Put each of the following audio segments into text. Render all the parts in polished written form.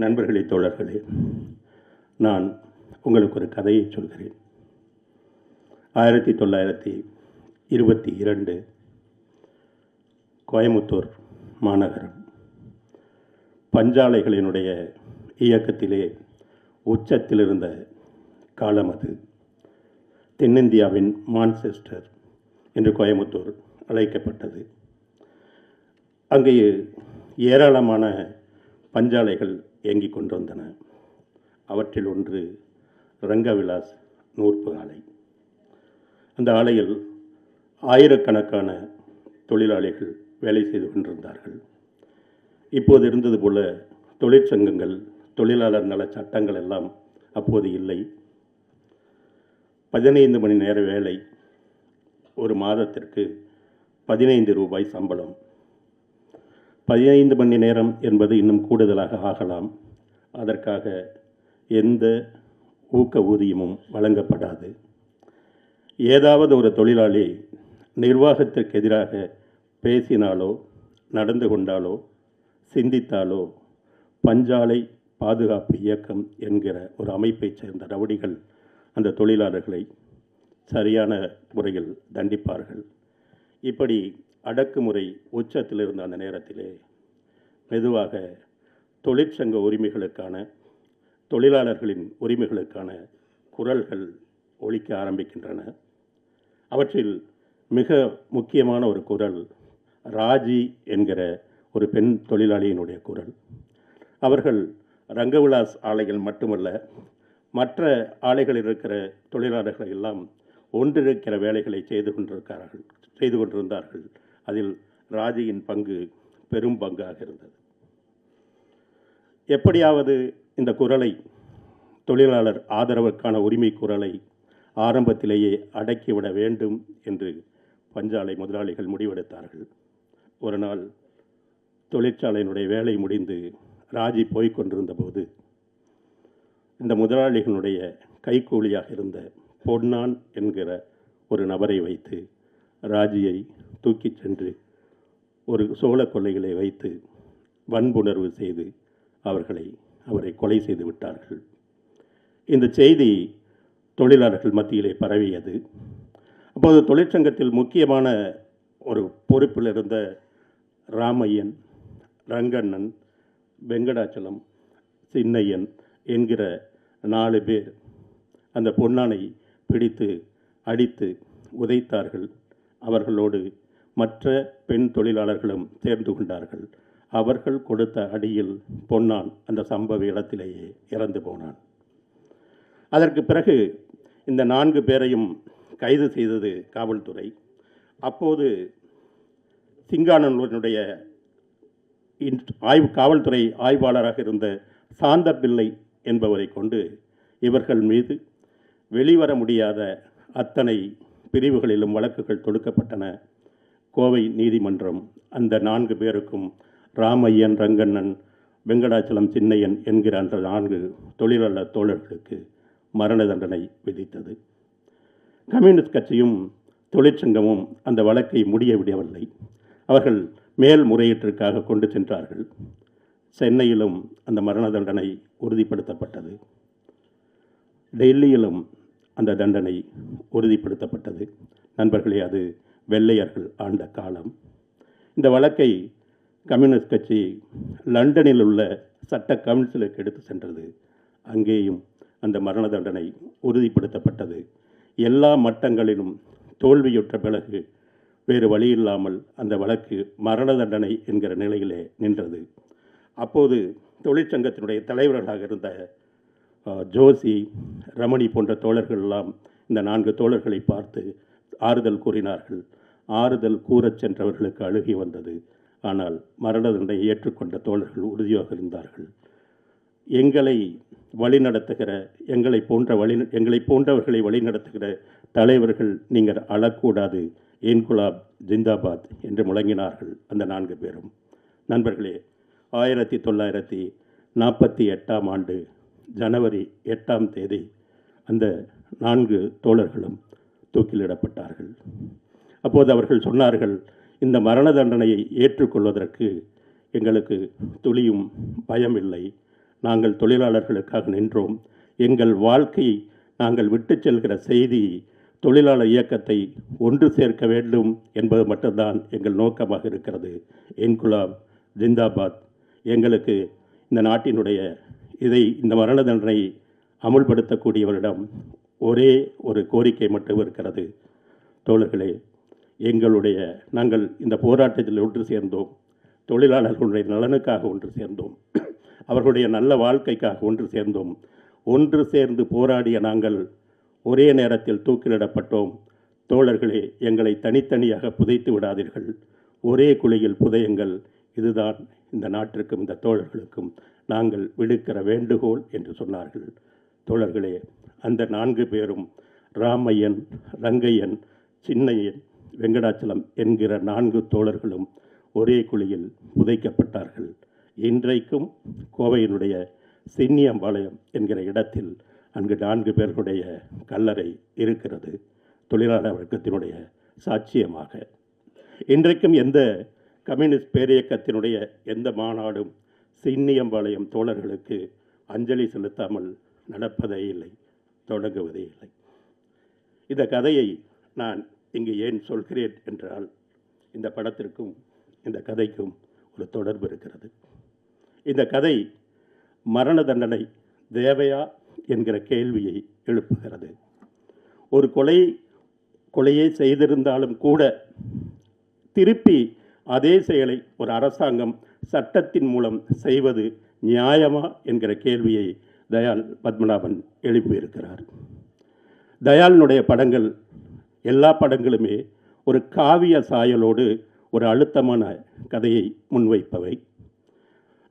நண்பர்களே, தோழர்களே, நான் உங்களுக்கு ஒரு கதையை சொல்கிறேன். 1922 கோயமுத்தூர் மாநகரம் பஞ்சாலைகளினுடைய இயக்கத்திலே உச்சத்தில் இருந்த காலம் அது. தென்னிந்தியாவின் மான்செஸ்டர் என்று கோயமுத்தூர் அழைக்கப்பட்டது. அங்கே ஏராளமான பஞ்சாலைகள் இயங்கிக் கொண்டிருந்தன. அவற்றில் ஒன்று ரங்கவிலாஸ் நூற்பு ஆலை. அந்த ஆலையில் ஆயிரக்கணக்கான தொழிலாளிகள் வேலை செய்து கொண்டிருந்தார்கள். இப்போது இருந்தது போல தொழிற்சங்கங்கள், தொழிலாளர் நல சட்டங்கள் எல்லாம் அப்போது இல்லை. 15 மணி நேர வேலை, ஒரு மாதத்திற்கு 15 ரூபாய் சம்பளம். 15 மணி நேரம் என்பது இன்னும் கூடுதலாக ஆகலாம். அதற்காக எந்த ஊக்க ஊதியமும் வழங்கப்படாது. ஏதாவது ஒரு தொழிலாளி நிர்வாகத்திற்கு எதிராக பேசினாலோ, நடந்து கொண்டாலோ, சிந்தித்தாலோ, பஞ்சாலை பாதுகாப்பு இயக்கம் என்கிற ஒரு அமைப்பைச் சேர்ந்த ரவுடிகள் அந்த தொழிலாளர்களை சரியான முறையில் தண்டிப்பார்கள். இப்படி அடக்குமுறை உச்சத்தில் இருந்த அந்த நேரத்திலே மெதுவாக தொழிற்சங்க உரிமைகளுக்கான, தொழிலாளர்களின் உரிமைகளுக்கான குரல்கள் ஒலிக்க ஆரம்பிக்கின்றன. அவற்றில் மிக முக்கியமான ஒரு குரல் ராஜி என்கிற ஒரு பெண் தொழிலாளியினுடைய குரல். அவர்கள் ரங்கவிலாஸ் ஆலைகள் மட்டுமல்ல, மற்ற ஆலைகளில் இருக்கிற தொழிலாளர்களை எல்லாம் ஒன்றிருக்கிற வேலைகளை செய்து கொண்டிருந்தார்கள். அதில் ராஜியின் பங்கு பெரும் பங்காக இருந்தது. எப்படியாவது இந்த குரலை, தொழிலாளர் ஆதரவுக்கான உரிமை குரலை ஆரம்பத்திலேயே அடக்கிவிட வேண்டும் என்று பஞ்சாலை முதலாளிகள் முடிவெடுத்தார்கள். ஒரு நாள் தொழிற்சாலையினுடைய வேலை முடிந்து ராஜி போய்கொண்டிருந்த போது இந்த முதலாளிகளுடைய கைக்கூலியாக இருந்த பொன்னான் என்கிற ஒரு நபரை வைத்து ராஜியை தூக்கிச் சென்று ஒரு சோழ கொல்லைகளை வைத்து வன்புணர்வு செய்து அவரை கொலை செய்து விட்டார்கள். இந்த செய்தி தொழிலாளர்கள் மத்தியிலே பரவியது. அப்போது தொழிற்சங்கத்தில் முக்கியமான ஒரு பொறுப்பில் இருந்த ராமையன், ரங்கண்ணன், வெங்கடாச்சலம், சின்னையன் என்கிற 4 பேர் அந்த பொன்னானை பிடித்து அடித்து உதைத்தார்கள். அவர்களோடு மற்ற பெண் தொழிலாளர்களும் சேர்ந்து கொண்டார்கள். அவர்கள் கொடுத்த அடியில் பொன்னான் அந்த சம்பவ இடத்திலேயே இறந்து போனான். அதற்கு பிறகு இந்த 4 பேரையும் கைது செய்தது காவல்துறை. அப்போது சிங்கானூரினுடைய காவல்துறை ஆய்வாளராக இருந்த சாந்தப்பிள்ளை என்பவரை கொண்டு இவர்கள் மீது வெளிவர முடியாத அத்தனை பிரிவுகளிலும் வழக்குகள் தொடுக்கப்பட்டன. கோவை நீதிமன்றம் அந்த 4 பேருக்கும், ராமையன், ரங்கண்ணன், வெங்கடாச்சலம், சின்னையன் என்கிற அந்த 4 தொழிலாளர் தோழர்களுக்கு மரண தண்டனை விதித்தது. கம்யூனிஸ்ட் கட்சியும் தொழிற்சங்கமும் அந்த வழக்கை முடிய விடவில்லை. அவர்கள் மேல்முறையீட்டிற்காக கொண்டு சென்றார்கள். சென்னையிலும் அந்த மரண தண்டனை உறுதிப்படுத்தப்பட்டது. டெல்லியிலும் அந்த தண்டனை உறுதிப்படுத்தப்பட்டது. நண்பர்களே, அது வெள்ளையர்கள் ஆண்ட காலம். இந்த வழக்கை கம்யூனிஸ்ட் கட்சி லண்டனில் உள்ள சட்ட கவுன்சிலுக்கு எடுத்து சென்றது. அங்கேயும் அந்த மரண தண்டனை உறுதிப்படுத்தப்பட்டது. எல்லா மட்டங்களிலும் தோல்வியுற்ற பிறகு வேறு வழியில்லாமல் அந்த வழக்கு மரண தண்டனை என்கிற நிலையிலே நின்றது. அப்போது தொழிற்சங்கத்தினுடைய தலைவர்களாக இருந்த ஜோசி, ரமணி போன்ற தோழர்கள் எல்லாம் இந்த 4 தோழர்களை பார்த்து ஆறுதல் கூறினார்கள். ஆறுதல் கூறச் சென்றவர்களுக்கு அழுகி வந்தது. ஆனால் மரண தண்டனை ஏற்றுக்கொண்ட தோழர்கள் உறுதியாக இருந்தார்கள். எங்களை வழிநடத்துகிற, எங்களை போன்றவர்களை வழிநடத்துகிற தலைவர்கள் நீங்கள் அழக்கூடாது, இன்குலாப் ஜிந்தாபாத் என்று முழங்கினார்கள் அந்த 4 பேரும். நண்பர்களே, 1948 ஜனவரி 8 அந்த 4 தோழர்களும் தூக்கிலிடப்பட்டார்கள். அப்போது அவர்கள் சொன்னார்கள், இந்த மரண தண்டனையை ஏற்றுக்கொள்வதற்கு எங்களுக்கு துளியும் பயமில்லை. நாங்கள் தொழிலாளர்களுக்காக நின்றோம். எங்கள் வாழ்க்கை நாங்கள் விட்டு செல்கிற செய்தி தொழிலாளர் இயக்கத்தை ஒன்று சேர்க்க வேண்டும் என்பது மட்டும்தான் எங்கள் நோக்கமாக இருக்கிறது. இன்குலாப் ஜிந்தாபாத். எங்களுக்கு இந்த நாட்டினுடைய இந்த மரண தண்டனை அமுல்படுத்தக்கூடியவரிடம் ஒரே ஒரு கோரிக்கை மட்டும் இருக்கிறது. தோழர்களே, நாங்கள் இந்த போராட்டத்தில் ஒன்று சேர்ந்தோம். தொழிலாளர்களுடைய நலனுக்காக ஒன்று சேர்ந்தோம். அவர்களுடைய நல்ல வாழ்க்கைக்காக ஒன்று சேர்ந்தோம். ஒன்று சேர்ந்து போராடிய நாங்கள் ஒரே நேரத்தில் தூக்கிலிடப்பட்டோம். தோழர்களே, எங்களை தனித்தனியாக புதைத்து விடாதீர்கள், ஒரே குழியில் புதையுங்கள். இதுதான் இந்த நாட்டிற்கும் இந்த தோழர்களுக்கும் நாங்கள் விடுக்கிற வேண்டுகோள் என்று சொன்னார்கள். தோழர்களே, அந்த 4 பேரும் ராமையன், ரங்கையன், சின்னையன், வெங்கடாச்சலம் என்கிற 4 தோழர்களும் ஒரே குழியில் புதைக்கப்பட்டார்கள். இன்றைக்கும் கோவையினுடைய சின்னியம்பாளையம் என்கிற இடத்தில் அங்கு 4 பேர்களுடைய கல்லறை இருக்கிறது, தொழிலாளர் வர்க்கத்தினுடைய சாட்சியமாக. இன்றைக்கும் எந்த கம்யூனிஸ்ட் பேரியக்கத்தினுடைய எந்த மாநாடும் சின்னியம்பாளையம் தோழர்களுக்கு அஞ்சலி செலுத்தாமல் நடப்பதே இல்லை, தொடங்குவதே இல்லை. இந்த கதையை நான் இங்கு ஏன் சொல்கிறேன் என்றால், இந்த படத்திற்கும் இந்த கதைக்கும் ஒரு தொடர்பு இருக்கிறது. இந்த கதை மரண தண்டனை தேவையா என்கிற கேள்வியை எழுப்புகிறது. ஒரு கொலையை செய்திருந்தாலும் கூட திருப்பி அதே செயலை ஒரு அரசாங்கம் சட்டத்தின் மூலம் செய்வது நியாயமா என்கிற கேள்வியை தயாள் பத்மநாபன் எழுப்பியிருக்கிறார். தயாளினுடைய படங்கள், எல்லா படங்களுமே ஒரு காவிய சாயலோடு ஒரு அழுத்தமான கதையை முன்வைப்பவை.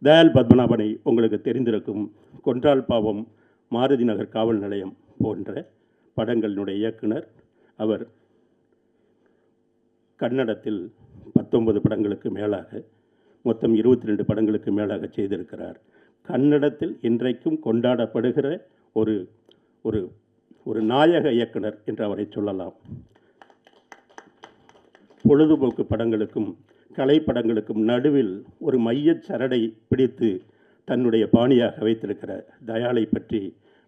தயாள் பத்மநாபனை உங்களுக்கு தெரிந்திருக்கும். கொன்றால் பாவம், மாருதி நகர் காவல் நிலையம் போன்ற படங்களினுடைய இயக்குனர். அவர் கன்னடத்தில் 19 படங்களுக்கு மேலாக, மொத்தம் 22 படங்களுக்கு மேலாக செய்திருக்கிறார். கன்னடத்தில் இன்றைக்கும் கொண்டாடப்படுகிற ஒரு ஒரு ஒரு நாயக இயக்குனர் என்று அவரை சொல்லலாம். பொழுதுபோக்கு படங்களுக்கும் கலைப்படங்களுக்கும் நடுவில் ஒரு மையச் சரடை பிடித்து தன்னுடைய பாணியாக வைத்திருக்கிற தயாளை பற்றி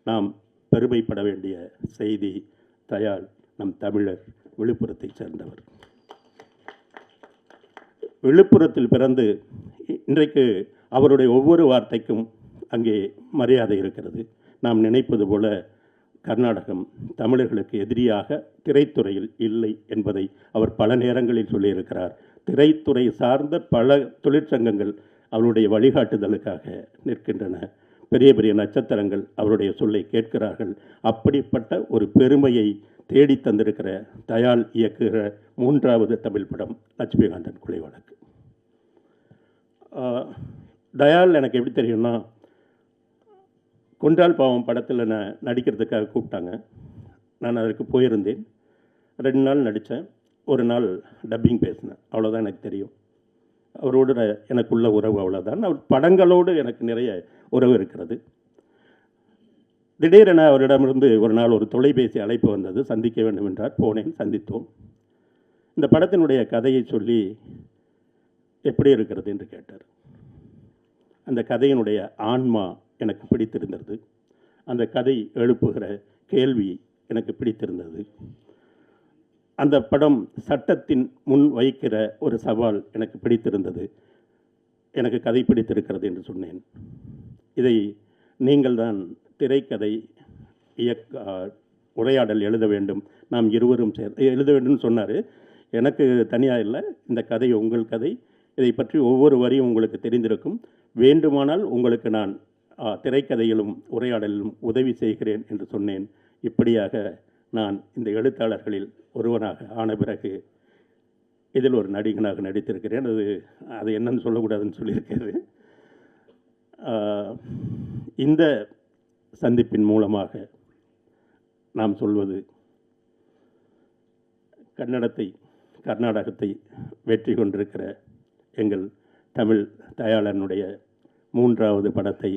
நாம் பெருமைப்பட வேண்டிய செய்தி. தயாள் நம் தமிழர், விழுப்புரத்தைச் சேர்ந்தவர். விழுப்புரத்தில் பிறந்து இன்றைக்கு அவருடைய ஒவ்வொரு வார்த்தைக்கும் அங்கே மரியாதை இருக்கிறது. நாம் நினைப்பது போல கர்நாடகம் தமிழர்களுக்கு எதிரியாக திரைத்துறையில் இல்லை என்பதை அவர் பல நேரங்களில் சொல்லியிருக்கிறார். திரைத்துறை சார்ந்த பல தொழிற்சங்கங்கள் அவருடைய வழிகாட்டுதலுக்காக நிற்கின்றன. பெரிய பெரிய நட்சத்திரங்கள் அவருடைய சொல்லை கேட்கிறார்கள். அப்படிப்பட்ட ஒரு பெருமையை தேடி தந்திருக்கிற தயாள் இயக்குகிற 3வது தமிழ் படம் லட்சுமிகாந்தன் கொலை வழக்கு. தயாள் எனக்கு எப்படி தெரியும்னா, கொன்றால் பாவம் படத்தில் நடிக்கிறதுக்காக கூப்பிட்டாங்க. நான் அதற்கு போயிருந்தேன். 2 நாள் நடித்தேன். ஒரு நாள் டப்பிங் பேசினேன். அவ்வளோதான் எனக்கு தெரியும். அவரோடு எனக்குள்ள உறவு அவ்வளோதான். அவர் படங்களோடு எனக்கு நிறைய உறவு இருக்கிறது. திடீரென அவரிடமிருந்து ஒரு நாள் ஒரு தொலைபேசி அழைப்பு வந்தது. சந்திக்க வேண்டும் என்றார். போனேன், சந்தித்தோம். இந்த படத்தினுடைய கதையை சொல்லி எப்படி இருக்கிறது என்று கேட்டார். அந்த கதையினுடைய ஆன்மா எனக்கு பிடித்திருந்தது. அந்த கதை எழுப்புகிற கேள்வி எனக்கு பிடித்திருந்தது. அந்த படம் சட்டத்தின் முன் வைக்கிற ஒரு சவால் எனக்கு பிடித்திருந்தது. எனக்கு கதை பிடித்திருக்கிறது என்று சொன்னேன். இதை நீங்கள் தான் திரைக்கதை உரையாடல் எழுத வேண்டும், நாம் இருவரும் எழுத வேண்டும் சொன்னார். எனக்கு தனியாக இல்லை, இந்த கதை உங்கள் கதை. இதை பற்றி ஒவ்வொரு வரியும் உங்களுக்கு தெரிந்திருக்கும். வேண்டுமானால் உங்களுக்கு நான் திரைக்கதையிலும் உரையாடலிலும் உதவி செய்கிறேன் என்று சொன்னேன். இப்படியாக நான் இந்த எழுத்தாளர்களில் ஒருவனாக ஆன பிறகு இதில் ஒரு நடிகனாக நடித்திருக்கிறேன். அது என்னன்னு சொல்லக்கூடாதுன்னு சொல்லியிருக்கிறது. இந்த சந்திப்பின் மூலமாக நாம் சொல்வது, கர்நாடகத்தை வெற்றி கொண்டிருக்கிற எங்கள் தமிழ் தயாளனுடைய 3வது படத்தை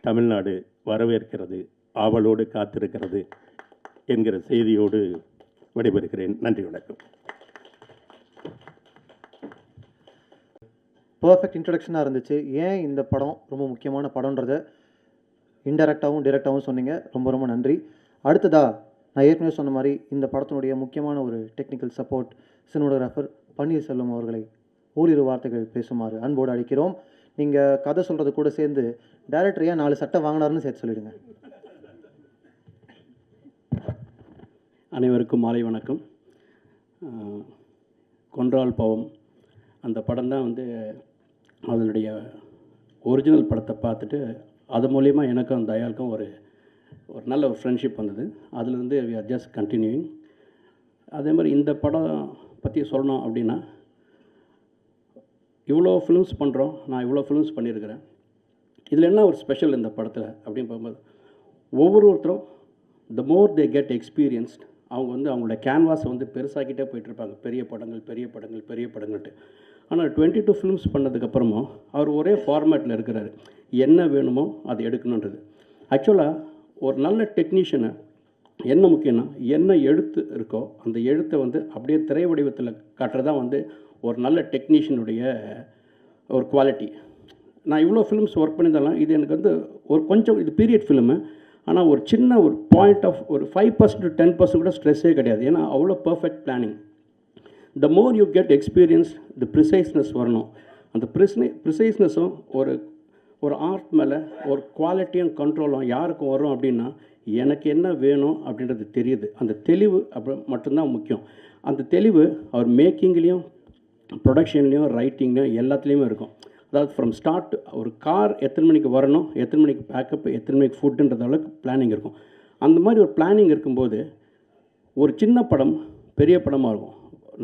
தமிழ்நாடு வரவேற்கிறது, ஆவலோடு காத்திருக்கிறது என்கிற செய்தியோடு விடைபெறுகிறேன். நன்றி, வணக்கம். பர்ஃபெக்ட் இன்ட்ரடக்ஷனாக இருந்துச்சு. ஏன் இந்த படம் ரொம்ப முக்கியமான படம்ன்றதை இன்டெரக்டாகவும் டிரெக்டாகவும் சொன்னீங்க. ரொம்ப ரொம்ப நன்றி. அடுத்ததாக நான் ஏற்கனவே சொன்ன மாதிரி இந்த படத்தினுடைய முக்கியமான ஒரு டெக்னிக்கல் சப்போர்ட் சினிமோகிராஃபர் பன்னீர்செல்வம் அவர்களை ஓரிரு வார்த்தைகள் பேசுமாறு அன்போடு அழைக்கிறோம். நீங்கள் கதை சொல்கிறது கூட சேர்ந்து டைரக்டர் ஏன் 4 சட்டை வாங்கினாருன்னு சேர்த்து சொல்லிடுங்க. அனைவருக்கும் மாலை வணக்கம். கொன்றால் பாவம் அந்த படம் தான் வந்து அதனுடைய ஒரிஜினல் படத்தை பார்த்துட்டு அது மூலிமா எனக்கும் தயாளுக்கும் ஒரு நல்ல ஒரு ஃப்ரெண்ட்ஷிப் வந்தது. அதிலிருந்து வி ஆர் ஜஸ்ட் கண்டினியூயிங். அதே மாதிரி இந்த படம் பற்றி சொல்லணும் அப்படின்னா, இவ்வளோ ஃபிலிம்ஸ் பண்ணுறோம், நான் இவ்வளோ ஃபிலிம்ஸ் பண்ணியிருக்கிறேன். இதில் என்ன ஒரு ஸ்பெஷல் இந்த படத்தில் அப்படின்னு பார்க்கும்போது, ஒவ்வொருத்தரும் த மோர் தே கெட் எக்ஸ்பீரியன்ஸ்ட், அவங்க வந்து அவங்களோட கேன்வாஸை வந்து பெருசாக்கிட்டே போயிட்டுருப்பாங்க. பெரிய படங்கள் பெரிய படங்கள் பெரிய படங்கள்ட்டு. ஆனால் 22 ஃபிலிம்ஸ் பண்ணதுக்கப்புறமும் அவர் ஒரே ஃபார்மேட்டில் இருக்கிறாரு. என்ன வேணுமோ அதை எடுக்கணுன்றது. ஆக்சுவலாக ஒரு நல்ல டெக்னீஷியனை என்ன முக்கியம்னா, என்ன எழுத்து இருக்கோ அந்த எழுத்தை வந்து அப்படியே திரை வடிவத்தில் காட்டுறதான் வந்து ஒரு நல்ல டெக்னீஷியனுடைய ஒரு குவாலிட்டி. நான் இவ்வளோ ஃபிலிம்ஸ் ஒர்க் பண்ணியிருந்தாலும் இது எனக்கு வந்து ஒரு கொஞ்சம் இது பீரியட் ஃபிலிமு. ஆனால் ஒரு சின்ன ஒரு பாயிண்ட் ஆஃப் ஒரு 5% to 10% கூட ஸ்ட்ரெஸ்ஸே கிடையாது. ஏன்னா அவ்வளோ perfect planning. The more you get experience, the preciseness வரணும். அந்த ப்ரிசைஸ்னஸும் ஒரு ஆர்ட் மேலே ஒரு குவாலிட்டியும் கண்ட்ரோலும் யாருக்கும் வரும் அப்படின்னா, எனக்கு என்ன வேணும் அப்படின்றது தெரியுது. அந்த தெளிவு அப்படி மட்டும்தான் முக்கியம். அந்த தெளிவு அவர் மேக்கிங்லேயும் ப்ரொடக்ஷன்லேயும் ரைட்டிங்லேயும் எல்லாத்துலேயுமே இருக்கும். அதாவது ஃப்ரம் ஸ்டார்ட் ஒரு கார் எத்தனை மணிக்கு வரணும், எத்தனை மணிக்கு பேக்கப், எத்தனை மணிக்கு ஃபுட்டுன்றது அளவுக்கு பிளானிங் இருக்கும். அந்த மாதிரி ஒரு பிளானிங் இருக்கும்போது ஒரு சின்ன படம் பெரிய படமாக இருக்கும்.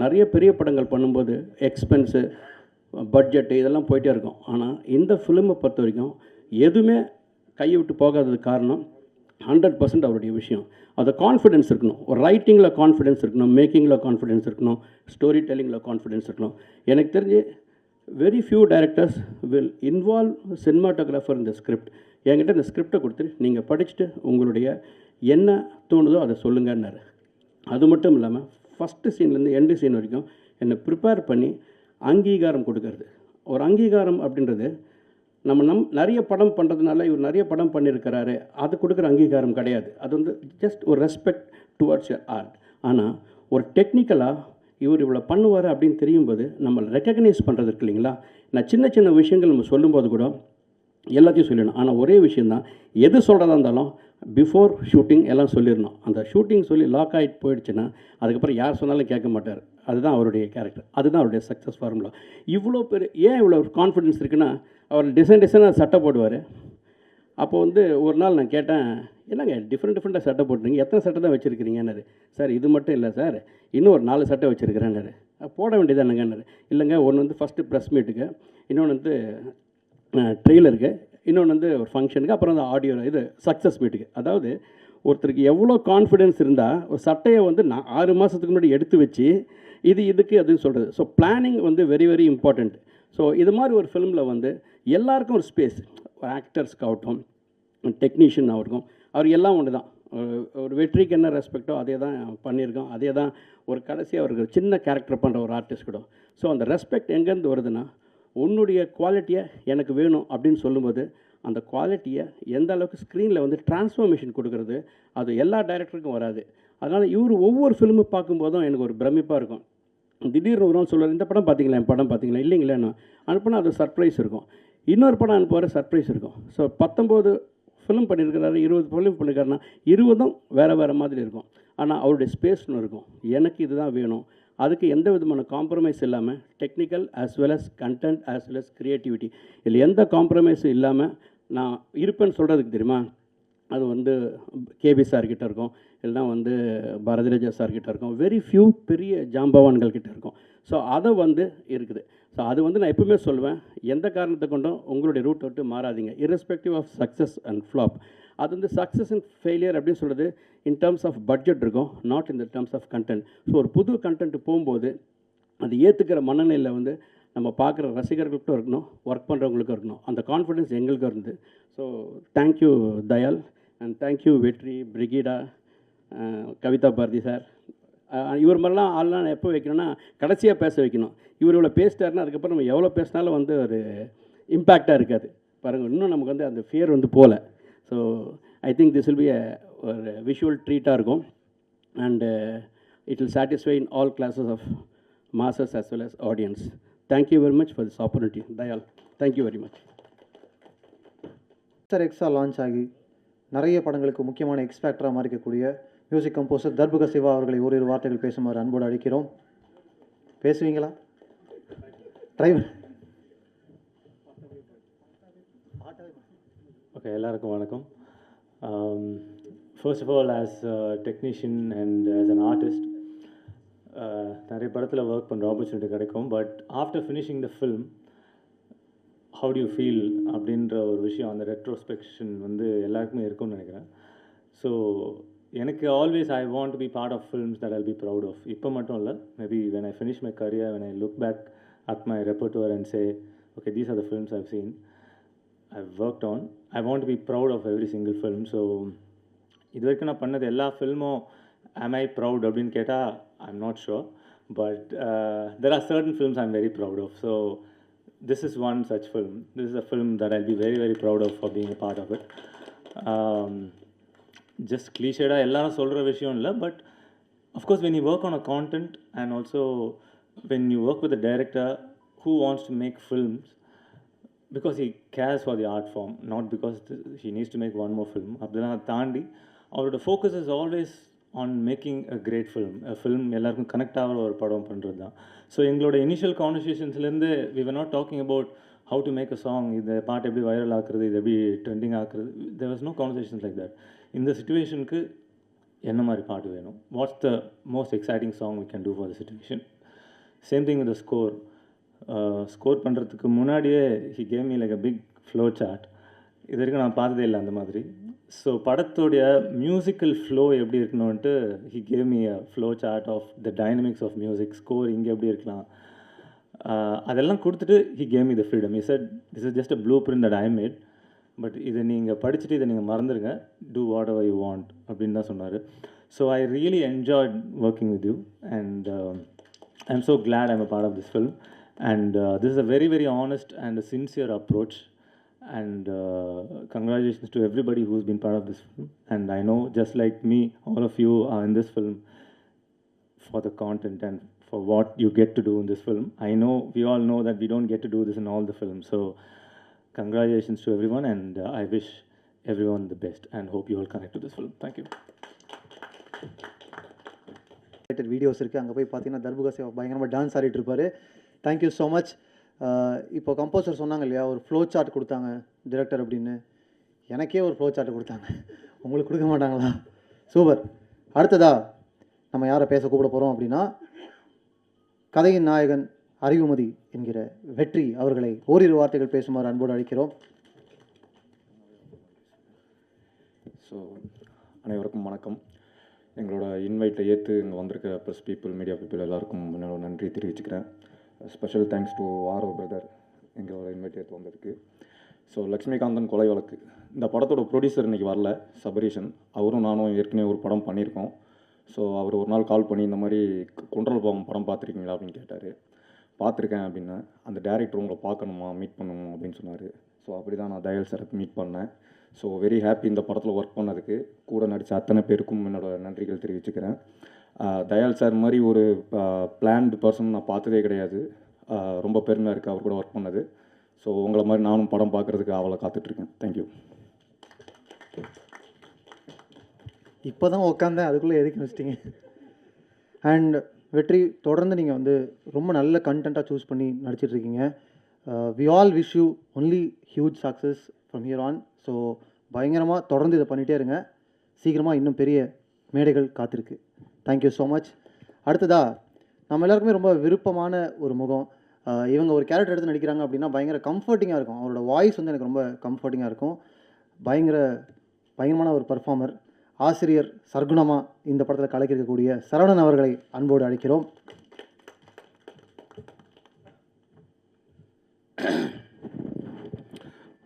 நிறைய பெரிய படங்கள் பண்ணும்போது எக்ஸ்பென்ஸு, பட்ஜெட்டு இதெல்லாம் போயிட்டே இருக்கும். ஆனால் இந்த ஃபிலிமை பொறுத்த வரைக்கும் எதுவுமே கையை விட்டு போகாதது காரணம் 100% அவருடைய விஷயம். அது கான்ஃபிடென்ஸ் இருக்கணும். ஒரு ரைட்டிங்கில் கான்ஃபிடென்ஸ் இருக்கணும், மேக்கிங்கில் கான்ஃபிடென்ஸ் இருக்கணும், ஸ்டோரி டெல்லிங்கில் கான்ஃபிடென்ஸ் இருக்கணும். எனக்கு தெரிஞ்சு very few directors will involve cinematographer இந்த ஸ்கிரிப்ட். என்கிட்ட இந்த ஸ்கிரிப்டை கொடுத்துட்டு நீங்கள் படிச்சுட்டு உங்களுடைய என்ன தோணுதோ அதை சொல்லுங்கன்னாரு. அது மட்டும் இல்லாமல் ஃபஸ்ட்டு சீன்லேருந்து எண்டு சீன் வரைக்கும் என்னை ப்ரிப்பேர் பண்ணி அங்கீகாரம் கொடுக்கறது. ஒரு அங்கீகாரம் அப்படின்றது நம்ம நிறைய படம் பண்ணுறதுனால இவர் நிறைய படம் பண்ணியிருக்கிறாரு அது கொடுக்குற அங்கீகாரம் கிடையாது. அது வந்து ஜஸ்ட் ஒரு ரெஸ்பெக்ட் டுவர்ட்ஸ் யர் ஆர்ட். ஆனால் ஒரு டெக்னிக்கலாக இவர் இவ்வளோ பண்ணுவார் அப்படின்னு தெரியும்போது நம்மளை ரெக்கக்னைஸ் பண்ணுறது இருக்கு இல்லைங்களா. நான் சின்ன சின்ன விஷயங்கள் நம்ம சொல்லும்போது கூட எல்லாத்தையும் சொல்லணும். ஆனால் ஒரே விஷயந்தான், எது சொல்கிறதா இருந்தாலும் பிஃபோர் ஷூட்டிங் எல்லாம் சொல்லிடணும். அந்த ஷூட்டிங் சொல்லி லாக் ஆகிட்டு போயிடுச்சுன்னா அதுக்கப்புறம் யார் சொன்னாலும் கேட்க மாட்டார். அதுதான் அவருடைய கேரக்டர், அதுதான் அவருடைய சக்ஸஸ் ஃபார்முலா. இவ்வளோ பேர் ஏன் இவ்வளோ கான்ஃபிடென்ஸ் இருக்குன்னா, அவர் டிசைனாக சட்டை போடுவார். அப்போ வந்து ஒரு நாள் நான் கேட்டேன், என்னங்க டிஃப்ரெண்ட்டாக சட்டை போட்டுருங்க, எத்தனை சட்டை தான் வச்சுருக்கிறீங்கன்னாரு. சார் இது மட்டும் இல்லை சார், இன்னும் ஒரு 4 சட்டை வச்சுருக்கிறேன்னாரு. போட வேண்டியதானுங்கன்னாரு. இல்லைங்க, ஒன்று வந்து ஃபஸ்ட்டு ப்ரெஸ் மீட்டுக்கு, இன்னொன்று வந்து ட்ரெய்லருக்கு, இன்னொன்று வந்து ஒரு ஃபங்க்ஷனுக்கு, அப்புறம் வந்து ஆடியோ இது சக்ஸஸ் மீட்டுக்கு. அதாவது ஒருத்தருக்கு எவ்வளோ கான்ஃபிடென்ஸ் இருந்தால் ஒரு சட்டையை வந்து நான் 6 மாதத்துக்கு முன்னாடி எடுத்து வச்சு இதுக்கு அதுன்னு சொல்கிறது. ஸோ பிளானிங் வந்து வெரி வெரி இம்பார்ட்டண்ட். ஸோ இது மாதிரி ஒரு ஃபிலிமில் வந்து எல்லாருக்கும் ஒரு ஸ்பேஸ், ஆக்டர்ஸ்க்காகட்டும் டெக்னீஷியன் ஆகட்டும், அவர் எல்லாம் ஒன்று தான். ஒரு வெற்றிக்கு என்ன ரெஸ்பெக்டோ அதே தான் பண்ணியிருக்கோம். அதே தான் ஒரு கடைசியாக அவருக்கு சின்ன கேரக்டர் பண்ணுற ஒரு ஆர்டிஸ்ட் கூட. ஸோ அந்த ரெஸ்பெக்ட் எங்கேருந்து வருதுன்னா, உன்னுடைய குவாலிட்டியை எனக்கு வேணும் அப்படின்னு சொல்லும்போது அந்த குவாலிட்டியை எந்த அளவுக்கு ஸ்க்ரீனில் வந்து டிரான்ஸ்ஃபர்மேஷன் கொடுக்குறது அது எல்லா டைரக்டருக்கும் வராது. அதனால் இவர் ஒவ்வொரு ஃபிலிமு பார்க்கும்போதும் எனக்கு ஒரு பிரமிப்பாக இருக்கும். திடீர்னு ஒரு நாள் சொல்லுவார், இந்த படம் பார்த்தீங்களா, என் படம் பார்த்தீங்களா, இல்லைங்களேன்னு அனுப்புனா அது சர்ப்ரைஸ் இருக்கும். இன்னொரு படம் அனுப்புவார், சர்ப்ரைஸ் இருக்கும். ஸோ 19 ஃபிலிம் பண்ணியிருக்கிறாரு, 20 ஃபிலிம் பண்ணியிருக்காருன்னா 20ம் வேறு மாதிரி இருக்கும். ஆனால் அவருடைய ஸ்பேஸ்னு இருக்கும். எனக்கு இதுதான் வேணும், அதுக்கு எந்த விதமான காம்ப்ரமைஸ் இல்லாமல் technical as well as content as well as creativity இதில் எந்த காம்ப்ரமைஸும் இல்லாமல் நான் இருப்பேன்னு சொல்கிறதுக்கு தெரியுமா, அது வந்து கேபி சார்கிட்ட இருக்கும், இல்லைனா வந்து பாரதிராஜா சார்கிட்ட இருக்கும், வெரி ஃபியூ பெரிய ஜாம்பவான்கள் கிட்ட இருக்கும். ஸோ அதை வந்து இருக்குது. ஸோ அது வந்து நான் எப்பவுமே சொல்லுவேன், எந்த காரணத்தை கொண்டும் உங்களுடைய ரூட் விட்டு மாறாதீங்க, irrespective of success and flop. அது வந்து சக்ஸஸ் அண்ட் ஃபெயிலியர் அப்படின்னு சொல்கிறது இன் டர்ம்ஸ் ஆஃப் பட்ஜெட் இருக்கும், not in the terms of content. So ஒரு புது கண்டென்ட் போகும்போது அது ஏற்றுக்கிற மனநிலையில் வந்து நம்ம பார்க்குற ரசிகர்களுக்கும் இருக்கணும், ஒர்க் பண்ணுறவங்களுக்கும் இருக்கணும். அந்த கான்ஃபிடென்ஸ் எங்களுக்கும் இருந்து. So thank you Dayal and thank you வெற்றி, பிரிகிடா, கவிதா பாரதி சார். இவர் மாதிரிலாம் ஆள்லாம் நான் எப்போ வைக்கணும்னா கடைசியாக பேச வைக்கணும். இவர் இவ்வளோ பேசிட்டாருன்னா அதுக்கப்புறம் நம்ம எவ்வளோ பேசினாலும் வந்து ஒரு இம்பேக்டாக இருக்காது பாருங்கள். இன்னும் நமக்கு வந்து அந்த ஃபியர் வந்து போகல. So I think this will be ஒரு விஷுவல் ட்ரீட்டாக இருக்கும் and it will satisfy in all classes of masses as well as audience. Thank you very much for this opportunity. Dayal, thank you very much. Mister எக்ஸா launch ஆகி நிறைய படங்களுக்கு முக்கியமான எக்ஸ்பேக்டராக மாறிக்கக்கூடிய மியூசிக் கம்போசர் தர்புக சிவா அவர்களை ஓரிரு வார்த்தைகள் பேசுமாறு அன்போடு அழைக்கிறோம். பேசுவீங்களா? ட்ரை. ஓகே, எல்லாருக்கும் வணக்கம். First of all as technician and as an artist நிறைய படத்தில் ஒர்க் பண்ணுற ஆப்பர்ச்சுனிட்டி கிடைக்கும். But after finishing the film how do you feel அப்படின்ற ஒரு விஷயம், அந்த ரெட்ரோஸ்பெக்ஷன் வந்து எல்லாருக்குமே இருக்கும்னு நினைக்கிறேன். ஸோ எனக்கு always I want to be part of films that I'll be proud of. இப்போ மட்டும் இல்லை, maybe when I finish my career, when I look back at my repertoire and say okay, these are the films I've seen, I've worked on. I want to be proud of every single film. So இது வரைக்கும் நான் பண்ணது எல்லா ஃபில்மும் am I proud அப்படின்னு கேட்டால் I'm not sure, but there are certain films I'm very proud of. So this is one such film. This is a film that I'll be very very proud of for being a part of it. Just clichéடாக எல்லாரும் சொல்கிற விஷயம் இல்லை, but of course when you work on a content and also when you work with a director who wants to make films because he cares for the art form, not because he needs to make one more film. அப்படிலாம் தாண்டி அவரோட focus is always on making a great film. A film எல்லாருக்கும் connect ஆகிற ஒரு படம் பண்ணுறது தான். So எங்களோட initial கான்வர்சேஷன்ஸ்லேருந்து we were not talking about how to make a song, இந்த பாட்டு எப்படி வைரல் ஆக்குறது, இது எப்படி ட்ரெண்டிங் ஆக்குறது. there was no conversations like that. இந்த சிச்சுவேஷனுக்கு என்ன மாதிரி பாட்டு வேணும், what's the most exciting song we can do for the situation. Same thing with the score பண்ணுறதுக்கு முன்னாடியே he gave me like a big flow chart. இது வரைக்கும் நான் பார்த்ததே இல்லை அந்த மாதிரி. ஸோ படத்தோடைய மியூசிக்கல் ஃப்ளோ எப்படி இருக்கணும்ன்ட்டு he gave me a flow chart of the dynamics of music. Score இங்கே எப்படி இருக்கலாம், அதெல்லாம் கொடுத்துட்டு he gave me the freedom. He said this is just a blueprint that I made, but இதை நீங்கள் படிச்சுட்டு இதை நீங்கள் மறந்துடுங்க, do whatever you want அப்படின்னு தான் சொன்னார். So I really enjoyed working with you and I'm so glad I'm a part of this film. And this is a very very honest and a sincere approach, and congratulations to everybody who's been part of this film. And I know just like me, all of you are in this film for the content and for what you get to do in this film. I know we all know that we don't get to do this in all the films, so congratulations to everyone, and I wish everyone the best and hope you all connect to this film. Thank you. Videos இருக்குது, அங்கே போய் பார்த்தீங்கன்னா தர்புக சிவா பயங்கரமாக dance ஆடிட்டு இருப்பார். Thank you so much. இப்போ composer சொன்னாங்க இல்லையா, ஒரு ஃப்ளோ சார்ட் கொடுத்தாங்க டிரெக்டர் அப்படின்னு. எனக்கே ஒரு ஃப்ளோ சார்ட் கொடுத்தாங்க, உங்களுக்கு கொடுக்க மாட்டாங்களா? சூப்பர். அடுத்ததா நம்ம யாரை பேச கூப்பிட போகிறோம் அப்படின்னா, கதையின் நாயகன் அறிவுமதி என்கிற வெற்றி அவர்களை ஓரிரு வார்த்தைகள் பேசுமாறு அன்போடு அழைக்கிறோம். ஸோ அனைவருக்கும் வணக்கம். எங்களோட இன்வைட்டை ஏற்று இங்கே வந்திருக்க ப்ரெஸ் பீப்புள், மீடியா பீப்புள் எல்லாருக்கும் என்னோட நன்றி தெரிவிச்சுக்கிறேன். Special thanks to Aarav brother எங்களோட இன்வைட் ஏற்று வந்ததுக்கு. ஸோ லக்ஷ்மிகாந்தன் கொலை வழக்கு, இந்த படத்தோட ப்ரொடியூசர் இன்றைக்கி வரல, சபரீஷன். அவரும் நானும் ஏற்கனவே ஒரு படம் பண்ணியிருக்கோம். ஸோ அவர் ஒரு நாள் கால் பண்ணி இந்த மாதிரி கொன்றல் பாவம் படம் பார்த்துருக்கீங்களா அப்படின்னு கேட்டார். பார்த்துருக்கேன் அப்படின்னு. அந்த டேரக்டர் உங்களை பார்க்கணுமா, மீட் பண்ணணும் அப்படின்னு சொன்னார். ஸோ அப்படி தான் நான் தயால் சாரை மீட் பண்ணேன். ஸோ வெரி ஹாப்பி இந்த படத்தில் ஒர்க் பண்ணதுக்கு. கூட நடித்த அத்தனை பேருக்கும் என்னோடய நன்றிகள் தெரிவிச்சுக்கிறேன். தயால் சார் மாதிரி ஒரு பிளான்டு பர்சன் நான் பார்த்ததே கிடையாது. ரொம்ப பெருமையாக இருக்குது அவர் கூட ஒர்க் பண்ணது. ஸோ உங்களை மாதிரி நானும் படம் பார்க்குறதுக்கு அவளை காத்துட்ருக்கேன். தேங்க்யூ. இப்போ தான் உட்காந்தேன், அதுக்குள்ளே எதுக்கு வச்சிட்டிங்க? அண்ட் வெற்றி, தொடர்ந்து நீங்கள் வந்து ரொம்ப நல்ல கண்டென்ட்டாக சூஸ் பண்ணி நடிச்சிட்ருக்கீங்க. We all wish you only huge success from here on. So பயங்கரமாக தொடர்ந்து இதை பண்ணிகிட்டே இருங்க. சீக்கிரமாக இன்னும் பெரிய மேடைகள் காத்திருக்கு. Thank you so much. அடுத்ததாக நம்ம எல்லாருக்குமே ரொம்ப விருப்பமான ஒரு முகம். இவங்க ஒரு கேரக்டர் எடுத்து நடிக்கிறாங்க அப்படின்னா பயங்கர கம்ஃபர்ட்டிங்காக இருக்கும். அவரோட வாய்ஸ் வந்து எனக்கு ரொம்ப கம்ஃபர்ட்டிங்காக இருக்கும். பயங்கரமான ஒரு பர்ஃபார்மர், ஆசிரியர் சர்க்குணமாக இந்த படத்தில் கலக்கியிருக்கக்கூடிய சரவணன் அவர்களை அன்போடு அழைக்கிறோம்.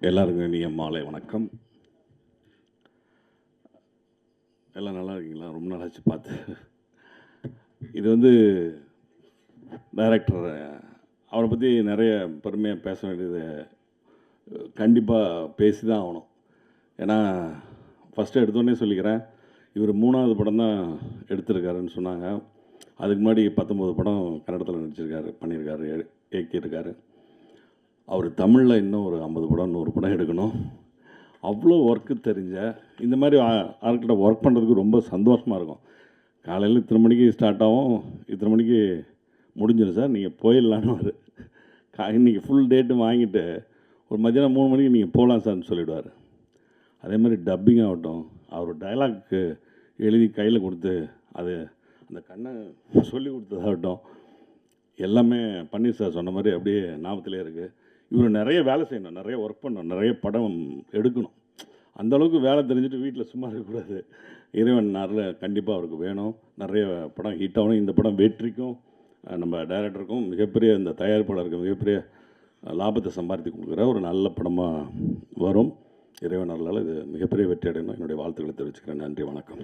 எல்லாருக்கும் இனிய மாலை வணக்கம். எல்லாம் நல்லா இருக்கீங்களா? ரொம்ப நாளாச்சு பார்த்து. இது வந்து டைரக்டர், அவரை பற்றி நிறைய பெருமையாக பேச வேண்டியது கண்டிப்பாக பேசி தான் ஆகணும். ஏன்னா ஃபஸ்ட்டு எடுத்தோடனே சொல்லிக்கிறேன், இவர் 3வது படம் தான் எடுத்திருக்காருன்னு சொன்னாங்க. அதுக்கு முன்னாடி 19 படம் கன்னடத்தில் நடிச்சிருக்காரு, பண்ணியிருக்காரு, இயக்கியிருக்காரு. அவர் தமிழில் இன்னும் ஒரு 50 படம் 100 படம் எடுக்கணும். அவ்வளோ ஒர்க்கு தெரிஞ்ச இந்த மாதிரி ஆட்கிட்ட ஒர்க் பண்ணுறதுக்கு ரொம்ப சந்தோஷமாக இருக்கும். காலையில் இத்தனை மணிக்கு ஸ்டார்ட் ஆகும், இத்தனை மணிக்கு முடிஞ்சிடும் சார், நீங்கள் போயிடலான்னு இன்றைக்கி ஃபுல் டேட்டு வாங்கிட்டு ஒரு மத்தியானம் 3 மணிக்கு நீங்கள் போகலாம் சார்னு சொல்லிவிடுவார். அதே மாதிரி டப்பிங் ஆகட்டும், அவர் டைலாக்கு எழுதி கையில் கொடுத்து அது அந்த கண்ணை சொல்லி கொடுத்ததாகட்டும், எல்லாமே பன்னீர் சார் சொன்ன மாதிரி அப்படியே ஞாபகத்திலே இருக்குது. இவர் நிறைய வேலை செய்யணும், நிறைய ஒர்க் பண்ணணும், நிறைய படம் எடுக்கணும். அந்தளவுக்கு வேலை தெரிஞ்சுட்டு வீட்டில் சும்மா இருக்கக்கூடாது. இறைவன் அருள் கண்டிப்பாக அவருக்கு வேணும். நிறைய படம் ஹிட் ஆகணும். இந்த படம் வெற்றிக்கும் நம்ம டைரக்டருக்கும் மிகப்பெரிய, இந்த தயாரிப்பாளருக்கு மிகப்பெரிய லாபத்தை சம்பாதித்து கொடுக்குற ஒரு நல்ல படமாக வரும். இறைவன் அருளால் இது மிகப்பெரிய வெற்றி அடையணும். என்னுடைய வாழ்த்துக்களை தெரிவிச்சுக்கிறேன். நன்றி, வணக்கம்.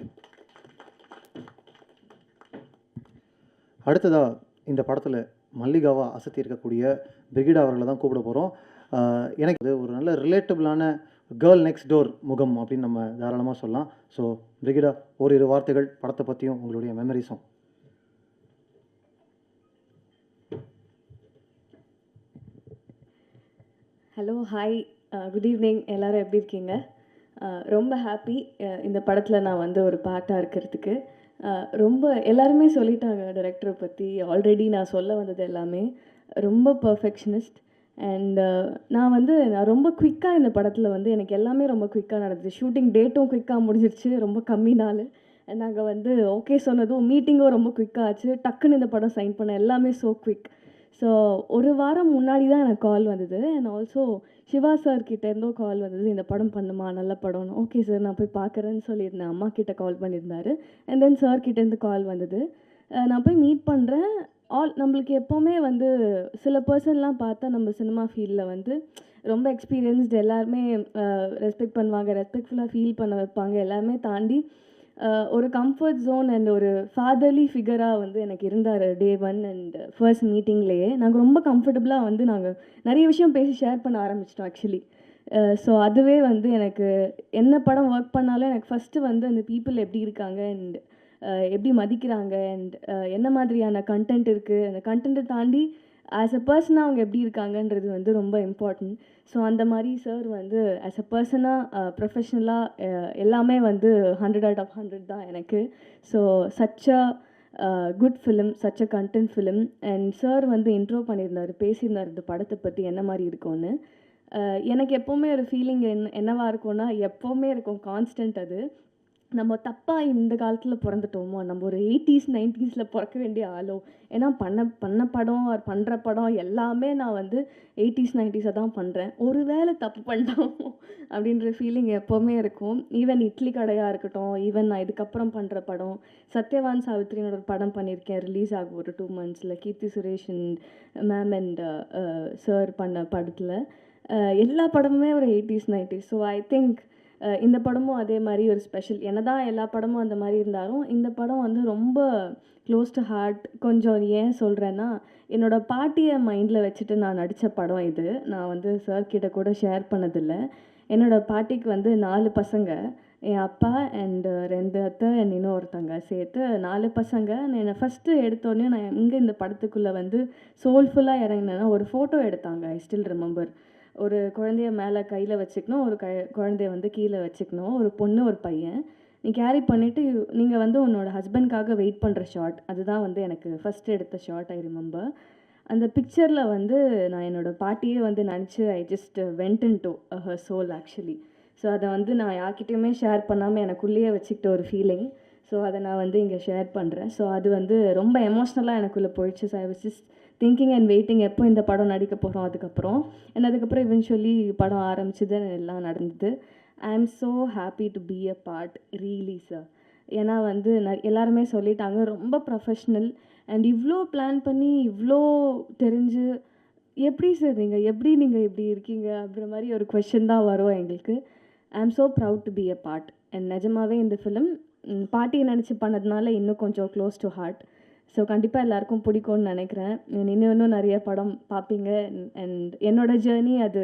அடுத்ததாக இந்த படத்தில் மல்லிகாவா அசத்தி இருக்கக்கூடிய பிரிகிடா அவர்களை தான் கூப்பிட போகிறோம். எனக்கு இது ஒரு நல்ல ரிலேட்டபிளான கேர்ள் நெக்ஸ்ட் டோர் முகம் அப்படின்னு நம்ம தாராளமாக சொல்லலாம். ஸோ பிரிகிடா, ஓரிரு வார்த்தைகள் படத்தை பற்றியும் உங்களுடைய மெமரிஸும். Hello, hi, good evening. எல்லோரும் எப்படி இருக்கீங்க? ரொம்ப ஹாப்பி இந்த படத்தில் நான் வந்து ஒரு பார்ட்டாக இருக்கிறதுக்கு. ரொம்ப எல்லாருமே சொல்லிட்டாங்க டைரக்டரை பற்றி. ஆல்ரெடி நான் சொல்ல வந்தது எல்லாமே ரொம்ப பர்ஃபெக்ஷனிஸ்ட். அண்ட் நான் ரொம்ப குயிக்காக இந்த படத்தில் வந்து எனக்கு எல்லாமே ரொம்ப குயிக்காக நடந்துச்சு. ஷூட்டிங் டேட்டும் குயிக்காக முடிஞ்சிருச்சு, ரொம்ப கம்மி நாள். நாங்கள் வந்து ஓகே சொன்னதும் மீட்டிங்கும் ரொம்ப குயிக்காக ஆச்சு. டக்குன்னு இந்த படம் சைன் பண்ண எல்லாமே ஸோ குவிக். ஸோ ஒரு வாரம் முன்னாடி தான் எனக்கு கால் வந்தது. அண்ட் ஆல்சோ சிவா சார் கிட்டேருந்தும் கால் வந்தது, இந்த படம் பண்ணுமா, நல்ல படம்னு. ஓகே சார், நான் போய் பார்க்குறேன்னு சொல்லியிருந்தேன். அம்மா கிட்ட கால் பண்ணியிருந்தாரு. அண்ட் தென் சார் கிட்டேருந்து கால் வந்தது. நான் போய் மீட் பண்ணுறேன். நம்மளுக்கு எப்போவுமே வந்து சில பர்சன்லாம் பார்த்தா நம்ம சினிமா ஃபீல்டில் வந்து ரொம்ப எக்ஸ்பீரியன்ஸ்டு, எல்லாருமே ரெஸ்பெக்ட் பண்ணுவாங்க, ரெஸ்பெக்ட்ஃபுல்லாக ஃபீல் பண்ண வைப்பாங்க. எல்லாமே தாண்டி ஒரு கம்ஃபர்ட் ஜோன் அண்ட் ஒரு ஃபாதர்லி ஃபிகராக வந்து எனக்கு இருந்தார் டே 1 அண்ட் ஃபர்ஸ்ட் மீட்டிங்லேயே. நாங்கள் ரொம்ப கம்ஃபர்டபுளாக வந்து நாங்கள் நிறைய விஷயம் பேசி ஷேர் பண்ண ஆரம்பிச்சிட்டோம் ஆக்சுவலி. ஸோ அதுவே வந்து எனக்கு என்ன படம் ஒர்க் பண்ணாலும் எனக்கு ஃபஸ்ட்டு வந்து அந்த பீப்புள் எப்படி இருக்காங்க அண்ட் எப்படி மதிக்கிறாங்க அண்ட் என்ன மாதிரியான கண்டென்ட் இருக்குது, அந்த கண்டென்ட்டை தாண்டி ஆஸ் அ பர்சனாக அவங்க எப்படி இருக்காங்கன்றது வந்து ரொம்ப இம்பார்ட்டன்ட். ஸோ அந்த மாதிரி சார் வந்து ஆஸ் அ பர்சனாக ப்ரொஃபஷ்னலாக எல்லாமே வந்து 100 out of 100 தான் எனக்கு. So such a good film, such a content film. And sir வந்து இன்ட்ரோ பண்ணியிருந்தார், பேசியிருந்தார் இந்த படத்தை பற்றி என்ன மாதிரி இருக்கும்னு. எனக்கு எப்போவுமே ஒரு ஃபீலிங் என்னவாக இருக்கும்னா, எப்போவுமே இருக்கும் கான்ஸ்டன்ட். அது நம்ம தப்பாக இந்த காலத்தில் பிறந்துட்டோமோ, நம்ம ஒரு 80s 90s பிறக்க வேண்டிய ஆளோ. ஏன்னா பண்ண படம் பண்ணுற படம் எல்லாமே நான் வந்து 80s 90s தான் பண்ணுறேன். ஒரு வேளை தப்பு பண்ணிட்டோமோ அப்படின்ற ஃபீலிங் எப்போவுமே இருக்கும். ஈவன் இட்லி கடையாக இருக்கட்டும், ஈவன் நான் இதுக்கப்புறம் பண்ணுற படம் சத்யவான் சாவித்ரின்னு ஒரு படம் பண்ணியிருக்கேன், ரிலீஸ் ஆகும் ஒரு 2 monthsல. Keerthy Suresh ma'am and sir பண்ண படத்தில் எல்லா படமுமே ஒரு 80s 90s. So I think இந்த படமும் அதே மாதிரி ஒரு ஸ்பெஷல். என்னதான் எல்லா படமும் அந்த மாதிரி இருந்தாலும் இந்த படம் வந்து ரொம்ப க்ளோஸ் டு ஹார்ட். கொஞ்சம் ஏன் சொல்கிறேன்னா, என்னோடய பாட்டியை மைண்டில் வச்சுட்டு நான் நடித்த படம் இது. நான் வந்து சார் கிட்ட கூட ஷேர் பண்ணதில்லை. என்னோடய பாட்டிக்கு வந்து 4 பசங்க, என் அப்பா அண்ட் 2 அத்தை அண்ட் இன்னொருத்தங்க சேர்த்து 4 பசங்க. என்னை ஃபஸ்ட்டு எடுத்தோடனே நான் எங்கே இந்த படத்துக்குள்ளே வந்து சோல்ஃபுல்லாக இறங்கினேன்னா, ஒரு ஃபோட்டோ எடுத்தாங்க. I still remember. ஒரு குழந்தைய மேலே கையில் வச்சுக்கணும், ஒரு குழந்தைய வந்து கீழே வச்சுக்கணும், ஒரு பொண்ணு ஒரு பையன். நீ கேரி பண்ணிவிட்டு நீங்கள் வந்து உன்னோட ஹஸ்பண்ட்காக வெயிட் பண்ணுற ஷாட், அதுதான் வந்து எனக்கு ஃபஸ்ட்டு எடுத்த ஷாட். I remember. அந்த பிக்சரில் வந்து நான் என்னோடய பாட்டியே வந்து நினச்சி I just went in to her soul actually. So அதை வந்து நான் யார்கிட்டையுமே ஷேர் பண்ணாமல் எனக்குள்ளேயே வச்சுக்கிட்ட ஒரு ஃபீலிங். ஸோ அதை நான் வந்து இங்கே ஷேர் பண்ணுறேன். ஸோ அது வந்து ரொம்ப எமோஷ்னலாக எனக்குள்ளே போயிடுச்சு. So I was just thinking and waiting எப்போ இந்த படம் நடிக்க போகிறோம். அதுக்கப்புறம் இவென்ச்சுவலி படம் ஆரம்பிச்சது, எல்லாம் நடந்தது. ஐ am so happy to be a part, really sir. ஏன்னா வந்து எல்லாருமே சொல்லிட்டாங்க ரொம்ப ப்ரொஃபஷ்னல் அண்ட் இவ்வளோ பிளான் பண்ணி இவ்வளோ தெரிஞ்சு எப்படி சார் நீங்கள் இப்படி இருக்கீங்க அப்படின்ற மாதிரி ஒரு கொஷின் தான் வரும் எங்களுக்கு. ஐ am so proud to be a part. And நிஜமாகவே இந்த ஃபிலிம் பாட்டியை நினச்சி பண்ணதுனால இன்னும் கொஞ்சம் க்ளோஸ் டு ஹார்ட். ஸோ கண்டிப்பாக எல்லாருக்கும் பிடிக்கும்னு நினைக்கிறேன். இன்னும் நிறைய படம் பார்ப்பீங்க. அண்ட் என்னோடய ஜேர்னி அது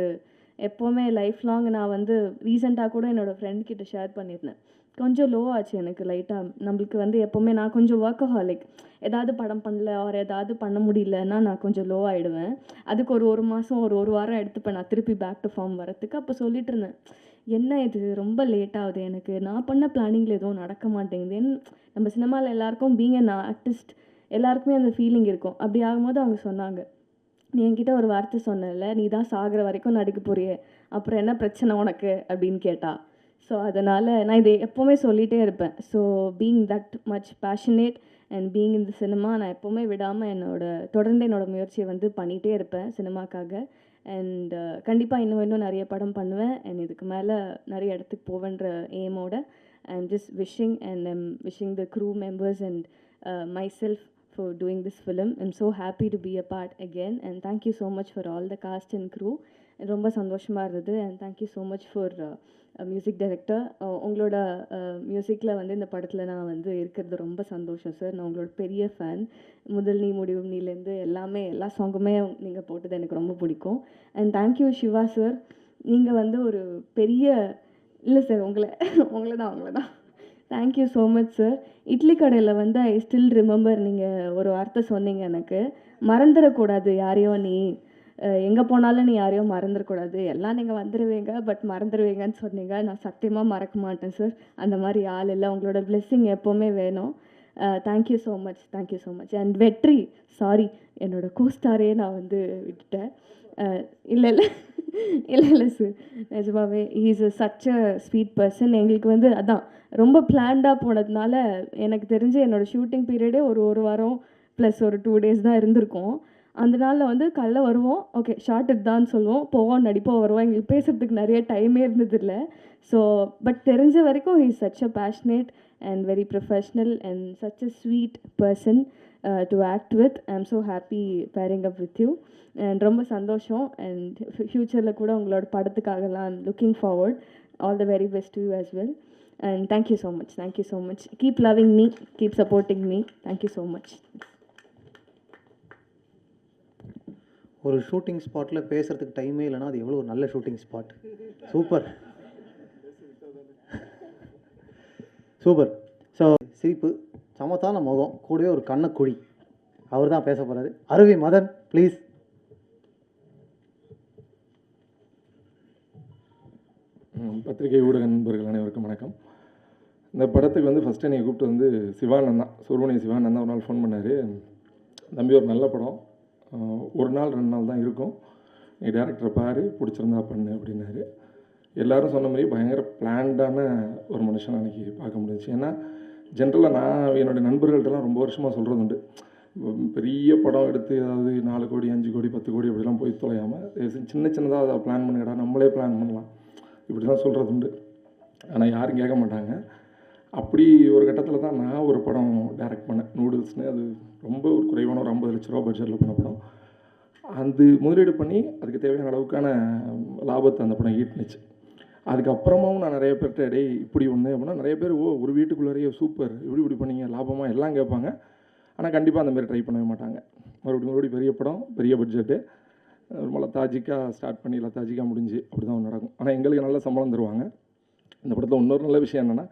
எப்போவுமே லைஃப் லாங் நான் வந்து ரீசெண்டாக கூட என்னோடய ஃப்ரெண்ட் கிட்ட ஷேர் பண்ணியிருந்தேன். கொஞ்சம் லோ ஆச்சு எனக்கு லைட்டாக. நம்மளுக்கு வந்து எப்போவுமே நான் கொஞ்சம் ஒர்க்கஹாலிக். ஏதாவது படம் பண்ணல ஆர் ஏதாவது பண்ண முடியலன்னா நான் கொஞ்சம் லோ ஆகிடுவேன். அதுக்கு ஒரு மாதம் ஒரு வாரம் எடுத்துப்பேன் நான் திருப்பி பேக் டு ஃபார்ம் வரத்துக்கு. அப்போ சொல்லிட்டு இருந்தேன், என்ன இது ரொம்ப லேட் ஆகுது எனக்கு, நான் பண்ண பிளானிங்கில் எதுவும் நடக்க மாட்டேங்குது. நம்ம சினிமாவில் எல்லாருக்கும் பீங் அன் ஆர்டிஸ்ட் எல்லாருக்குமே அந்த ஃபீலிங் இருக்கும். அப்படி ஆகும்போது அவங்க சொன்னாங்க, நீ என்கிட்ட ஒரு வார்த்தை சொன்னல, நீ தான் சாகிற வரைக்கும் நடிக்க போறியே, அப்புறம் என்ன பிரச்சனை உனக்கு அப்படின்னு கேட்டா. ஸோ அதனால் நான் இதை எப்போவுமே சொல்லிகிட்டே இருப்பேன். So being that much passionate and being இந்த சினிமா, நான் எப்போவுமே விடாமல் தொடர்ந்து என்னோடய முயற்சியை வந்து பண்ணிகிட்டே இருப்பேன் சினிமாக்காக. அண்ட் கண்டிப்பாக இன்னும் நிறைய படம் பண்ணுவேன். அண்ட் இதுக்கு மேலே நிறைய இடத்துக்கு போவேன்ற எய்மோட I am just wishing and I'm wishing the crew members and myself for doing this film. I'm so happy to be a part again, and thank you so much for all the cast and crew. ரொம்ப சந்தோஷமாக இருந்தது. And thank you so much for music director. உங்களோட மியூசிக்கில் வந்து இந்த படத்தில் நான் வந்து இருக்கிறது ரொம்ப சந்தோஷம் சார். நான் உங்களோட பெரிய ஃபேன். முதல் நீ முடிவும் நீலேருந்து எல்லா சாங்குமே நீங்கள் போட்டது எனக்கு ரொம்ப பிடிக்கும். And thank you Siva sir. நீங்கள் வந்து ஒரு பெரிய இல்லை சார், உங்களை தான் தேங்க்யூ ஸோ மச் சார். இட்லி கடையில் வந்து ஐ ஸ்டில் ரிமெம்பர் நீங்கள் ஒரு வார்த்தை சொன்னீங்க எனக்கு, மறந்துடக்கூடாது யாரையோ, நீ எங்கே போனாலும் நீ யாரையோ மறந்துடக்கூடாது, எல்லாம் நீங்கள் வந்துடுவீங்க பட் மறந்துடுவீங்கன்னு சொன்னீங்க. நான் சத்தியமாக மறக்க மாட்டேன் சார். அந்த மாதிரி ஆள் இல்லை. உங்களோட பிளெஸ்ஸிங் எப்போவுமே வேணும். Thank you so much, thank you so much. And வெற்றி, சாரி என்னோடய கோஸ்டாரே நான் வந்து விட்டுட்டேன். இல்லை சார், நிஜமாவே is such a sweet person. எங்களுக்கு வந்து அதான் ரொம்ப பிளான்டாக போனதுனால எனக்கு தெரிஞ்சு என்னோடய ஷூட்டிங் பீரியடே ஒரு வாரம் ப்ளஸ் ஒரு 2 days தான் இருந்திருக்கும். அந்த நாளில் வந்து காலைல வருவோம், ஓகே ஷார்ட் இதுதான்னு சொல்லுவோம், போவோம், நடிப்போம், வருவோம். எங்களுக்கு பேசுகிறதுக்கு நிறைய டைமே இருந்ததில்லை. ஸோ பட் தெரிஞ்ச வரைக்கும் he is such a passionate and very professional and such a sweet person to act with. I am so happy pairing up with you. And ரொம்ப சந்தோஷம். அண்ட் ஃப்யூச்சரில் கூட உங்களோட படத்துக்காகலாம் I'm looking forward. All the very best to you as well. And thank you so much. Thank you so much. Keep loving me. Keep supporting me. Thank you so much. ஒரு shooting ஸ்பாட்டில் பேசுகிறதுக்கு டைமே இல்லைனா அது எவ்வளோ ஒரு நல்ல shooting spot. Super super. So சிரிப்பு, சமத்தான முகம், கூடவே ஒரு கண்ணக்குழி. அவர் தான் பேச போகிறாரு. அருவி மதன் ப்ளீஸ். பத்திரிகை ஊடக நண்பர்கள் அனைவருக்கும் வணக்கம். இந்த படத்துக்கு வந்து ஃபஸ்ட்டு என்னை கூப்பிட்டு வந்து சிவானந்தா, சுர்வனி சிவானந்தா ஒரு நாள் ஃபோன் பண்ணார். தம்பி ஒரு நல்ல படம், 1 நாள் 2 நாள் தான் இருக்கும், நீ டேரக்டரை பாரு, பிடிச்சிருந்தா பண்ணு அப்படின்னாரு. எல்லோரும் சொன்ன மாதிரி பயங்கர பிளான்டான ஒரு மனுஷன் அன்றைக்கி பார்க்க முடிஞ்சிச்சு. ஏன்னா ஜென்ரலாக நான் என்னுடைய நண்பர்கள்ட்டெல்லாம் ரொம்ப வருஷமாக சொல்கிறது உண்டு, பெரிய படம் எடுத்து அதாவது 4 கோடி 5 கோடி 10 கோடி அப்படிலாம் போய் தொலையாமல் சின்னதாக அதை பிளான் பண்ணிடா, நம்மளே பிளான் பண்ணலாம், இப்படி தான் சொல்கிறது உண்டு. ஆனால் யாரும் கேட்க மாட்டாங்க. அப்படி ஒரு கட்டத்தில் தான் நான் ஒரு படம் டைரக்ட் பண்ணேன், நூடுல்ஸ்னு. அது ரொம்ப ஒரு குறைவான ஒரு 50 லட்ச ரூபா பட்ஜெட்டில் பண்ண படம். அது முதலீடு பண்ணி அதுக்கு தேவையான அளவுக்கான லாபத்தை அந்த படம் ஈட்டுனுச்சு. அதுக்கப்புறமாவும் நான் நிறைய பேர்கிட்ட டேய் இப்படி ஒன்று அப்படின்னா நிறைய பேர் ஒரு வீட்டுக்குள்ளாரையே சூப்பர் இப்படி பண்ணீங்க லாபமாக எல்லாம் கேட்பாங்க. ஆனால் கண்டிப்பாக அந்த மாதிரி ட்ரை பண்ணவே மாட்டாங்க. மறுபடியும் பெரிய படம், பெரிய பட்ஜெட்டு, ரொம்ப லத்தாஜிக்காக ஸ்டார்ட் பண்ணி லத்தாஜிக்காக முடிஞ்சு அப்படி தான் நடக்கும். ஆனால் எங்களுக்கு நல்ல சம்பளம் தருவாங்க. இந்த படத்தில் இன்னொரு நல்ல விஷயம் என்னென்னா,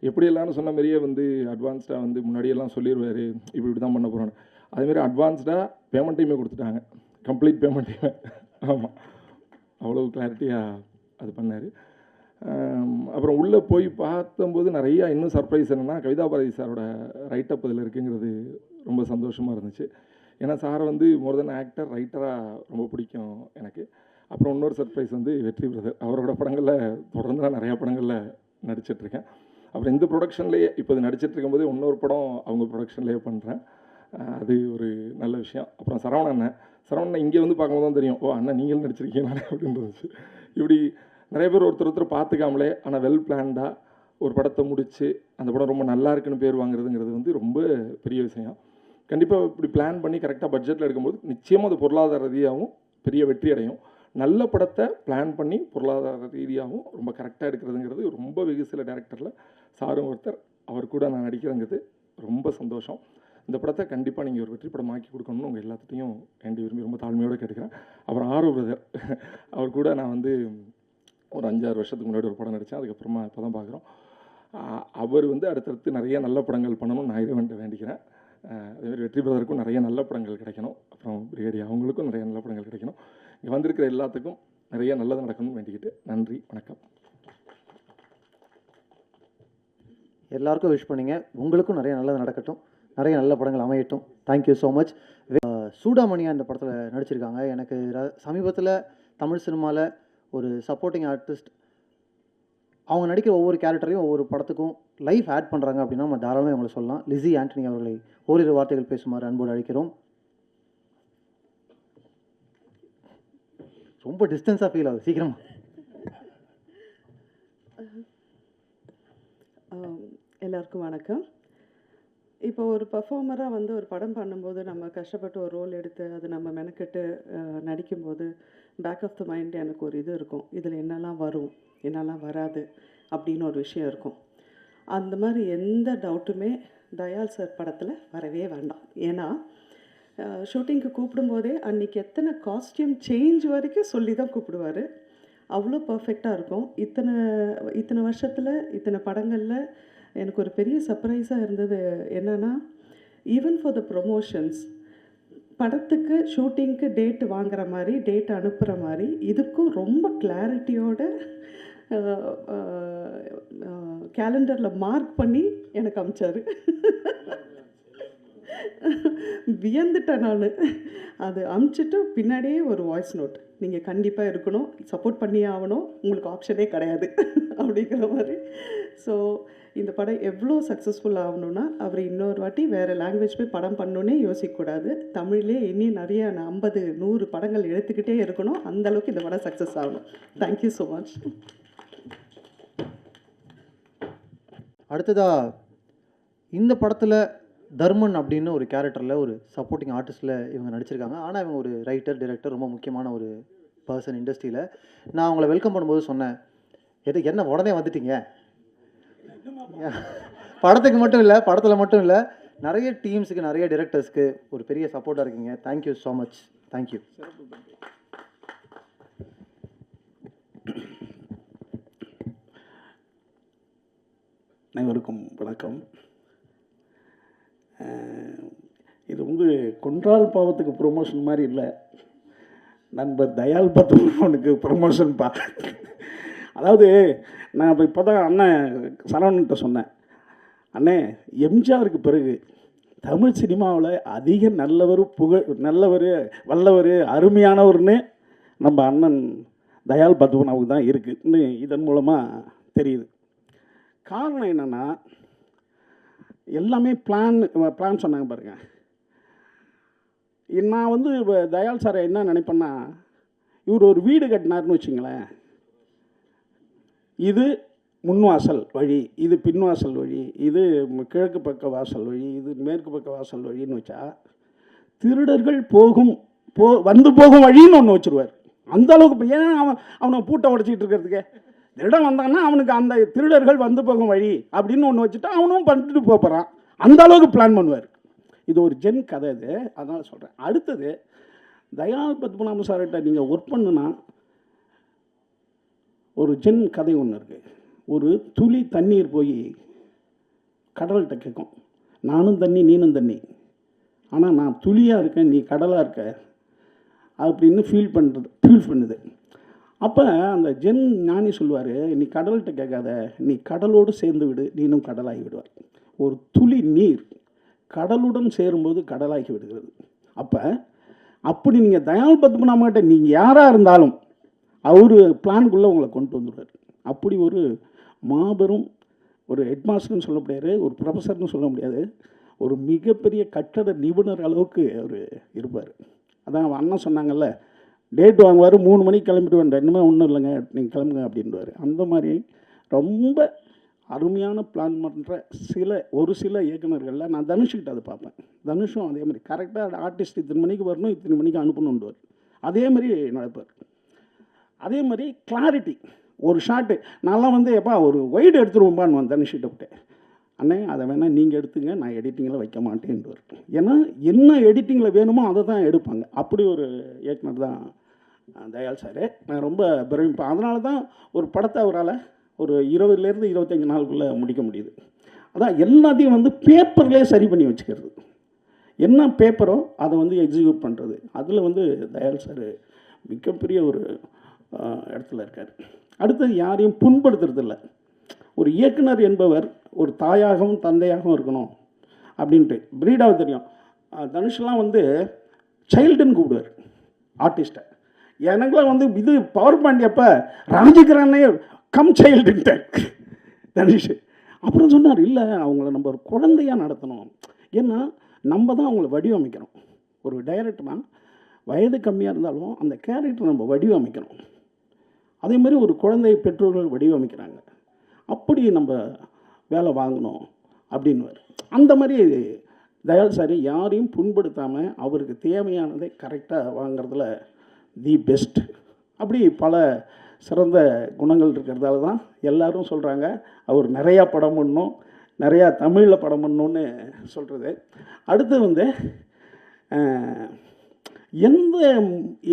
எப்படி எல்லாரும் சொன்ன மாதிரியே வந்து அட்வான்ஸ்டாக வந்து முன்னாடியெல்லாம் சொல்லிடுவார் இப்படி தான் பண்ண போகிறோன்னு. அதேமாதிரி அட்வான்ஸ்டாக பேமெண்ட்டையுமே கொடுத்துட்டாங்க, கம்ப்ளீட் பேமெண்ட்டையுமே. ஆமாம், அவ்வளோ கிளாரிட்டியாக அது பண்ணார். அப்புறம் உள்ளே போய் பார்த்தம்போது நிறையா இன்னும் சர்ப்ரைஸ் என்னென்னா, கவிதா பாரதி சாரோட ரைட்டப் அதில் இருக்குங்கிறது ரொம்ப சந்தோஷமாக இருந்துச்சு. ஏன்னா சாரை வந்து மோர் தென் ஆக்டர், ரைட்டராக ரொம்ப பிடிக்கும் எனக்கு. அப்புறம் இன்னொரு சர்ப்ரைஸ் வந்து வெற்றி பிரதர், அவரோட படங்களில் தொடர்ந்து நான் நிறையா படங்களில் நடிச்சிட்ருக்கேன். அப்புறம் இந்த ப்ரொடக்ஷன்லேயே இப்போ இது நடிச்சிட்டு இருக்கும்போதே இன்னொரு படம் அவங்க ப்ரொடக்ஷன்லேயே பண்ணுறேன். அது ஒரு நல்ல விஷயம். அப்புறம் சரவணன் இங்கே வந்து பார்க்கும்போது தான் தெரியும், ஓ அண்ணா நீங்களும் நடிச்சிருக்கீங்களா அப்படின்றது. இப்படி நிறைய பேர் ஒருத்தர் பார்த்துக்காமலே ஆனால் வெல் பிளான்டாக ஒரு படத்தை முடித்து அந்த படம் ரொம்ப நல்லா இருக்குன்னு பேர் வாங்குறதுங்கிறது வந்து ரொம்ப பெரிய விஷயம். கண்டிப்பாக இப்படி பிளான் பண்ணி கரெக்டாக பட்ஜெட்டில் எடுக்கும்போது நிச்சயமாக அது பொருளாதார ரீதியாகவும் பெரிய வெற்றி அடையும். நல்ல படத்தை பிளான் பண்ணி பொருளாதார ரீதியாகவும் ரொம்ப கரெக்டாக எடுக்கிறதுங்கிறது ரொம்ப வெகு சில டேரக்டரில் சாரும் ஒருத்தர். அவர் கூட நான் நடிக்கிறேங்கிறது ரொம்ப சந்தோஷம். இந்த படத்தை கண்டிப்பாக நீங்கள் ஒரு வெற்றி படமாக்கி கொடுக்கணும்னு உங்கள் எல்லாத்தையும் வேண்டி விரும்பி ரொம்ப தாழ்மையோடு கேட்டுக்கிறேன். அப்புறம் ஆரோ பிரதர், அவர் கூட நான் வந்து ஒரு 5-6 வருஷத்துக்கு முன்னாடி ஒரு படம் நடித்தேன். அதுக்கப்புறமா இப்போ தான் பார்க்குறோம். அவர் வந்து அடுத்தடுத்து நிறைய நல்ல படங்கள் பண்ணணும்னு நான் இறைவன்ட்ட வேண்டிக்கிறேன். அதேமாதிரி வெற்றி பிரதருக்கும் நிறைய நல்ல படங்கள் கிடைக்கணும். அப்புறம் பிரிகேடி அவங்களுக்கும் நிறைய நல்ல படங்கள் கிடைக்கணும். இங்கே வந்திருக்கிற எல்லாத்துக்கும் நிறைய நல்லது நடக்கணும்னு வேண்டிக்கிட்டு நன்றி, வணக்கம். எல்லாருக்கும் விஷ் பண்ணிங்க. உங்களுக்கும் நிறைய நல்லது நடக்கட்டும், நிறைய நல்ல படங்கள் அமையட்டும். Thank you so much. சூடாமணியா இந்த படத்தில் நடிச்சிருக்காங்க. எனக்கு சமீபத்தில் தமிழ் சினிமாவில் ஒரு சப்போர்ட்டிங் ஆர்டிஸ்ட் அவங்க நடிக்கிற ஒவ்வொரு கேரக்டரையும் ஒவ்வொரு படத்துக்கும் லைஃப் ஆட் பண்ணுறாங்க அப்படின்னா நம்ம தாராளமாக அவங்களை சொல்லலாம். லிஸி ஆண்டனி அவர்களை ஓரிரு வார்த்தைகள் பேசுமாறு அன்போடு அழைக்கிறோம். ரொம்ப டிஸ்டன்ஸாக ஃபீல் ஆகுது, சீக்கிரமா. எல்லாருக்கும் வணக்கம். இப்போ ஒரு பர்ஃபார்மராக வந்து ஒரு படம் பண்ணும்போது நம்ம கஷ்டப்பட்டு ஒரு ரோல் எடுத்து அது நம்ம மெனக்கெட்டு நடிக்கும்போது பேக் ஆஃப் த மைண்ட் எனக்கு ஒரு இது இருக்கும், இதில் என்னெல்லாம் வரும் என்னெல்லாம் வராது அப்படின்னு ஒரு விஷயம் இருக்கும். அந்த மாதிரி எந்த டவுட்டுமே தயால் சார் படத்தில் வரவே வேண்டாம். ஏன்னா ஷூட்டிங்க்கு கூப்பிடும்போதே அன்றைக்கி எத்தனை காஸ்டியூம் சேஞ்ச் வரைக்கும் சொல்லி தான் கூப்பிடுவார். அவ்வளோ பர்ஃபெக்டாக இருக்கும். இத்தனை வருஷத்தில் இத்தனை படங்களில் எனக்கு ஒரு பெரிய சர்ப்ரைஸாக இருந்தது என்னென்னா, ஈவன் ஃபார் த ப்ரொமோஷன்ஸ், படத்துக்கு ஷூட்டிங்க்கு டேட் வாங்குற மாதிரி டேட் அனுப்புகிற மாதிரி இதுக்கும் ரொம்ப கிளாரிட்டியோட கேலண்டரில் மார்க் பண்ணி எனக்கு அனுப்பிச்சார். வியந்துட்டேன் நான். அது அனுப்பிச்சிட்டு பின்னாடியே ஒரு வாய்ஸ் நோட், நீங்கள் கண்டிப்பாக இருக்கணும், சப்போர்ட் பண்ணியே ஆகணும், உங்களுக்கு ஆப்ஷனே கிடையாது அப்படிங்கிற மாதிரி. ஸோ இந்த படம் எவ்வளோ சக்ஸஸ்ஃபுல் ஆகணுன்னா அவர் இன்னொரு வாட்டி வேறு லாங்குவேஜ் போய் படம் பண்ணணுன்னே யோசிக்கக்கூடாது. தமிழ்லே இன்னும் நிறைய 50-100 படங்கள் எடுத்துக்கிட்டே இருக்கணும். அந்தளவுக்கு இந்த படம் சக்ஸஸ் ஆகணும். Thank you so much. அடுத்ததாக இந்த படத்தில் தர்மன் அப்படின்னு ஒரு கேரக்டரில் ஒரு சப்போர்ட்டிங் ஆர்டிஸ்டில் இவங்க நடிச்சிருக்காங்க. ஆனால் இவங்க ஒரு ரைட்டர், டைரக்டர், ரொம்ப முக்கியமான ஒரு பர்சன் இண்டஸ்ட்ரியில். நான் அவங்கள வெல்கம் பண்ணும்போது சொன்னேன், என்ன உடனே வந்துட்டீங்க, படத்துக்கு மட்டும் இல்லை, படத்தில் மட்டும் இல்லை, நிறைய டீம்ஸுக்கு, நிறைய டைரக்டர்ஸ்க்கு ஒரு பெரிய சப்போர்ட்டாக இருக்கீங்க. Thank you so much. தேங்க்யூ. அனைவருக்கும் வணக்கம். இது வந்து கொன்றால் பாவத்துக்கு ப்ரொமோஷன் மாதிரி இல்லை, நண்பர் தயால் பத்மநாபனுக்கு ப்ரொமோஷன் பா. அதாவது நான் இப்போ தான் அண்ணன் சரவணன்கிட்ட சொன்னேன், அண்ணே எம்ஜிஆருக்கு பிறகு தமிழ் சினிமாவில் அதிக நல்லவர் வல்லவர் அருமையானவர்னு நம்ம அண்ணன் தயால் பத்மநாபுக்கு தான் இருக்குன்னு இதன் மூலமாக தெரியுது. காரணம் என்னென்னா, எல்லாமே பிளான் சொன்னாங்க பாருங்கள். நான் வந்து இப்போ தயால் சாரை என்ன நினைப்பேன்னா, இவர் ஒரு வீடு கட்டினார்னு வச்சுங்களேன், இது முன்வாசல் வழி, இது பின்வாசல் வழி, இது கிழக்கு பக்க வாசல் வழி, இது மேற்கு பக்க வாசல் வழின்னு வச்சா திருடர்கள் வந்து போகும் வழின்னு ஒன்று வச்சுருவார். அந்த அளவுக்கு ஏன்னா அவனை பூட்டை உடச்சிக்கிட்டு இருக்கிறதுக்கு திருடன் வந்தான்னா அவனுக்கு அந்த திருடர்கள் வந்து போகும் வழி அப்படின்னு ஒன்று வச்சுட்டா அவனும் பண்ணிட்டு போகிறான். அந்த அளவுக்கு பிளான் பண்ணுவார். இது ஒரு ஜென் கதை இது, அதனால் சொல்கிறேன். அடுத்தது தயால் பத்மநாப சார்கிட்ட நீங்கள் ஒர்க் பண்ணுனா ஒரு ஜென் கதை ஒன்று இருக்குது. ஒரு துளி தண்ணீர் போய் கடல்கிட்ட கேட்கும், நானும் தண்ணி நீனும் தண்ணி, ஆனால் நான் துளியாக இருக்கேன் நீ கடலாக இருக்க அப்படின்னு ஃபீல் பண்ணுது. அப்போ அந்த ஜென் ஞானி சொல்லுவார், நீ கடல்கிட்ட கேட்காத, நீ கடலோடு சேர்ந்து விடு, நீனும் கடலாகி விடுவார். ஒரு துளி நீர் கடலுடன் சேரும்போது கடலாகி விடுகிறது. அப்படி நீங்கள் தயால் பத்மநாபன்கிட்ட நீங்கள் யாராக இருந்தாலும் அவர் பிளானுக்குள்ளே உங்களை கொண்டு வந்துடுவார். அப்படி ஒரு மாபெரும் ஒரு ஹெட்மாஸ்டர்னு சொல்ல முடியாது, ஒரு ப்ரொஃபஸர்னு சொல்ல முடியாது, ஒரு மிகப்பெரிய கட்டட நிபுணர் அளவுக்கு அவர் இருப்பார். அதான் அண்ணன் சொன்னாங்கல்ல, டேட் வாங்குவார், 3 மணிக்கு கிளம்பிட்டு வேண்டாம், இன்னுமே ஒன்றும் இல்லைங்க நீங்கள் கிளம்புங்க அப்படின்வார். அந்த மாதிரி ரொம்ப அருமையான பிளான் பண்ணுற ஒரு சில இயக்குநர்களில் நான் தனுஷ்கிட்ட அதை பார்ப்பேன். தனுஷும் அதே மாதிரி கரெக்டாக ஆர்டிஸ்ட் இத்தனை மணிக்கு வரணும், இத்தனை மணிக்கு அனுப்பணுன்னுவார். அதே மாதிரி நடப்பார். அதே மாதிரி கிளாரிட்டி, ஒரு ஷாட்டு நான்லாம் வந்து எப்பா ஒரு வைடு எடுத்துருவோம்பான்னு தனுஷ்கிட்ட விட்டேன். அண்ணே அதை வேணால் நீங்கள் எடுத்துங்க, நான் எடிட்டிங்கில் வைக்க மாட்டேன்ட்டு. ஏன்னா என்ன எடிட்டிங்கில் வேணுமோ அதை தான் எடுப்பாங்க. அப்படி ஒரு இயக்குனர் தான் தயாள் சார். நான் ரொம்ப பிரமிப்பேன். அதனால தான் ஒரு படத்தை அவரால் ஒரு 20லேருந்து 25 நாளுக்குள்ளே முடிக்க முடியுது. அதான் எல்லாத்தையும் வந்து பேப்பர்லேயே சரி பண்ணி வச்சுக்கிறது. என்ன பேப்பரோ அதை வந்து எக்ஸிக்யூட் பண்ணுறது. அதில் வந்து தயாள் சார் மிகப்பெரிய ஒரு இடத்துல இருக்கார். அடுத்தது யாரையும் புண்படுத்துறதில்ல. ஒரு இயக்குனர் என்பவர் ஒரு தாயாகவும் தந்தையாகவும் இருக்கணும் அப்படின்ட்டு. பிரீடாவை தெரியும், தனுஷ்லாம் வந்து சைல்டுன்னு கூப்பிடுவார் ஆர்டிஸ்ட்டை. எனக்குலாம் வந்து இது பவர் பாயிண்ட் அப்போ ராஜகிரானே கம் சைல்டுன்ட்டார் தனுஷ். அப்புறம் சொன்னார், இல்லை அவங்கள நம்ம ஒரு குழந்தையாக நடத்தணும். ஏன்னா நம்ம தான் அவங்கள வடிவமைக்கிறோம். ஒரு டைரக்டர்னா வயது கம்மியாக இருந்தாலும் அந்த கேரக்டர் நம்ம வடிவமைக்கணும். அதே மாதிரி ஒரு குழந்தை பெற்றோர்கள் வடிவமைக்கிறாங்க. அப்படி நம்ம வேலை வாங்கணும் அப்படின்னுவார். அந்த மாதிரி தயாள் சார் யாரையும் புண்படுத்தாமல் அவருக்கு தேவையானதை கரெக்டாக வாங்கிறதுல தி பெஸ்ட். அப்படி பல சிறந்த குணங்கள் இருக்கிறதால தான் எல்லோரும் சொல்கிறாங்க அவர் நிறையா படம் பண்ணணும், நிறையா தமிழில் படம் பண்ணணுன்னு சொல்கிறது. அடுத்து வந்து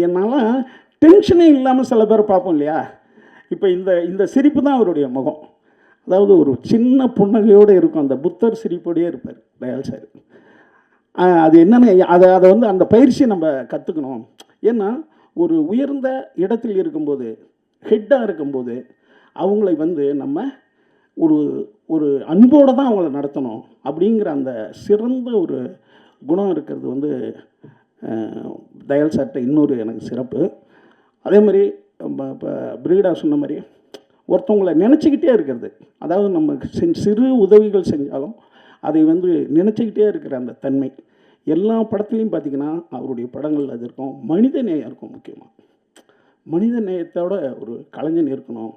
என்னால் டென்ஷனே இல்லாமல் சில பேர் பார்ப்போம் இல்லையா. இப்போ இந்த சிரிப்பு தான் அவருடைய முகம். அதாவது ஒரு சின்ன புன்னகையோடு இருக்கும். அந்த புத்தர் சிரிப்போடையே இருப்பார் தயாள் சார். அது என்னென்ன அதை வந்து அந்த பயிற்சியை நம்ம கற்றுக்கணும். ஏன்னா ஒரு உயர்ந்த இடத்தில் இருக்கும்போது, ஹெட்டாக இருக்கும்போது அவங்களை வந்து நம்ம ஒரு அன்போடு தான் அவங்கள நடத்தணும் அப்படிங்கிற அந்த சிறந்த ஒரு குணம் இருக்கிறது வந்து தயாள் சார்கிட்ட இன்னொரு எனக்கு சிறப்பு. அதே மாதிரி இப்போ பிரீடா சொன்ன மாதிரி ஒருத்தவங்களை நினச்சிக்கிட்டே இருக்கிறது. அதாவது நம்ம சிறு உதவிகள் செஞ்சாலும் அதை வந்து நினச்சிக்கிட்டே இருக்கிற அந்த தன்மை எல்லா படத்துலையும் பார்த்திங்கன்னா அவருடைய படங்கள் அது இருக்கும். மனித நேயம் இருக்கும். முக்கியமாக மனித நேயத்தோட ஒரு கலைஞன் இருக்கணும்.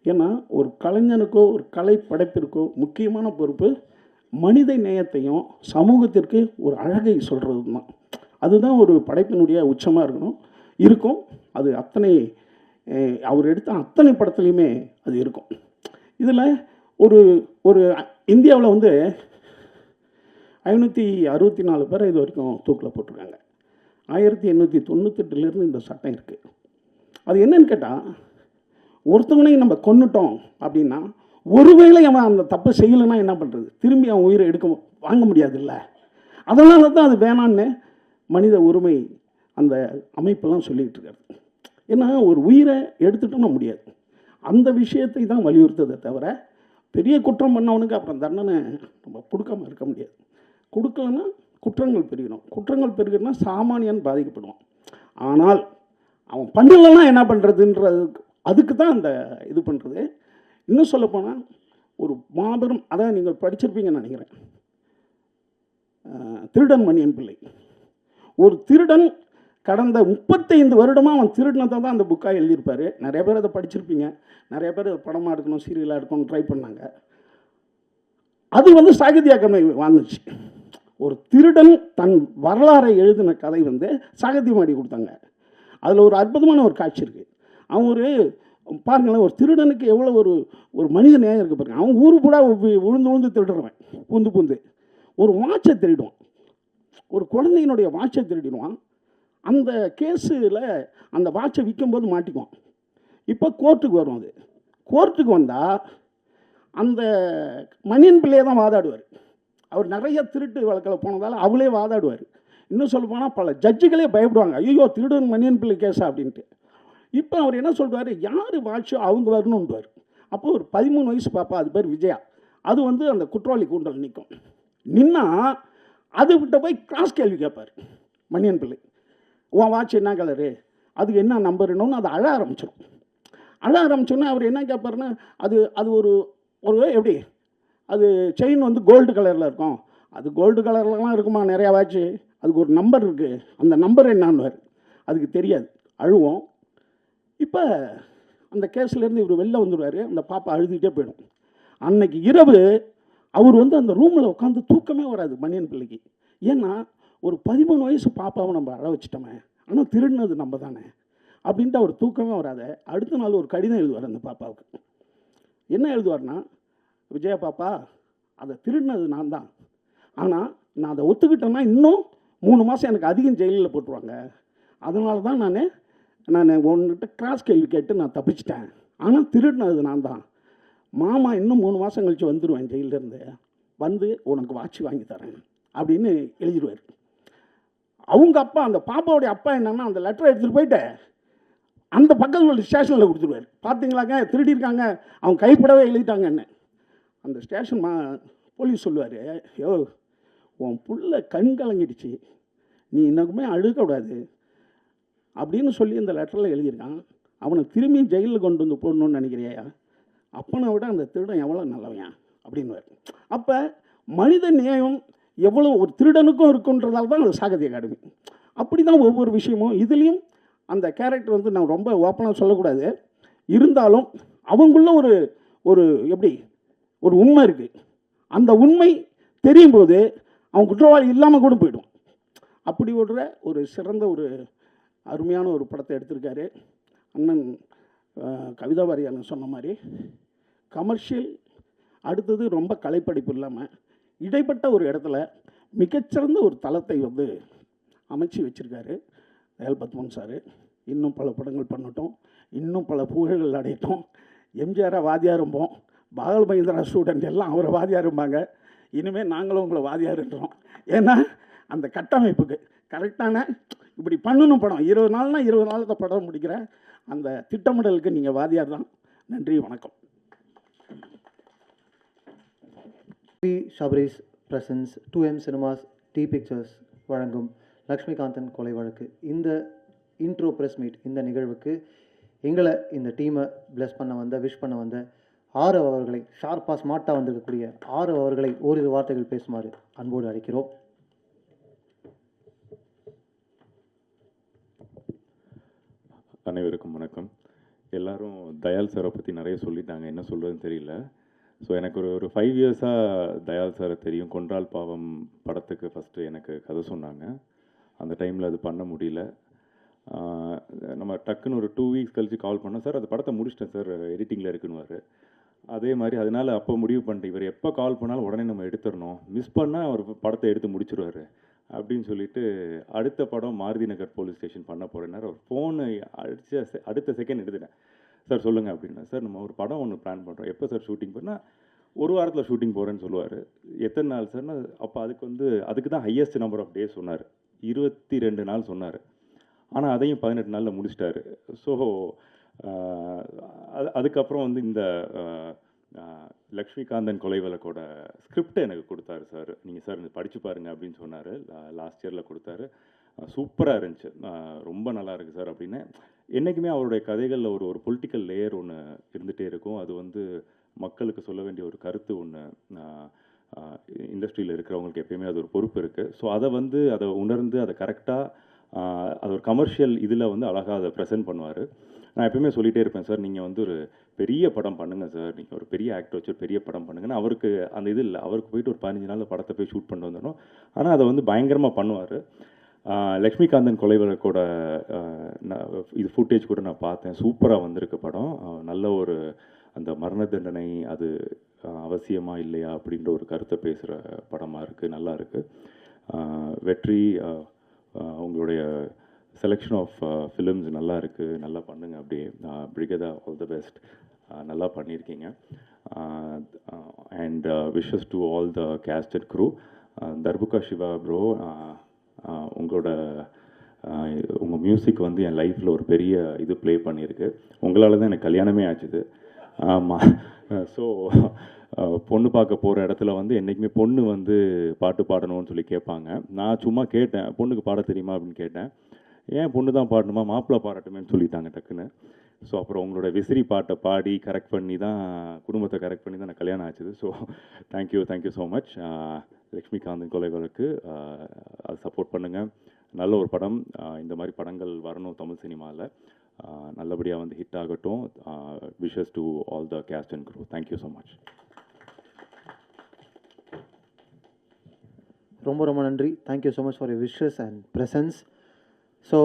ஏன்னா ஒரு கலைஞனுக்கோ ஒரு கலை படைப்பிற்கோ முக்கியமான பொறுப்பு மனித நேயத்தையும் சமூகத்திற்கு ஒரு அழகை சொல்கிறது தான். அதுதான் ஒரு படைப்பினுடைய உச்சமாக இருக்கும். அது அத்தனை அவர் எடுத்த அத்தனை படத்துலையுமே அது இருக்கும். இதில் ஒரு இந்தியாவில் வந்து 564 பேரை இது வரைக்கும் தூக்கில் போட்டிருக்காங்க. 1898 இந்த சட்டம் இருக்குது. அது என்னன்னு கேட்டால், ஒருத்தவனையும் நம்ம கொன்னுட்டோம் அப்படின்னா ஒருவேளை அவன் அந்த தப்பு செய்யலைன்னா என்ன பண்ணுறது? திரும்பி அவன் உயிரை வாங்க முடியாதுல்ல. அதனால தான் அது வேணான்னு மனித உரிமை அந்த அமைப்பெல்லாம் சொல்லிகிட்டு இருக்காரு. ஏன்னா ஒரு உயிரை எடுத்துட்டோம்னா முடியாது. அந்த விஷயத்தை தான் வலியுறுத்ததை தவிர பெரிய குற்றம் பண்ணவனுக்கு அப்புறம் தண்டனை நம்ம கொடுக்காமல் இருக்க முடியாது. கொடுக்கலன்னா குற்றங்கள் பெருகணும். குற்றங்கள் பெருகணும்னா சாமானியன் பாதிக்கப்படுவான். ஆனால் அவன் பண்ணலைன்னா என்ன பண்ணுறதுன்றது அதுக்கு தான் அந்த இது பண்ணுறது. இன்னும் சொல்லப்போனால் ஒரு மாபெரும், அதான் நீங்கள் படிச்சிருப்பீங்கன்னு நினைக்கிறேன், திருடன் மணியன் பிள்ளை. ஒரு திருடன் கடந்த 35 வருடமாக அவன் திருடனத்தை தான் அந்த புக்காக எழுதியிருப்பார். நிறைய பேர் அதை படிச்சிருப்பீங்க. நிறைய பேர் படமாக எடுக்கணும், சீரியலாக எடுக்கணும் ட்ரை பண்ணாங்க. அது வந்து சாகித்ய அகாடமி வாங்குச்சு. ஒரு திருடன் தன் வரலாறை எழுதின கதை வந்து சாகித்யம் வாங்கி கொடுத்தாங்க. அதில் ஒரு அற்புதமான ஒரு காட்சி இருக்குது. அவன் பாருங்களேன், ஒரு திருடனுக்கு எவ்வளோ ஒரு மனித நேயம் இருக்குது பாருங்க. அவன் ஊரு கூட உழுந்து திருடுறவன், பூந்து ஒரு வாட்சை திருடுவான். ஒரு குழந்தையினுடைய வாட்சை திருடிடுவான். அந்த கேஸில் அந்த வாட்சை விற்கும்போது மாட்டிக்குவான். இப்போ கோர்ட்டுக்கு வரும். அது கோர்ட்டுக்கு வந்தால் அந்த மணியன் பிள்ளையை தான் வாதாடுவார். அவர் நிறைய திருட்டு வழக்கில் போனதால் அவளே வாதாடுவார். இன்னும் சொல்ல போனால் பல ஜட்ஜுகளே பயப்படுவாங்க, ஐயோ திருடன் மணியன் பிள்ளை கேஸா அப்படின்ட்டு. இப்போ அவர் என்ன சொல்கிறார், யார் வாட்சோ அவங்க வரணுன்றார். அப்போ ஒரு 13 வயசு பாப்பா, அது பேர் விஜயா, அது வந்து அந்த குற்றவாளி கூண்டல் நிற்கும். நின்னா அதுக்கிட்ட போய் கிராஸ் கேள்வி கேட்பார் மணியன் பிள்ளை. உன் வாட்ச் என்ன கலரு, அதுக்கு என்ன நம்பருன்னு அது அழ ஆரம்பிச்சிடும். அழ ஆரம்பிச்சோன்னா அவர் என்ன கேட்பாருன்னா, அது ஒரு எப்படி, அது செயின் வந்து கோல்டு கலரில் இருக்கும். அது கோல்டு கலர்லாம் இருக்குமா நிறையா வாட்ச்சு, அதுக்கு ஒரு நம்பர் இருக்குது, அந்த நம்பர் என்னான்னுவார். அதுக்கு தெரியாது, அழுவோம். இப்போ அந்த கேஸ்லேருந்து இவர் வெளில வந்துடுவார். அந்த பாப்பா அழுதுகிட்டே போயிடும். அன்னைக்கு இரவு அவர் வந்து அந்த ரூமில் உட்காந்து தூக்கமே வராது மணியன் பிள்ளைக்கு. ஏன்னா ஒரு 13 வயசு பாப்பாவை நம்ம அழ வச்சிட்டோமே, ஆனால் திருடினது நம்ம தானே அப்படின்ட்டு அவர் தூக்கமே வராத. அடுத்த நாள் ஒரு கடிதம் எழுதுவார் அந்த பாப்பாவுக்கு. என்ன எழுதுவார்னா, விஜயா பாப்பா, அதை திருடினது நான் தான். ஆனால் நான் அதை ஒத்துக்கிட்டேன்னா இன்னும் 3 மாதம் எனக்கு அதிகம் ஜெயிலில் போட்டுருவாங்க. அதனால தான் நான் உன்கிட்ட கிராஸ் கேள்வி கேட்டு நான் தப்பிச்சிட்டேன். ஆனால் திருடினது நான் தான். மாமா இன்னும் 3 மாதம் கழித்து வந்துடுவேன் ஜெயிலேருந்து, வந்து உனக்கு வாட்சி வாங்கி தரேன் அப்படின்னு எழுதிடுவார். அவங்க அப்பா, அந்த பாப்பாவுடைய அப்பா என்னன்னா, அந்த லெட்டரை எடுத்துகிட்டு போயிட்டு அந்த பக்கத்தில் உள்ள ஸ்டேஷனில் கொடுத்துருவார். பார்த்தீங்களாங்க, திருடியிருக்காங்க, அவங்க கைப்படவே எழுதிட்டாங்கன்னு. அந்த ஸ்டேஷன் போலீஸ் சொல்லுவார், யோ உன் புள்ள கண் கலங்கிடுச்சு, நீ இன்னக்குமே அழுகக்கூடாது அப்படின்னு சொல்லி இந்த லெட்டரில் எழுதியிருக்கான். அவனை திரும்பி ஜெயிலில் கொண்டு வந்து போடணும்னு நினைக்கிறியா? அப்பனை விட அந்த திருடன் எவ்வளோ நல்லவன் அப்படின்னுவார். அப்போ மனித நேயம் எவ்வளோ ஒரு திருடனுக்கும் இருக்குன்றதால தான் அது சாகித்ய அகாடமி. அப்படி தான் ஒவ்வொரு விஷயமும். இதுலேயும் அந்த கேரக்டர் வந்து நான் ரொம்ப ஓப்பனாக சொல்லக்கூடாது, இருந்தாலும் அவங்களுள்ள ஒரு எப்படி ஒரு உண்மை இருக்குது. அந்த உண்மை தெரியும் போது அவன் குற்றவாளி இல்லாமல் கூட போயிடும். அப்படி ஒரு சிறந்த ஒரு அருமையான ஒரு படத்தை எடுத்திருக்காரு அண்ணன் கவிதா வாரியார் சொன்ன மாதிரி. கமர்ஷியல் அடுத்தது ரொம்ப கலைப்படைப்பு இல்லாமல் இடைப்பட்ட ஒரு இடத்துல மிகச்சிறந்த ஒரு தளத்தை வந்து அமைச்சு வச்சுருக்காரு தயாள் பத்மன் சார். இன்னும் பல படங்கள் பண்ணட்டும், இன்னும் பல புகழ்கள் அடையட்டும். எம்ஜிஆராக வாதியாரும்போம், பாகல் மகேந்திரா ஸ்டூடெண்ட் எல்லாம் அவரை வாதியாரும்பாங்க. இனிமேல் நாங்களும் உங்களை வாதியாருன்றோம். ஏன்னா அந்த கட்டமைப்புக்கு கரெக்டான இப்படி பண்ணணும் படம். 20 நாள்னா 20 நாள் படம் முடிக்கிற அந்த திட்டமிடலுக்கு நீங்கள் வாதியார் தான். நன்றி, வணக்கம். B Shabarees presents 2M cinemas D pictures வழங்கும் லக்ஷ்மிகாந்தன் கொலை வழக்கு இந்த இன்ட்ரோ ப்ரெஸ் மீட் இந்த நிகழ்வுக்கு எங்களை இந்த டீமை பிளஸ் பண்ண வந்த விஷ் பண்ண வந்த ஆரவ் அவர்களை, ஷார்ப்பாக ஸ்மார்ட்டாக வந்திருக்கக்கூடிய ஆரவ் அவர்களை ஓரிரு வார்த்தைகள் பேசுமாறு அன்போடு அழைக்கிறோம். அனைவருக்கும் வணக்கம். எல்லாரும் தயாள் சாரை பற்றி நிறைய சொல்லிட்டாங்க, என்ன சொல்கிறதுன்னு தெரியல. ஸோ எனக்கு ஒரு 5 இயர்ஸாக தயாள் சாரை தெரியும். கொன்றால் பாவம் படத்துக்கு ஃபஸ்ட்டு எனக்கு கதை சொன்னாங்க. அந்த டைமில் அது பண்ண முடியல. நம்ம டக்குன்னு ஒரு 2 வீக்ஸ் கழித்து கால் பண்ணோம், சார் அது படத்தை முடிச்சிட்டேன் சார், எடிட்டிங்கில் இருக்குன்னுவார். அதே மாதிரி அதனால் அப்போ முடிவு பண்ணிட்டேன், இவர் எப்போ கால் பண்ணாலும் உடனே நம்ம எடுத்துடணும், மிஸ் பண்ணால் அவர் படத்தை எடுத்து முடிச்சிருவார் அப்படின்னு சொல்லிட்டு அடுத்த படம் மாருதி நகர் போலீஸ் ஸ்டேஷன் பண்ண போகிறேன்னார். அவர் ஃபோனு அடுத்த செகண்ட் எடுத்துட்டேன். சார் சொல்லுங்கள் அப்படின்னா, சார் நம்ம ஒரு படம் ஒன்று பிளான் பண்ணுறோம், எப்போ சார் ஷூட்டிங் பண்ணால் 1 வாரத்தில் ஷூட்டிங் போகிறேன்னு சொல்லுவார். எத்தனை நாள் சார்னா, அப்போ அதுக்கு தான் ஹையஸ்ட் நம்பர் ஆஃப் டேஸ் சொன்னார், 22 நாள் சொன்னார். ஆனால் அதையும் 18 நாளில் முடிச்சிட்டாரு. ஸோ அதுக்கப்புறம் வந்து இந்த லக்ஷ்மிகாந்தன் கொலை வழக்கோட ஸ்கிரிப்டை எனக்கு கொடுத்தாரு சார். நீங்கள் சார் படித்து பாருங்கள் அப்படின்னு சொன்னார். லாஸ்ட் இயரில் கொடுத்தாரு. சூப்பராக இருந்துச்சு, ரொம்ப நல்லா இருக்குது சார் அப்படின்னு. என்றைக்குமே அவருடைய கதைகளில் ஒரு பொலிட்டிக்கல் லேயர் ஒன்று இருந்துகிட்டே இருக்கும். அது வந்து மக்களுக்கு சொல்ல வேண்டிய ஒரு கருத்து ஒன்று, இண்டஸ்ட்ரியில் இருக்கிறவங்களுக்கு எப்பயுமே அது ஒரு பொறுப்பு இருக்குது. ஸோ அதை உணர்ந்து அதை கரெக்டாக அது ஒரு கமர்ஷியல் இதில் வந்து அழகாக அதை ப்ரெசென்ட் பண்ணுவார். நான் எப்பயுமே சொல்லிகிட்டே இருப்பேன், சார் நீங்கள் வந்து ஒரு பெரிய படம் பண்ணுங்கள் சார், நீங்கள் ஒரு பெரிய ஆக்டர் வச்சு ஒரு பெரிய படம் பண்ணுங்கன்னா. அவருக்கு அந்த இது இல்லை, அவருக்கு போயிட்டு ஒரு 15 நாளில் படத்தை போய் ஷூட் பண்ணிட்டு வந்துடணும். ஆனால் அதை வந்து பயங்கரமாக பண்ணுவார். லக்ஷ்மிகாந்தன் கொலை வழக்கோட இது ஃபுட்டேஜ் கூட நான் பார்த்தேன், சூப்பராக வந்திருக்கு படம். நல்ல ஒரு அந்த மரண தண்டனை அது அவசியமா இல்லையா அப்படின்ற ஒரு கருத்தை பேசுகிற படமாக இருக்குது, நல்லா இருக்குது. வெற்றி, உங்களுடைய செலெக்ஷன் ஆஃப் ஃபிலிம்ஸ் நல்லா இருக்குது, நல்லா பண்ணுங்கள். அப்படியே பிரிகேதா, ஆல் த பெஸ்ட், நல்லா பண்ணியிருக்கீங்க. And wishes to all the cast and crew. Darbuka Siva bro, உங்கள் மியூசிக் வந்து என் லைஃப்பில் ஒரு பெரிய இது ப்ளே பண்ணியிருக்கு. உங்களால் தான் எனக்கு கல்யாணமே ஆச்சுது. ஆமாம். ஸோ பொண்ணு பார்க்க போகிற இடத்துல வந்து என்றைக்குமே பொண்ணு வந்து பாட்டு பாடணும்னு சொல்லி கேட்பாங்க. நான் சும்மா கேட்டேன், பொண்ணுக்கு பாட தெரியுமா அப்படின்னு கேட்டேன். ஏன் பொண்ணு தான் பாடணுமா, மாப்பிள்ளை பாடட்டுமேன்னு சொல்லிட்டாங்க டக்குன்னு. ஸோ அப்புறம் உங்களோட விசிறி பாட்டை பாடி கரெக்ட் பண்ணி தான், குடும்பத்தை கரெக்ட் பண்ணி தான் எனக்கு கல்யாணம் ஆச்சுது. So thank you so much. Lakshmikanthan கொலை வழக்கு அது சப்போர்ட் பண்ணுங்கள். நல்ல ஒரு படம், இந்த மாதிரி படங்கள் வரணும் தமிழ் சினிமாவில். நல்லபடியாக வந்து ஹிட் ஆகட்டும். Wishes to all the cast and crew. Thank you so much. ரொம்ப ரொம்ப நன்றி. Thank you so much for your wishes and presence. So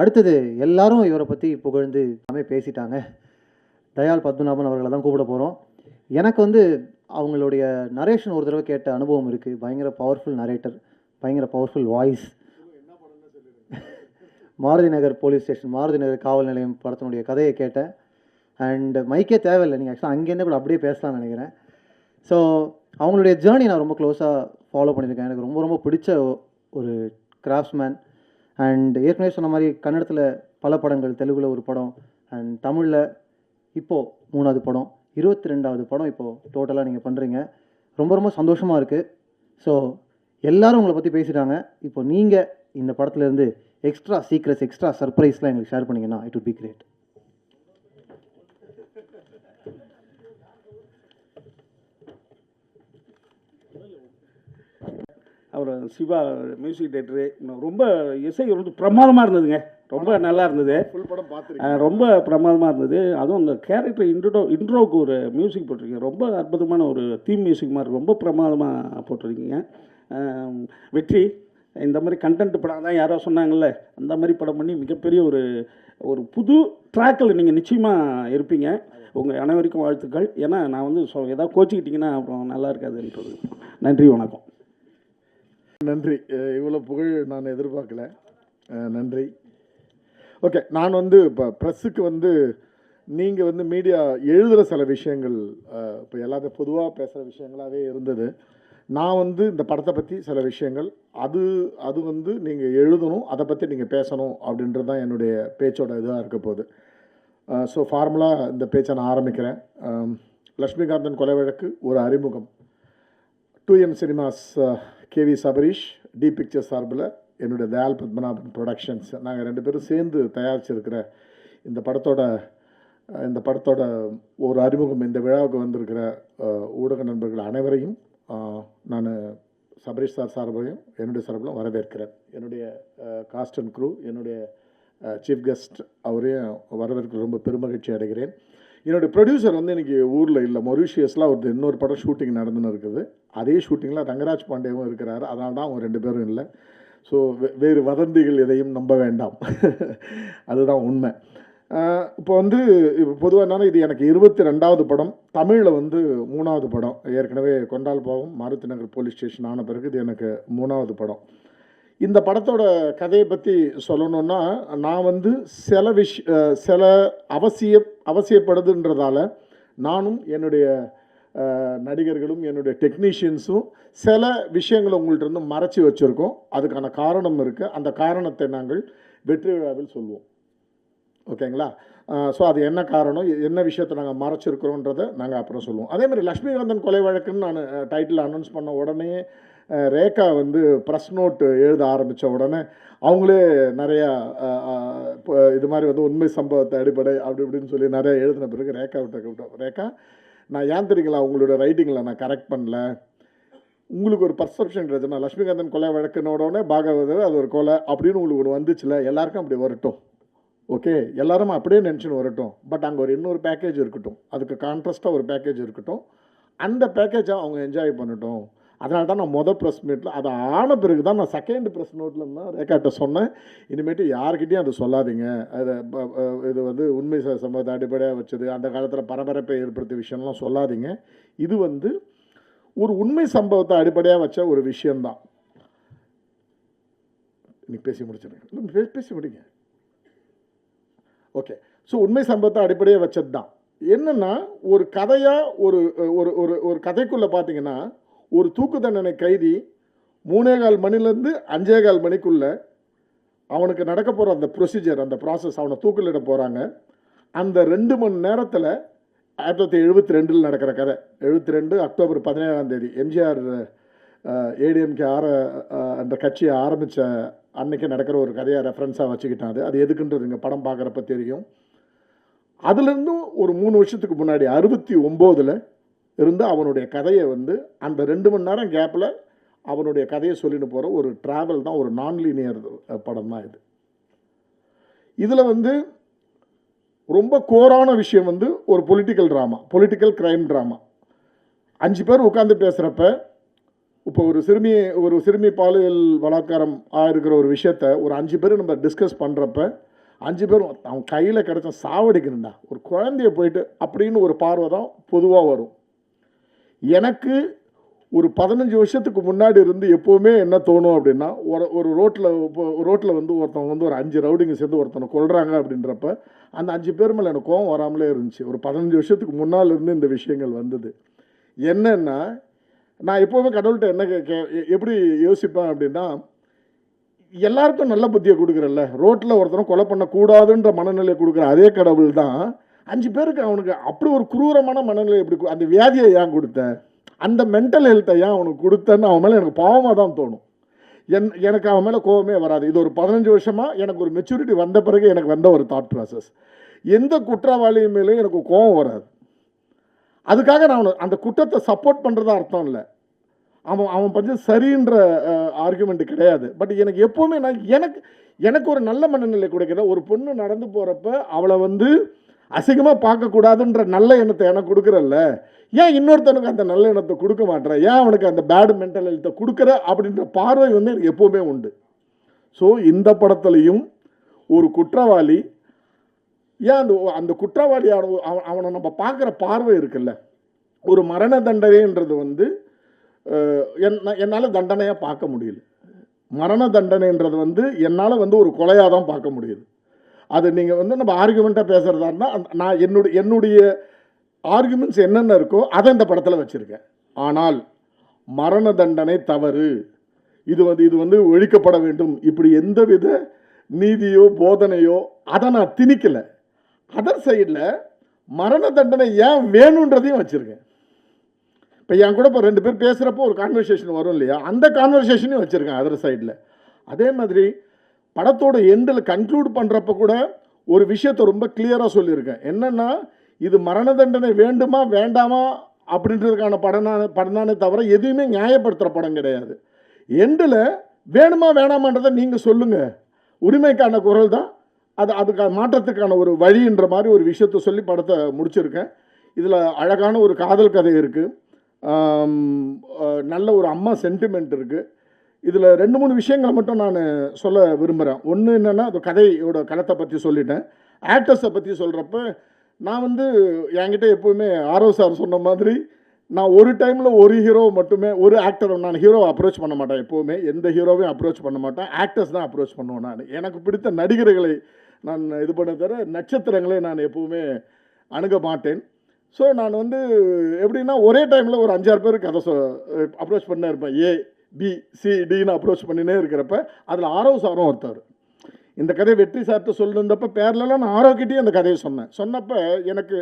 அடுத்தது எல்லாரும் இவரை பற்றி புகழ்ந்து எல்லாமே பேசிட்டாங்க. தயாள் பத்மநாபன் அவர்களை தான் கூப்பிட போகிறோம். எனக்கு வந்து அவங்களுடைய நரேஷன் ஒரு தடவை கேட்ட அனுபவம் இருக்குது. பயங்கர பவர்ஃபுல் நரேட்டர், பயங்கர பவர்ஃபுல் வாய்ஸ். மாருதி நகர் போலீஸ் ஸ்டேஷன், மாருதி நகர் காவல் நிலையம் படத்தினுடைய கதையை கேட்டேன். அண்ட் மைக்கே தேவையில்லை, நீங்கள் ஆக்சுவலாக அங்கேருந்து கூட அப்படியே பேசலாம்னு நினைக்கிறேன். ஸோ அவங்களுடைய ஜேர்னி நான் ரொம்ப க்ளோஸாக ஃபாலோ பண்ணியிருக்கேன். எனக்கு ரொம்ப ரொம்ப பிடிச்ச ஒரு கிராஃப்ட்ஸ்மேன். அண்ட் ஏற்கனவே சொன்ன மாதிரி கன்னடத்தில் பல படங்கள், தெலுங்கில் ஒரு படம், அண்ட் தமிழில் இப்போது 3வது படம், 22வது படம் இப்போது டோட்டலாக நீங்கள் பண்ணுறீங்க. ரொம்ப ரொம்ப சந்தோஷமாக இருக்குது. ஸோ எல்லோரும் உங்களை பற்றி பேசிட்டாங்க. இப்போ நீங்கள் இந்த படத்துலேருந்து எக்ஸ்ட்ரா சீக்ரெட்ஸ், எக்ஸ்ட்ரா சர்ப்ரைஸ்லாம் எங்களுக்கு ஷேர் பண்ணிங்கன்னா இட் would be great. அவர் சிவா மியூசிக் டைரக்டரு ரொம்ப இசை வந்து பிரமாதமாக இருந்ததுங்க. ரொம்ப நல்லா இருந்தது. ஃபுல் படம் பார்த்துருக்கேன். ரொம்ப பிரமாதமாக இருந்தது. அதுவும் அந்த கேரக்டர் இன்ட்ரோவுக்கு ஒரு மியூசிக் போட்டிருக்கீங்க. ரொம்ப அற்புதமான ஒரு தீம் மியூசிக் மாதிரி ரொம்ப பிரமாதமாக போட்டிருக்கீங்க. வெற்றி இந்த மாதிரி கண்டென்ட் படம் தான் யாரோ சொன்னாங்கல்ல, அந்த மாதிரி படம் பண்ணி மிகப்பெரிய ஒரு புது ட்ராக்கில் நீங்கள் நிச்சயமாக இருப்பீங்க. உங்கள் அனைவருக்கும் வாழ்த்துக்கள். ஏன்னா நான் வந்து ஏதாவது கோச்சிக்கிட்டிங்கன்னா அப்புறம் நல்லா இருக்காதுன்றது. நன்றி, வணக்கம். நன்றி. இவ்வளோ புகழ் நான் எதிர்பார்க்கல. நன்றி. ஓகே, நான் வந்து இப்போ ப்ரெஸ்ஸுக்கு வந்து நீங்கள் வந்து மீடியா எழுதுகிற சில விஷயங்கள் இப்போ எல்லாத்தையும் பொதுவாக பேசுகிற விஷயங்களாகவே இருந்தது. நான் வந்து இந்த படத்தை பற்றி சில விஷயங்கள் அது வந்து நீங்கள் எழுதணும், அதை பற்றி நீங்கள் பேசணும் அப்படின்றது தான் என்னுடைய பேச்சோட இதாக இருக்க போகுது. ஸோ ஃபார்முலாக இந்த பேச்சை நான் ஆரம்பிக்கிறேன். லக்ஷ்மிகாந்தன் கொலை வழக்கு ஒரு அறிமுகம். 2M cinemas K V Sabareesh, T pictures சார்பில் என்னுடைய தயால் பத்மநாபன் ப்ரொடக்ஷன்ஸ் நாங்கள் 2 பேரும் சேர்ந்து தயாரிச்சிருக்கிற இந்த படத்தோட ஒரு அறிமுகம். இந்த விழாவுக்கு வந்திருக்கிற ஊடக நண்பர்கள் அனைவரையும் நான் சபரீஷ் சார் சார்பையும் என்னுடைய சார்பிலும் வரவேற்கிறேன். என்னுடைய காஸ்ட் அண்ட் க்ரூ, என்னுடைய சீஃப் கெஸ்ட் அவரையும் வரவேற்க ரொம்ப பெருமகிழ்ச்சி அடைகிறேன். என்னுடைய ப்ரொடியூசர் வந்து இன்றைக்கி ஊரில் இல்லை, மொரிஷியஸில் ஒரு இன்னொரு படம் ஷூட்டிங் நடந்துன்னு இருக்குது. அதே ஷூட்டிங்கில் ரங்கராஜ் பாண்டேவும் இருக்கிறாரு. அதனால தான் அவங்க 2 பேரும் இல்லை. ஸோ வேறு வதந்திகள் எதையும் நம்ப வேண்டாம். அதுதான் உண்மை. இப்போ வந்து பொதுவாக என்னன்னா, இது எனக்கு 22வது படம். தமிழில் வந்து 3வது படம். ஏற்கனவே கொண்டால் பாவம், மாருதி நகர் போலீஸ் ஸ்டேஷன் ஆன பிறகு இது எனக்கு 3வது படம். இந்த படத்தோட கதையை பற்றி சொல்லணுன்னா, நான் வந்து சில அவசியப்படுதுன்றதால நானும் என்னுடைய நடிகர்களும் என்னுடைய டெக்னீஷியன்ஸும் சில விஷயங்களை உங்கள்கிட்ட இருந்து மறைச்சி வச்சுருக்கோம். அதுக்கான காரணம் இருக்குது. அந்த காரணத்தை நாங்கள் வெற்றி விழாவில் சொல்வோம். ஓகேங்களா? ஸோ அது என்ன காரணம், என்ன விஷயத்தை நாங்கள் மறைச்சிருக்கிறோன்றதை நாங்கள் அப்புறம் சொல்லுவோம். அதேமாதிரி லக்ஷ்மிகாந்தன் கொலை வழக்குன்னு நான் டைட்டில் அனௌன்ஸ் பண்ண உடனே ரேகா வந்து ப்ரெஸ் நோட் எழுத ஆரம்பித்த உடனே அவங்களே நிறையா இது மாதிரி வந்து உண்மை சம்பவத்தை அடிப்படை அப்படி இப்படின்னு சொல்லி நிறையா எழுதின பிறகு ரேகாவிட்ட கூப்பிட்டோம். ரேகா, நான் ஏன் தெரியுங்களா உங்களோட ரைட்டிங்கில் நான் கரெக்ட் பண்ணல, உங்களுக்கு ஒரு பர்செப்ஷன் இருந்துச்சுன்னா லக்ஷ்மிகாந்தன் கொலை வழக்குனோடனே பாகவதர் அது ஒரு கொலை அப்படின்னு உங்களுக்கு ஒன்று வந்துச்சுல, எல்லாருக்கும் அப்படி வரட்டும். ஓகே, எல்லாரும் அப்படியே நினச்சின்னு வரட்டும். பட் அங்கே ஒரு இன்னொரு பேக்கேஜ் இருக்கட்டும், அதுக்கு கான்ட்ராஸ்ட்டாக ஒரு பேக்கேஜ் இருக்கட்டும். அந்த பேக்கேஜை அவங்க என்ஜாய் பண்ணட்டும். அதனால தான் நான் மொதல் ப்ரெஸ் மீட்டில் அதை ஆன பிறகு தான் நான் செகண்ட் ப்ரெஸ் நோட்டில் தான் ரேகாட்ட சொன்னேன், இனிமேட்டு யார்கிட்டையும் அதை சொல்லாதீங்க, அது இது வந்து உண்மை சம்பவத்தை அடிப்படையாக வச்சது, அந்த காலத்தில் பரபரப்பை ஏற்படுத்திய விஷயம்லாம் சொல்லாதீங்க. இது வந்து ஒரு உண்மை சம்பவத்தை அடிப்படையாக வச்ச ஒரு விஷயந்தான். இன்னைக்கு பேசி முடிச்சிருங்க, பேசி முடிங்க. ஓகே, ஸோ உண்மை சம்பவத்தை அடிப்படையாக வச்சது தான். என்னென்னா, ஒரு கதையாக ஒரு கதைக்குள்ளே பார்த்தீங்கன்னா, ஒரு தூக்கு தண்டனை கைதி 3:15 மணிலேருந்து 5:15 மணிக்குள்ளே அவனுக்கு நடக்க போகிற அந்த ப்ரொசீஜர், அந்த ப்ராசஸ், அவனை தூக்கிலிட போகிறாங்க. அந்த 2 மணி நேரத்தில் 1972 நடக்கிற கதை. 72 அக்டோபர் 17 எம்ஜிஆர் ஏடிஎம்கே அந்த கட்சியை ஆரம்பித்த அன்றைக்கி நடக்கிற ஒரு கதையை ரெஃபரன்ஸாக வச்சுக்கிட்டாது. அது எதுக்குன்றது இங்கே படம் பார்க்குறப்ப தெரியும். அதுலேருந்து ஒரு 3 வருஷத்துக்கு முன்னாடி 69 இருந்து அவனுடைய கதையை வந்து அந்த 2 மணி நேரம் கேப்பில் அவனுடைய கதையை சொல்லிட்டு போகிற ஒரு ட்ராவல் தான், ஒரு நான் லீனியர் படம் தான் இது. இதில் வந்து ரொம்ப கோரான விஷயம் வந்து ஒரு பொலிட்டிக்கல் க்ரைம் ட்ராமா. 5 பேர் உட்காந்து பேசுகிறப்ப, இப்போ ஒரு சிறுமி பாலியல் பலாத்காரம் ஆகிருக்கிற ஒரு விஷயத்த ஒரு 5 பேர் நம்ம டிஸ்கஸ் பண்ணுறப்ப 5 பேரும் அவன் கையில் கிடச்ச சாவடிக்கணுண்டா, ஒரு குழந்தைய போயிட்டு அப்படின்னு ஒரு பார்வை தான் பொதுவாக வரும். எனக்கு ஒரு 15 வருஷத்துக்கு முன்னாடி இருந்து எப்போவுமே என்ன தோணும் அப்படின்னா, ஒரு ரோட்டில் வந்து ஒருத்தவங்க வந்து ஒரு 5 ரவுடிங்க சேர்ந்து ஒருத்தனை கொல்றாங்க அப்படின்றப்ப அந்த 5 பேர் மேலே எனக்கு கோவம் வராமலே இருந்துச்சு. ஒரு 15 வருஷத்துக்கு முன்னால் இருந்து இந்த விஷயங்கள் வந்தது. என்னன்னா, நான் எப்போவுமே கடவுள்கிட்ட என்ன எப்படி யோசிப்பேன் அப்படின்னா, எல்லாருக்கும் நல்ல புத்தியை கொடுக்குறல்ல, ரோட்டில் ஒருத்தனை கொலை பண்ணக்கூடாதுன்ற மனநிலையை கொடுக்குற அதே கடவுள் தான் 5 பேருக்கு அவனுக்கு அப்படி ஒரு குரூரமான மனநிலை எப்படி அந்த வியாதியை ஏன் கொடுத்த, அந்த மென்டல் ஹெல்த்தை ஏன் அவனுக்கு கொடுத்தேன்னு அவன் மேலே எனக்கு பாவமாக தான் தோணும். எனக்கு அவன் மேலே கோவமே வராது. இது ஒரு 15 வருஷமாக எனக்கு ஒரு மெச்சூரிட்டி வந்த பிறகு எனக்கு வந்த ஒரு தாட் ப்ராசஸ். எந்த குற்றவாளி மேலேயும் எனக்கு கோவம் வராது. அதுக்காக நான் அந்த குற்றத்தை சப்போர்ட் பண்ணுறதா அர்த்தம் இல்லை. அவன் கொஞ்சம் சரின்ற ஆர்குமெண்ட் கிடையாது. பட் எனக்கு எப்போவுமே எனக்கு ஒரு நல்ல மனநிலை கொடுக்குற ஒரு பொண்ணு நடந்து போகிறப்ப அவளை வந்து அசிங்கமாக பார்க்கக்கூடாதுன்ற நல்ல எண்ணத்தை எனக்கு கொடுக்குறல்ல, ஏன் இன்னொருத்தனுக்கு அந்த நல்ல எண்ணத்தை கொடுக்க மாட்டேற, ஏன் அவனுக்கு அந்த பேட் மென்டல் ஹெல்த்தை கொடுக்குற அப்படின்ற பார்வை வந்து எனக்கு எப்போவுமே உண்டு. ஸோ இந்த படத்துலையும் ஒரு குற்றவாளி ஏன் அந்த குற்றவாளியான அவனை நம்ம பார்க்குற பார்வை இருக்குல்ல, ஒரு மரண தண்டனைன்றது வந்து என்னால் தண்டனையாக பார்க்க முடியல. மரண தண்டனைன்றது வந்து என்னால் வந்து ஒரு கொலையாக தான் பார்க்க முடியுது. அது நீங்கள் வந்து நம்ம ஆர்குமெண்ட்டாக பேசுகிறதா இருந்தால் நான் என்னுடைய ஆர்குமெண்ட்ஸ் என்னென்ன இருக்கோ அதை இந்த படத்தில் வச்சுருக்கேன். ஆனால் மரண தண்டனை தவறு, இது வந்து ஒழிக்கப்பட வேண்டும், இப்படி எந்தவித நீதியோ போதனையோ அதை நான் திணிக்கலை. அதர் சைடில் மரண தண்டனை ஏன் வேணுன்றதையும் வச்சுருக்கேன். இப்போ என் கூட இப்போ 2 பேர் பேசுகிறப்போ ஒரு கான்வர்சேஷன் வரும் இல்லையா, அந்த கான்வர்சேஷனையும் வச்சுருக்கேன் அதர் சைடில். அதே மாதிரி படத்தோட எண்டில் கன்க்ளூட் பண்ணுறப்ப கூட ஒரு விஷயத்தை ரொம்ப கிளியராக சொல்லியிருக்கேன். என்னென்னா, இது மரண தண்டனை வேண்டுமா வேண்டாமா அப்படின்றதுக்கான படம் தவிர எதுவுமே நியாயப்படுத்துகிற படம் கிடையாது. எண்டில் வேணுமா வேணாமான்றதை நீங்கள் சொல்லுங்கள், உரிமைக்கான குரல் தான் அதுக்கான மாற்றத்துக்கான ஒரு வழின்ற மாதிரி ஒரு விஷயத்தை சொல்லி படத்தை முடிச்சிருக்கேன். இதில் அழகான ஒரு காதல் கதை இருக்குது, நல்ல ஒரு அம்மா சென்டிமெண்ட் இருக்குது. இதில் 2-3 விஷயங்களை மட்டும் நான் சொல்ல விரும்புகிறேன். ஒன்று என்னென்னா, அது கதையோட களத்தை பற்றி சொல்லிட்டேன். ஆக்டர்ஸை பற்றி சொல்கிறப்ப நான் வந்து என்கிட்ட எப்போவுமே ஆரவ் சார் சொன்ன மாதிரி நான் ஒரு டைமில் ஒரு ஹீரோ மட்டுமே, ஒரு ஆக்டரை நான் ஹீரோவை அப்ரோச் பண்ண மாட்டேன். எப்போவுமே எந்த ஹீரோவையும் அப்ரோச் பண்ண மாட்டேன், ஆக்டர்ஸ் தான் அப்ரோச் பண்ணுவேன். நான் எனக்கு பிடித்த நடிகர்களை நான் இது பண்ண தவிர நட்சத்திரங்களை நான் எப்போவுமே அணுக மாட்டேன். ஸோ நான் வந்து எப்படின்னா, ஒரே டைமில் ஒரு 5-6 பேருக்கு கதை அப்ரோச் பண்ணே இருப்பேன். ABCDன்னு அப்ரோச் பண்ணினே இருக்கிறப்ப அதில் ஆரவ் சாரும் ஒருத்தர். இந்த கதையை வெற்றி சார்கிட்ட சொல்லியிருந்தப்போ பேரலாம் நான் ஆரோக்கிட்டே அந்த கதையை சொன்னப்போ எனக்கு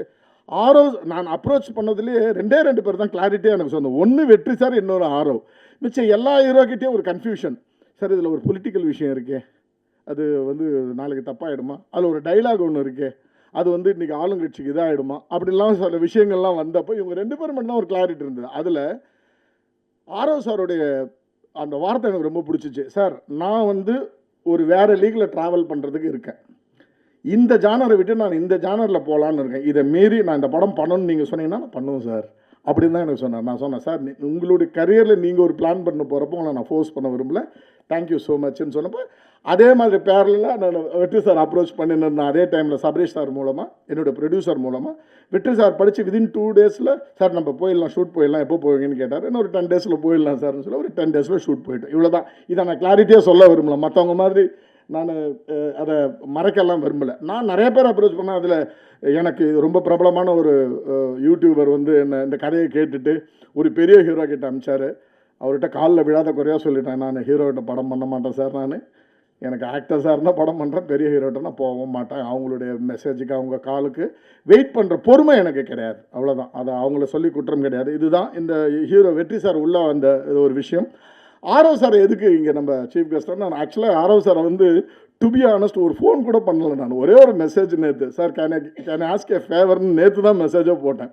நான் அப்ரோச் பண்ணதுலேயே 2 பேர் தான் கிளாரிட்டியாக எனக்கு சொன்னேன். ஒன்று வெற்றி சார், இன்னொரு ஆரவ். மிச்சம் எல்லா ஹீரோக்கிட்டேயும் ஒரு கன்ஃபியூஷன். சார் இதில் ஒரு பொலிட்டிக்கல் விஷயம் இருக்கே, அது வந்து நாளைக்கு தப்பாகிடுமா, அதில் ஒரு டைலாக் ஒன்று இருக்கே, அது வந்து இன்றைக்கி ஆளுங்கட்சிக்கு இதாகிடுமா, அப்படிலாம் சில விஷயங்கள்லாம் வந்தப்போ இவங்க 2 பேர் மட்டும் தான் ஒரு கிளாரிட்டி இருந்தது. அதில் ஆரவ் சாருடைய அந்த வார்த்தை எனக்கு ரொம்ப பிடிச்சிச்சு. சார் நான் வந்து ஒரு வேறு லீகில் ட்ராவல் பண்ணுறதுக்கு இருக்கேன், இந்த ஜானரை விட்டு நான் இந்த ஜானரில் போகலான்னு இருக்கேன், இதை மீறி நான் இந்த படம் பண்ணணும்னு நீங்கள் சொன்னீங்கன்னா நான் பண்ணுவேன் சார் அப்படின்னு தான் எனக்கு சொன்னார். நான் சொன்னேன், சார் உங்களுடைய கரியரில் நீங்கள் ஒரு பிளான் பண்ண போகிறப்போ உங்களை நான் ஃபோர்ஸ் பண்ண விரும்பல, தேங்க்யூ ஸோ மச்ன்னு சொன்னப்போ அதே மாதிரி பேரலாக நான் வெற்றி சார் அப்ரோச் பண்ணியிருந்தேன். அதே டைமில் சபரேஷ் சார் மூலமாக, என்னோடய ப்ரொடியூசர் மூலமாக வெற்றி சார் படித்து விதின் 2 டேஸில் சார் நம்ம போயிடலாம், ஷூட் போயிடலாம், எப்போ போவீங்கன்னு கேட்டார். இன்னொரு 10 டேஸில் போயிடலாம் சார்னு சொல்லி ஒரு 10 டேஸில் ஷூட் போயிட்டோம். இவ்வளோ தான். இதை நான் கிளாரிட்டியாக சொல்ல விரும்பல, மற்றவங்க மாதிரி நான் அதை மறைக்கலாம் விரும்பலை. நான் நிறைய பேர் அப்ரோச் பண்ணேன். அதில் எனக்கு ரொம்ப பிரபலமான ஒரு யூடியூபர் வந்து என்ன இந்த கதையை கேட்டுட்டு ஒரு பெரிய ஹீரோ கிட்ட அனுப்பிச்சார். அவர்கிட்ட காலில் விழாத குறையாக சொல்லிட்டேன், நான் ஹீரோகிட்ட படம் பண்ண மாட்டேன் சார், நான் எனக்கு ஆக்டர்ஸாக இருந்தால் படம் பண்ணுறேன், பெரிய ஹீரோட்ட நான் போகவும் மாட்டேன், அவங்களுடைய மெசேஜுக்கு அவங்க காலுக்கு வெயிட் பண்ணுற பொறுமை எனக்கு கிடையாது, அவ்வளோதான். அதை அவங்கள சொல்லி குற்றம் கிடையாது. இதுதான் இந்த ஹீரோ வெற்றி சார் உள்ளே வந்த ஒரு விஷயம். ஆரவ் சார் எதுக்கு இங்கே நம்ம சீஃப் கெஸ்ட்டாக, நான் ஆக்சுவலாக ஆரவ் சாரை வந்து டு பி ஆனஸ்ட் ஒரு ஃபோன் கூட பண்ணலை. நான் ஒரே ஒரு மெசேஜ் நேற்று, சார் கேன் ஆஸ்க் ஏ ஃபேவர்னு நேற்று தான் மெசேஜாக போட்டேன்.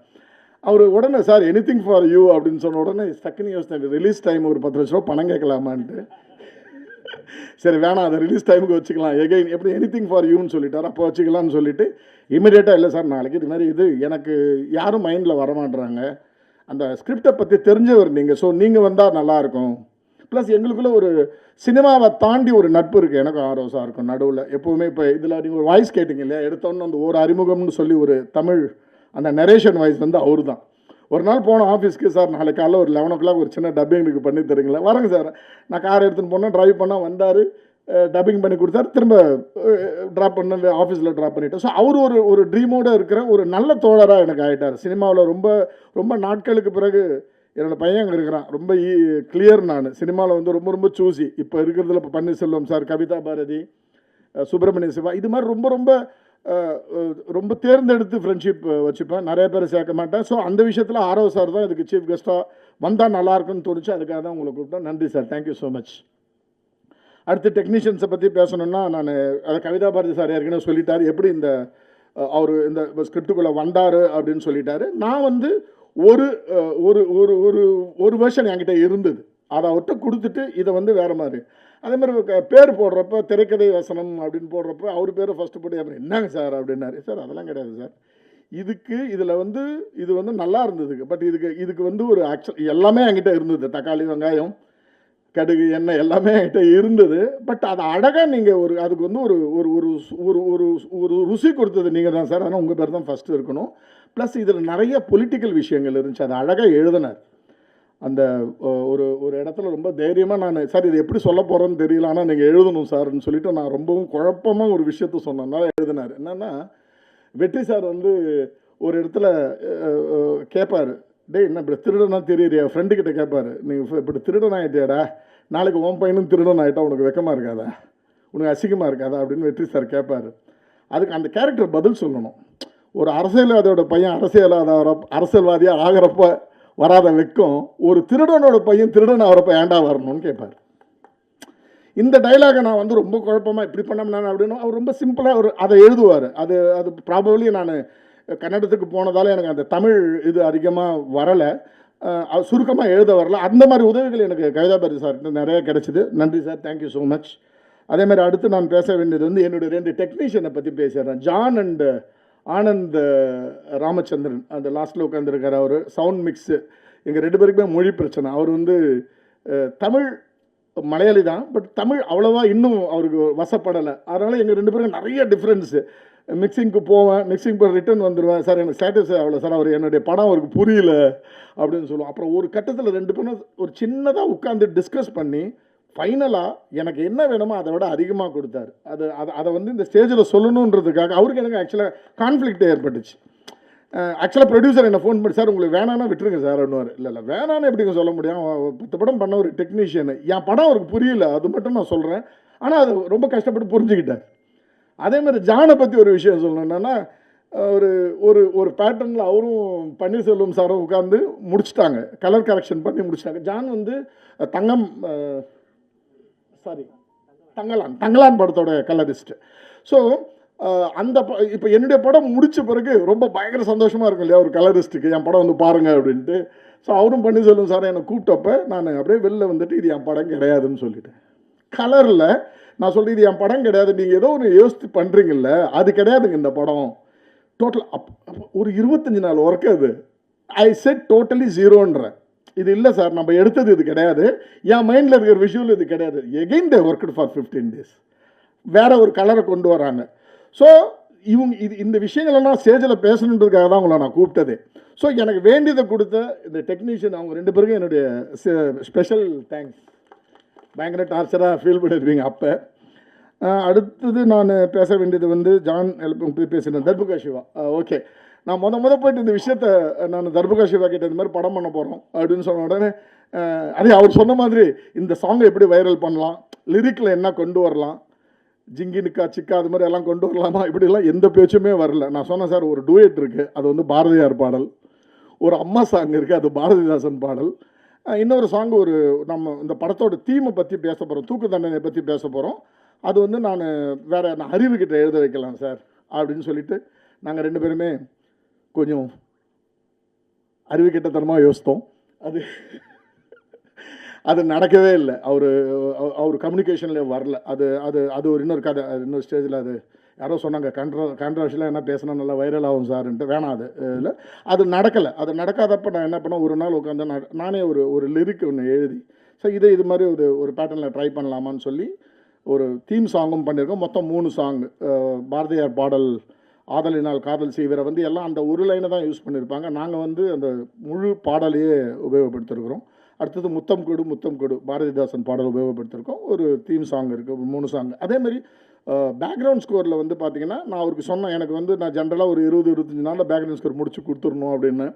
அவர் உடனே சார் எனிதிங் ஃபார் யூ அப்படின்னு சொன்ன உடனே டக்குன்னு யோசித்தேன், ரிலீஸ் டைம் ஒரு 10 லட்ச ரூபா பணம் கேட்கலாமான்ட்டு. சரி வேணாம், அதை ரிலீஸ் டைமுக்கு வச்சுக்கலாம், எகைன் எப்படி எனிதிங் ஃபார் யூன்னு சொல்லிட்டார், அப்போ வச்சுக்கலாம்னு சொல்லிட்டு இமீடியட்டாக இல்லை சார் நாளைக்கு இது மாதிரி இது எனக்கு யாரும் மைண்டில் வரமாட்டுறாங்க, அந்த ஸ்கிரிப்டை பற்றி தெரிஞ்சவர் நீங்கள், ஸோ நீங்கள் வந்தால் நல்லாயிருக்கும். ப்ளஸ் எங்களுக்குள்ள ஒரு சினிமாவை தாண்டி ஒரு நட்பு இருக்குது எனக்கும் ஆரோசாக இருக்கும் நடுவில் எப்போவுமே. இப்போ இதில் நீங்கள் ஒரு வாய்ஸ் கேட்டிங்க இல்லையா, எடுத்தோன்னு அந்த ஒரு அறிமுகம்னு சொல்லி ஒரு தமிழ் அந்த நரேஷன் வாய்ஸ் வந்து அவரு தான். ஒரு நாள் போனோம் ஆஃபீஸ்க்கு, சார் நாளைக்கு காலைல ஒரு 11 o'clock ஒரு சின்ன டப்பிங் எனக்கு பண்ணி தருங்களா? வரேங்க சார். நான் கார் எடுத்துன்னு போனேன், ட்ரைவ் பண்ணால் வந்தார், டப்பிங் பண்ணி கொடுத்தாரு, திரும்ப ட்ராப் பண்ண ஆஃபீஸில் ட்ராப் பண்ணிட்டேன். ஸோ அவர் ஒரு ட்ரீமோடு இருக்கிற ஒரு நல்ல தோழராக எனக்கு ஆகிட்டார். சினிமாவில் ரொம்ப ரொம்ப நாட்களுக்கு பிறகு என்னோடய பையன் அங்கே இருக்கிறான். ரொம்ப கிளியர். நான் சினிமாவில் வந்து ரொம்ப ரொம்ப சூசி. இப்போ இருக்கிறதுல இப்போ பன்னீர்செல்வம் சார், கவிதா பாரதி, சுப்பிரமணிய சிவா, இது மாதிரி ரொம்ப ரொம்ப ரொம்ப தேர்ந்தெடுத்து ஃப்ரெண்ட்ஷிப் வச்சுப்பேன். நிறைய பேரை சேர்க்க மாட்டேன். ஸோ அந்த விஷயத்தில் ஆரவ் சார் தான் இதுக்கு சீஃப் கெஸ்ட்டாக வந்தால் நல்லாயிருக்குன்னு தோணுச்சு. அதுக்காக தான் உங்களை கூப்பிட்டேன். நன்றி சார், தேங்க்யூ ஸோ மச். அடுத்து டெக்னீஷியன்ஸை பற்றி பேசணுன்னா, நான் அதை கவிதா பாரதி சார் ஏற்கனவே சொல்லிட்டார் எப்படி இந்த அவர் இந்த ஸ்கிரிப்டுக்குள்ளே வந்தார் அப்படின்னு சொல்லிட்டாரு. நான் வந்து ஒரு ஒரு ஒரு ஒரு ஒரு வெர்ஷன் என்கிட்ட இருந்தது, அதை அவர்கிட்ட கொடுத்துட்டு இதை வந்து வேறு மாதிரி அதே மாதிரி பேர் போடுறப்ப திரைக்கதை வசனம் அப்படின்னு போடுறப்ப அவர் பேரை ஃபஸ்ட்டு போட்டு அப்புறம் என்னங்க சார் அப்படின்னாரு. சார் அதெல்லாம் கிடையாது சார், இதில் வந்து இது வந்து நல்லா இருந்ததுக்கு, பட் இதுக்கு வந்து ஒரு எல்லாமே என்கிட்ட இருந்தது. தக்காளி, வெங்காயம், கடுகு, எண்ணெய் எல்லாமே என்கிட்ட இருந்தது. பட் அதை அழகாக நீங்கள் அதுக்கு வந்து ஒரு ஒரு ஒரு ஒரு ஒரு ருசி கொடுத்தது நீங்கள் தான் சார். ஆனால் உங்கள் பேர் தான் ஃபஸ்ட்டு இருக்கணும். ப்ளஸ் இதில் நிறைய பொலிட்டிக்கல் விஷயங்கள் இருந்துச்சு, அதை அழகாக எழுதினார். அந்த ஒரு இடத்துல ரொம்ப தைரியமாக நான் சார் இது எப்படி சொல்ல போகிறேன்னு தெரியல, ஆனால் நீங்கள் எழுதணும் சார்ன்னு சொல்லிவிட்டு நான் ரொம்பவும் குழப்பமாக ஒரு விஷயத்த சொன்னதுனால எழுதினார். என்னென்னா, வெற்றி சார் வந்து ஒரு இடத்துல கேட்பார், டே என்ன இப்படி திருடனா தெரியுறியா? ஃப்ரெண்டுக்கிட்ட கேட்பார், நீங்கள் இப்படி திருடன் ஆகிட்டியாடா, நாளைக்கு உன் பையனும் திருடன் ஆகிட்டா உனக்கு வெக்கமாக இருக்காதா, உனக்கு அசிங்கமாக இருக்காதா அப்படின்னு வெற்றி சார் கேட்பார். அதுக்கு அந்த கேரக்டர் பதில் சொல்லணும். ஒரு அரசியல்வாதியோட பையன் அரசியல்வாதியாக ஆகிறப்ப வராத வெக்கம் ஒரு திருடனோட பையன் திருடன் ஆகிறப்ப ஏண்டா வரணும்னு கேட்பார். இந்த டைலாகை நான் வந்து ரொம்ப குழப்பமாக இப்படி பண்ணோம்னா அப்படின்னு அவர் ரொம்ப சிம்பிளாக அதை எழுதுவார். அது ப்ராபப்ளி நான் கன்னடத்துக்கு போனதால் எனக்கு அந்த தமிழ் இது அதிகமாக வரலை, சுருக்கமாக எழுத வரல. அந்த மாதிரி உதவிகள் எனக்கு கவிதா பாரதி சார்கிட்ட நிறைய கிடைச்சிது. நன்றி சார், தேங்க்யூ ஸோ மச். அதேமாதிரி அடுத்து நான் பேச வேண்டியது வந்து என்னுடைய 2 டெக்னீஷியனை பற்றி பேசுகிறேன். ஜான் அண்ட் ஆனந்த் ராமச்சந்திரன், அந்த லாஸ்ட்டில் உட்காந்துருக்கார். அவர் சவுண்ட் மிக்ஸு, எங்கள் 2 பேருக்குமே மொழி பிரச்சனை. அவர் வந்து தமிழ் மலையாளி தான், பட் தமிழ் அவ்வளோவா இன்னும் அவருக்கு வசப்படலை. அதனால் எங்கள் 2 பேருக்கும் நிறைய டிஃப்ரென்ஸு. மிக்சிங்க்கு போவேன், மிக்சிங் போய் ரிட்டர்ன் வந்துடுவேன். சார் எனக்கு ஸ்டேட்டஸ் அவ்வளோ சார், அவர் என்னுடைய படம் அவருக்கு புரியல அப்படின்னு சொல்லுவோம். அப்புறம் ஒரு கட்டத்தில் 2 பேரும் ஒரு சின்னதாக உட்காந்து டிஸ்கஸ் பண்ணி ஃபைனலாக எனக்கு என்ன வேணுமோ அதை விட அதிகமாக கொடுத்தாரு. அதை வந்து இந்த ஸ்டேஜில் சொல்லணுன்றதுக்காக அவருக்கு எனக்கு ஆக்சுவலாக கான்ஃப்ளிக்ட் ஏற்பட்டுச்சு. ஆக்சுவலாக ப்ரொடியூசர் என்னை ஃபோன் பண்ணி, சார் உங்களுக்கு வேணான்னா விட்டுருங்க சார் அப்படின்னுவார். இல்லை வேணான்னு எப்படிங்க சொல்ல முடியும், 10 படம் பண்ண ஒரு டெக்னீஷியனு, என் படம் அவருக்கு புரியல, அது மட்டும் நான் சொல்கிறேன். ஆனால் அது ரொம்ப கஷ்டப்பட்டு புரிஞ்சுக்கிட்டார். அதேமாதிரி ஜானை பற்றி ஒரு விஷயம் சொல்லணுன்னா, ஒரு பேட்டர்னில் அவரும் பன்னீர்செல்வம் சாரும் உட்காந்து முடிச்சுட்டாங்க, கலர் கரெக்ஷன் பண்ணி முடிச்சிட்டாங்க. ஜான் வந்து தங்கலான் படத்தோட கலரிஸ்ட்டு. ஸோ இப்போ என்னுடைய படம் முடித்த பிறகு ரொம்ப பயங்கர சந்தோஷமாக இருக்கும் இல்லையா ஒரு கலரிஸ்ட்டுக்கு, என் படம் வந்து பாருங்கள் அப்படின்ட்டு. ஸோ அவரும் பன்னீர்செல்வம் சாரை என்னை கூப்பிட்டப்ப நான் அப்படியே வெளில வந்துட்டு இது என் படம் கிடையாதுன்னு சொல்லிட்டேன். கலரில் நான் சொல்கிறேன் இது என் படம் கிடையாது, நீங்கள் ஏதோ ஒன்று யோசித்து பண்ணுறீங்கல்ல, அது கிடையாதுங்க இந்த படம். டோட்டல் ஒரு 25 நாள் ஒர்க்கு அது. ஐ செட் டோட்டலி ஜீரோன்றேன். இது இல்லை சார், நம்ம எடுத்தது இது கிடையாது, என் மைண்டில் இருக்கிற விஷுவல் இது கிடையாது. Again they worked for 15 days, வேற ஒரு கலரை கொண்டு வராங்க. ஸோ இந்த விஷயங்களெல்லாம் ஸ்டேஜில் பேசணுன்றதுக்காக தான் உங்களை நான் கூப்பிட்டது. ஸோ எனக்கு வேண்டியதை கொடுத்த இந்த டெக்னீஷியன் அவங்க 2 பேருக்கும் என்னுடைய ஸ்பெஷல் தேங்க்ஸ். பயங்கர டார்ச்சராக ஃபீல் பண்ணியிருப்பீங்க அப்போ. அடுத்தது நான் பேச வேண்டியது வந்து ஜான் பேசினேன், தர்புகா சிவா. ஓகே, நான் போயிட்டு இந்த விஷயத்தை நான் தர்புகா சிவா கிட்ட இந்த மாதிரி படம் பண்ண போகிறோம் அப்படின்னு சொன்ன உடனே அதே அவர் சொன்ன மாதிரி இந்த சாங்கை எப்படி வைரல் பண்ணலாம், லிரிக்கில் என்ன கொண்டு வரலாம், ஜிங்கி நிக்கா சிக்கா அது மாதிரி எல்லாம் கொண்டு வரலாமா, இப்படிலாம் எந்த பேச்சுமே வரல. நான் சொன்னேன் சார் ஒரு டூயட் இருக்குது, அது வந்து பாரதியார் பாடல், ஒரு அம்மா சாங் இருக்குது, அது பாரதிதாசன் பாடல், இன்னொரு சாங் நம்ம இந்த படத்தோட தீமை பற்றி பேச போகிறோம், தூக்கு தண்டனை பற்றி பேச போகிறோம். அது வந்து நான் அறிவுக்கிட்ட எழுத வைக்கலாம் சார் அப்படின்னு சொல்லிட்டு நாங்கள் 2 பேருமே கொஞ்சம் அறிவுக்கிட்டத்தனமாக யோசித்தோம். அது நடக்கவே இல்லை. அவர் கம்யூனிகேஷனில் வரல. அது ஒரு இன்னொரு கதை, அது இன்னொரு ஸ்டேஜில் அது யாரோ சொன்னாங்க கான்ட்ரவர்ஷியலாக என்ன பேசினா நல்லா வைரல் ஆகும் சார்ன்ட்டு. வேணாம், அது இல்லை, அது நடக்கலை. அது நடக்காதப்போ நான் என்ன பண்ணேன், ஒரு நாள் உட்காந்து நானே ஒரு லிரிக் ஒன்று எழுதி, ஸோ இது மாதிரி ஒரு பேட்டர்னில் ட்ரை பண்ணலாமான்னு சொல்லி ஒரு தீம் சாங்கும் பண்ணியிருக்கோம். மொத்தம் 3 சாங், பாரதியார் பாடல் ஆதலினால் காதல் செய்வரை வந்து எல்லாம் அந்த ஒரு லைனை தான் யூஸ் பண்ணியிருப்பாங்க. நாங்கள் வந்து அந்த முழு பாடலையே உபயோகப்படுத்திருக்கிறோம். அடுத்தது முத்தம் கொடு முத்தம் கொடு பாரதிதாசன் பாடல் உபயோகப்படுத்திருக்கோம். ஒரு தீம் சாங் இருக்குது, ஒரு 3 சாங். அதேமாதிரி பேக்ரவுண்ட் ஸ்கோரில் வந்து பார்த்திங்கன்னா, நான் அவருக்கு சொன்னேன், எனக்கு வந்து நான் ஜென்ரலாக ஒரு 20-25 நாளில் பேக்ரவுண்ட் ஸ்கோர் முடிச்சு கொடுத்துடணும் அப்படின்னு.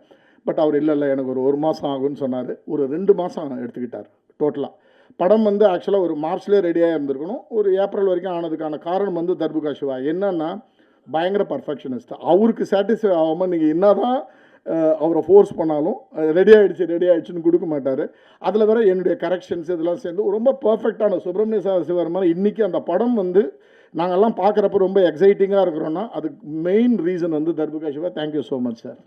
பட் அவர் இல்லை எனக்கு ஒரு மாதம் ஆகும்னு சொன்னார். ஒரு 2 மாதம் எடுத்துக்கிட்டார் டோட்டலாக. படம் வந்து ஆக்சுவலாக ஒரு மார்ச்லேயே ரெடியாக இருந்திருக்கணும். ஒரு ஏப்ரல் வரைக்கும் ஆனதுக்கான காரணம் வந்து தர்புகா சிவா என்னன்னா பயங்கர பர்ஃபெக்ஷனிஸ்ட். அவருக்கு சாட்டிஸ்ஃபை ஆகாமல் நீங்கள் என்ன தான் அவரை ஃபோர்ஸ் பண்ணாலும் ரெடி ஆகிடுச்சுன்னு கொடுக்க மாட்டார். அதில் வேறு என்னுடைய கரெக்ஷன்ஸ் இதெல்லாம் சேர்ந்து ரொம்ப பர்ஃபெக்டான சுப்பிரமணிய சிவர் மாதிரி இன்றைக்கி அந்த படம் வந்து நாங்கள்லாம் பார்க்குறப்ப ரொம்ப எக்ஸைட்டிங்காக இருக்கிறோன்னா அதுக்கு மெயின் ரீசன் வந்து Darbuka Siva. Thank you so much sir.